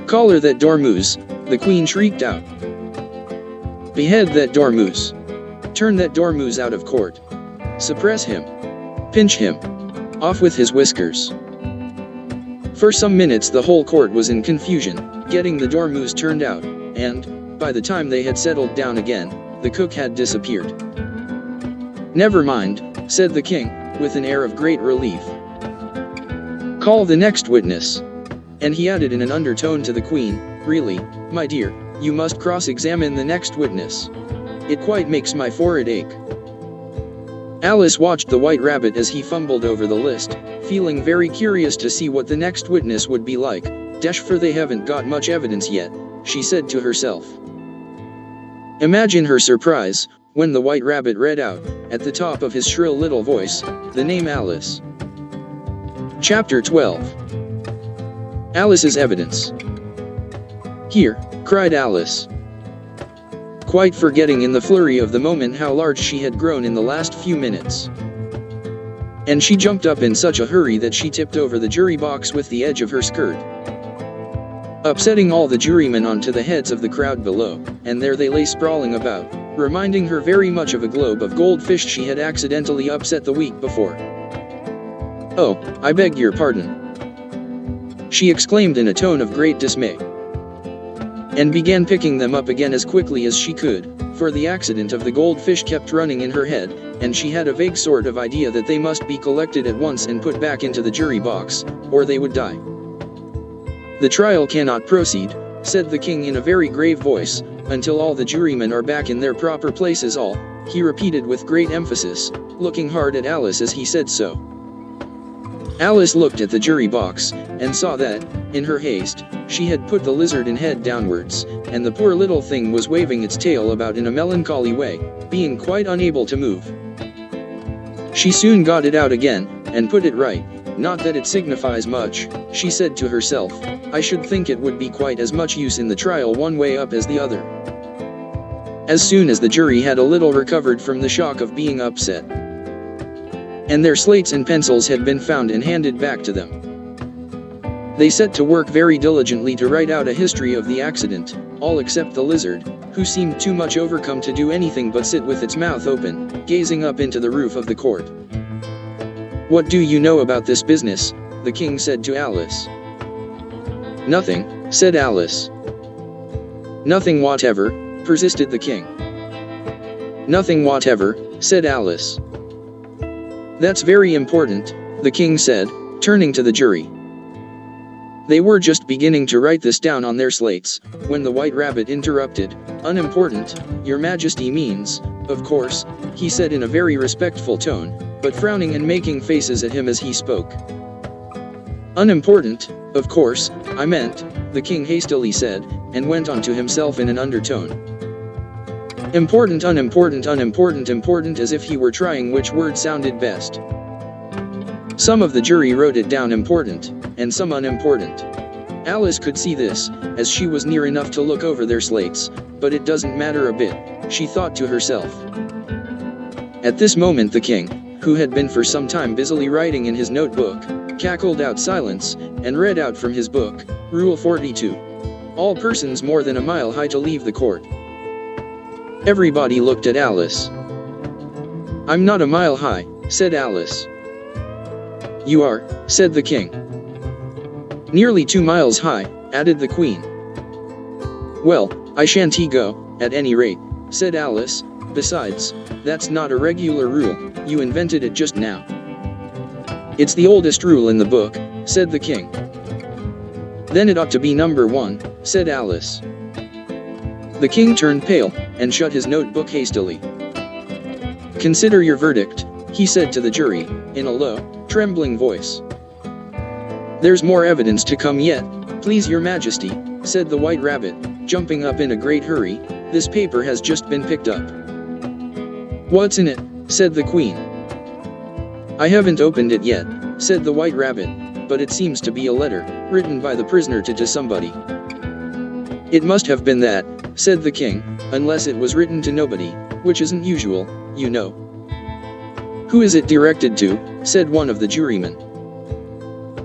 "Collar that dormouse," the queen shrieked out. "Behead that dormouse. Turn that dormouse out of court. Suppress him. Pinch him. Off with his whiskers." For some minutes the whole court was in confusion, getting the dormouse turned out, and, by the time they had settled down again, the cook had disappeared. "Never mind," said the king, with an air of great relief. "Call the next witness." And he added in an undertone to the queen, "Really, my dear, you must cross-examine the next witness. It quite makes my forehead ache." Alice watched the white rabbit as he fumbled over the list, feeling very curious to see what the next witness would be like. "Dash, for they haven't got much evidence yet," she said to herself. Imagine her surprise, when the white rabbit read out, at the top of his shrill little voice, the name Alice. Chapter 12. Alice's evidence. "Here," cried Alice, quite forgetting in the flurry of the moment how large she had grown in the last few minutes. And she jumped up in such a hurry that she tipped over the jury box with the edge of her skirt, upsetting all the jurymen onto the heads of the crowd below, and there they lay sprawling about, reminding her very much of a globe of goldfish she had accidentally upset the week before. "Oh, I beg your pardon," she exclaimed in a tone of great dismay, and began picking them up again as quickly as she could, for the accident of the goldfish kept running in her head, and she had a vague sort of idea that they must be collected at once and put back into the jury box, or they would die. "The trial cannot proceed," said the king in a very grave voice, "until all the jurymen are back in their proper places. All," he repeated with great emphasis, looking hard at Alice as he said so. Alice looked at the jury box, and saw that, in her haste, she had put the lizard in head downwards, and the poor little thing was waving its tail about in a melancholy way, being quite unable to move. She soon got it out again, and put it right. "Not that it signifies much," she said to herself. "I should think it would be quite as much use in the trial one way up as the other." As soon as the jury had a little recovered from the shock of being upset, and their slates and pencils had been found and handed back to them, they set to work very diligently to write out a history of the accident, all except the lizard, who seemed too much overcome to do anything but sit with its mouth open, gazing up into the roof of the court. "What do you know about this business?" the king said to Alice. "Nothing," said Alice. "Nothing whatever," persisted the king. "Nothing whatever," said Alice. "That's very important," the king said, turning to the jury. They were just beginning to write this down on their slates, when the White Rabbit interrupted. "Unimportant, Your Majesty means, of course," he said in a very respectful tone, but frowning and making faces at him as he spoke. "Unimportant, of course, I meant," the king hastily said, and went on to himself in an undertone. "Important, unimportant, unimportant, important," as if he were trying which word sounded best. Some of the jury wrote it down important, and some unimportant. Alice could see this, as she was near enough to look over their slates, but it doesn't matter a bit, she thought to herself. At this moment the king, who had been for some time busily writing in his notebook, cackled out silence, and read out from his book, Rule 42. All persons more than a mile high to leave the court. Everybody looked at Alice. "I'm not a mile high," said Alice. "You are," said the king. "Nearly 2 miles high," added the queen. "Well, I shan't go, at any rate," said Alice. "Besides, that's not a regular rule, you invented it just now." "It's the oldest rule in the book," said the king. "Then it ought to be number 1, said Alice. The king turned pale, and shut his notebook hastily. "Consider your verdict," he said to the jury, in a low, trembling voice. "There's more evidence to come yet, please your majesty," said the White Rabbit, jumping up in a great hurry. "This paper has just been picked up." "What's in it?" said the queen. "I haven't opened it yet," said the White Rabbit, "but it seems to be a letter, written by the prisoner to somebody." "It must have been that," said the king, "unless it was written to nobody, which isn't usual, you know." "Who is it directed to?" said one of the jurymen.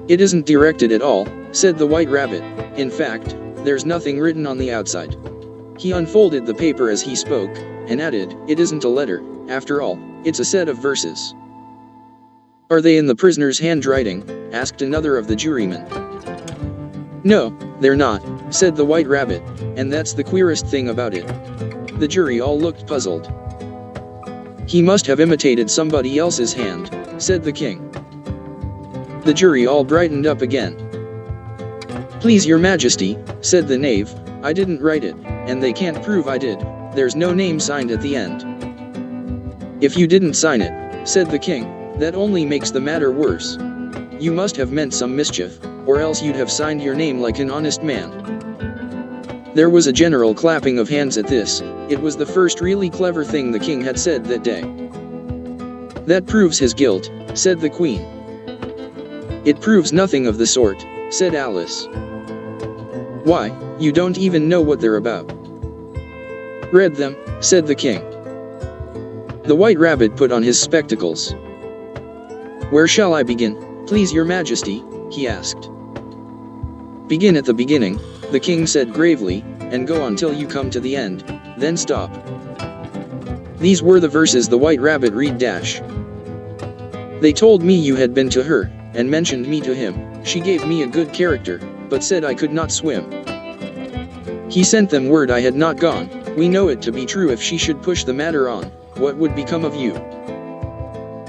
"It isn't directed at all," said the White Rabbit. "In fact, there's nothing written on the outside." He unfolded the paper as he spoke, and added, "It isn't a letter, after all, it's a set of verses." "Are they in the prisoner's handwriting?" asked another of the jurymen. "No, they're not," said the White Rabbit, "and that's the queerest thing about it." The jury all looked puzzled. "He must have imitated somebody else's hand," said the king. The jury all brightened up again. "Please your majesty," said the knave, "I didn't write it, and they can't prove I did. There's no name signed at the end." "If you didn't sign it," said the king, "that only makes the matter worse. You must have meant some mischief, or else you'd have signed your name like an honest man." There was a general clapping of hands at this. It was the first really clever thing the king had said that day. "That proves his guilt," said the queen. "It proves nothing of the sort," said Alice. "Why, you don't even know what they're about." "Read them," said the king. The White Rabbit put on his spectacles. "Where shall I begin, please your majesty?" he asked. "Begin at the beginning," the king said gravely, "and go on till you come to the end, then stop." These were the verses the White Rabbit read dash. "They told me you had been to her, and mentioned me to him. She gave me a good character, but said I could not swim. He sent them word I had not gone. We know it to be true. If she should push the matter on, what would become of you?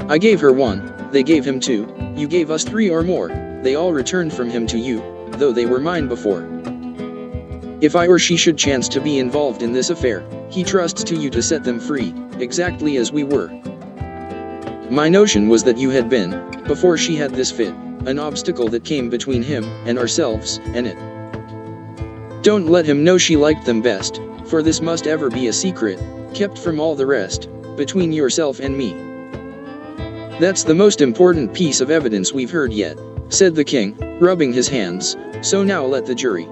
I gave her 1, they gave him 2, you gave us 3 or more, they all returned from him to you, though they were mine before. If I or she should chance to be involved in this affair, he trusts to you to set them free, exactly as we were. My notion was that you had been, before she had this fit, an obstacle that came between him and ourselves, and it. Don't let him know she liked them best, for this must ever be a secret, kept from all the rest, between yourself and me. That's the most important piece of evidence we've heard yet," said the king, rubbing his hands, "so now let the jury."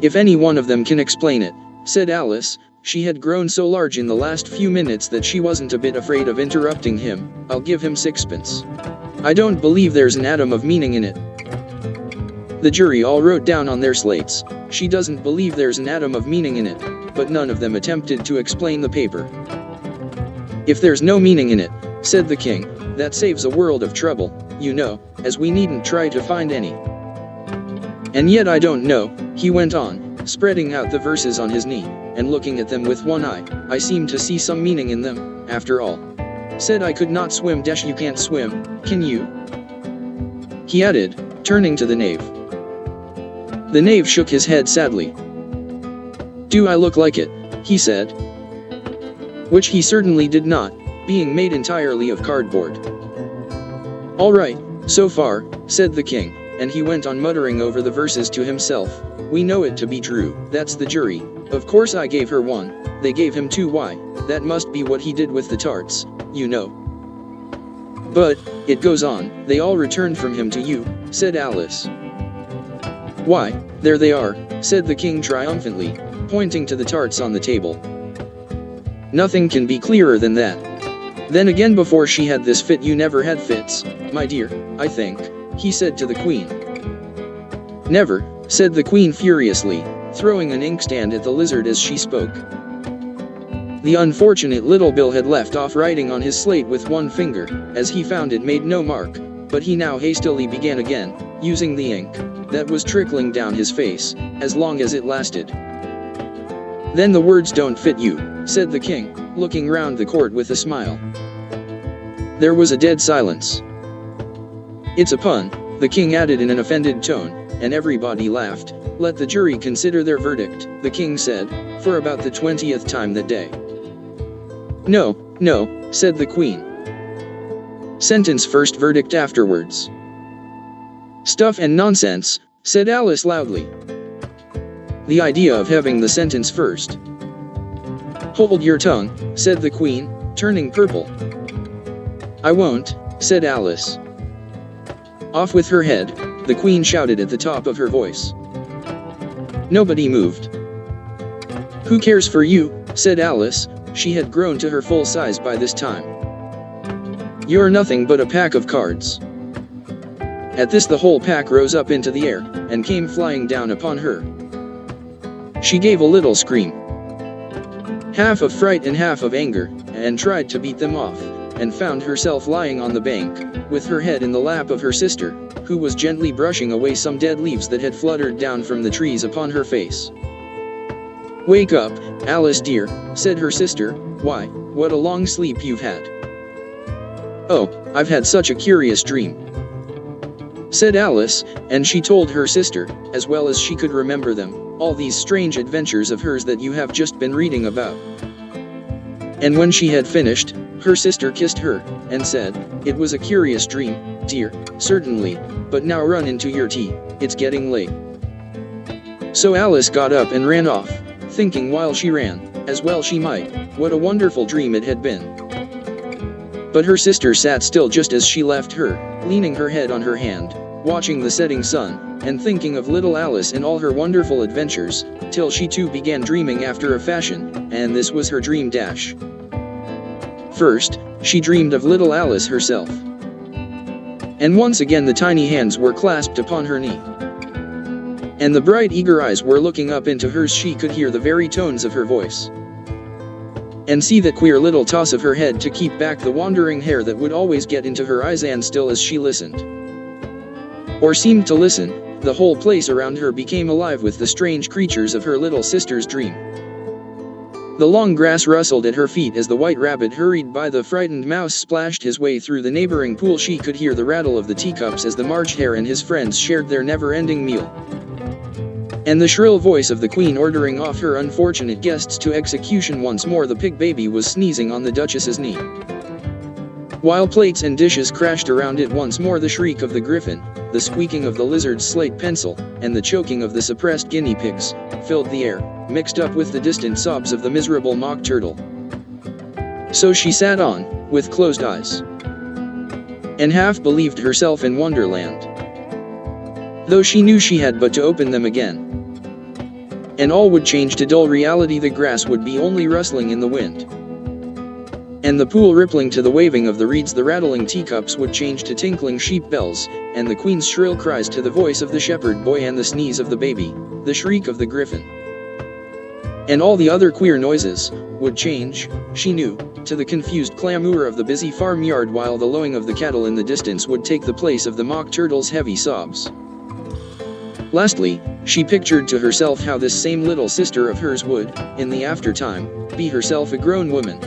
"If any one of them can explain it," said Alice. She had grown so large in the last few minutes that she wasn't a bit afraid of interrupting him. "I'll give him 6pence. I don't believe there's an atom of meaning in it." The jury all wrote down on their slates, "She doesn't believe there's an atom of meaning in it," but none of them attempted to explain the paper. "If there's no meaning in it," said the king, That saves a world of trouble, you know, as we needn't try to find any. And yet I don't know, he went on, spreading out the verses on his knee, and looking at them with one eye. I seem to see some meaning in them, after all. Said I could not swim - you can't swim, can you? He added, turning to the knave. The knave shook his head sadly. Do I look like it? He said. Which he certainly did not, being made entirely of cardboard. All right, so far, said the king, and he went on muttering over the verses to himself. We know it to be true, that's the jury. Of course I gave her 1, they gave him 2. Why, that must be what he did with the tarts, you know. But, it goes on, they all returned from him to you, said Alice. Why, there they are, said the king triumphantly, pointing to the tarts on the table. Nothing can be clearer than that. Then again, before she had this fit you never had fits, my dear, I think, he said to the queen. Never, said the queen furiously, throwing an inkstand at the lizard as she spoke. The unfortunate little Bill had left off writing on his slate with one finger, as he found it made no mark, but he now hastily began again, using the ink that was trickling down his face, as long as it lasted. Then the words don't fit you, said the king, looking round the court with a smile. There was a dead silence. It's a pun, the king added in an offended tone, and everybody laughed. Let the jury consider their verdict, the king said, for about the 20th time that day. No, no, said the queen. Sentence first, verdict afterwards. Stuff and nonsense, said Alice loudly. The idea of having the sentence first. Hold your tongue, said the queen, turning purple. I won't, said Alice. Off with her head, the queen shouted at the top of her voice. Nobody moved. Who cares for you, said Alice, she had grown to her full size by this time. You're nothing but a pack of cards. At this the whole pack rose up into the air, and came flying down upon her. She gave a little scream, half of fright and half of anger, and tried to beat them off, and found herself lying on the bank, with her head in the lap of her sister, who was gently brushing away some dead leaves that had fluttered down from the trees upon her face. Wake up, Alice dear, said her sister. Why, what a long sleep you've had. Oh, I've had such a curious dream, said Alice, and she told her sister, as well as she could remember them, all these strange adventures of hers that you have just been reading about. And when she had finished, her sister kissed her, and said, It was a curious dream, dear, certainly, but now run into your tea, it's getting late. So Alice got up and ran off, thinking while she ran, as well she might, what a wonderful dream it had been. But her sister sat still just as she left her, leaning her head on her hand, watching the setting sun, and thinking of little Alice and all her wonderful adventures, till she too began dreaming after a fashion, and this was her dream dash. First, she dreamed of little Alice herself. And once again the tiny hands were clasped upon her knee. And the bright eager eyes were looking up into hers. She could hear the very tones of her voice, and see the queer little toss of her head to keep back the wandering hair that would always get into her eyes. And still as she listened, or seemed to listen, the whole place around her became alive with the strange creatures of her little sister's dream. The long grass rustled at her feet as the white rabbit hurried by. The frightened mouse splashed his way through the neighboring pool. She could hear the rattle of the teacups as the March Hare and his friends shared their never-ending meal, and the shrill voice of the queen ordering off her unfortunate guests to execution. Once more the pig baby was sneezing on the Duchess's knee, while plates and dishes crashed around it. Once more the shriek of the griffin, the squeaking of the lizard's slate pencil, and the choking of the suppressed guinea pigs, filled the air, mixed up with the distant sobs of the miserable mock turtle. So she sat on, with closed eyes, and half believed herself in Wonderland, though she knew she had but to open them again, and all would change to dull reality. The grass would be only rustling in the wind, and the pool rippling to the waving of the reeds. The rattling teacups would change to tinkling sheep bells, and the queen's shrill cries to the voice of the shepherd boy, and the sneeze of the baby, the shriek of the griffin. And all the other queer noises would change, she knew, to the confused clamour of the busy farmyard, while the lowing of the cattle in the distance would take the place of the mock turtle's heavy sobs. Lastly, she pictured to herself how this same little sister of hers would, in the aftertime, be herself a grown woman.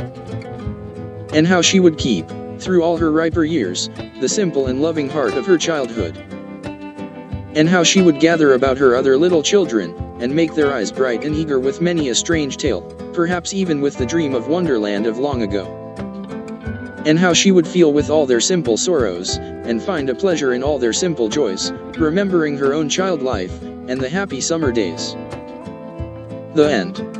And how she would keep, through all her riper years, the simple and loving heart of her childhood. And how she would gather about her other little children, and make their eyes bright and eager with many a strange tale, perhaps even with the dream of Wonderland of long ago. And how she would feel with all their simple sorrows, and find a pleasure in all their simple joys, remembering her own child life, and the happy summer days. The end.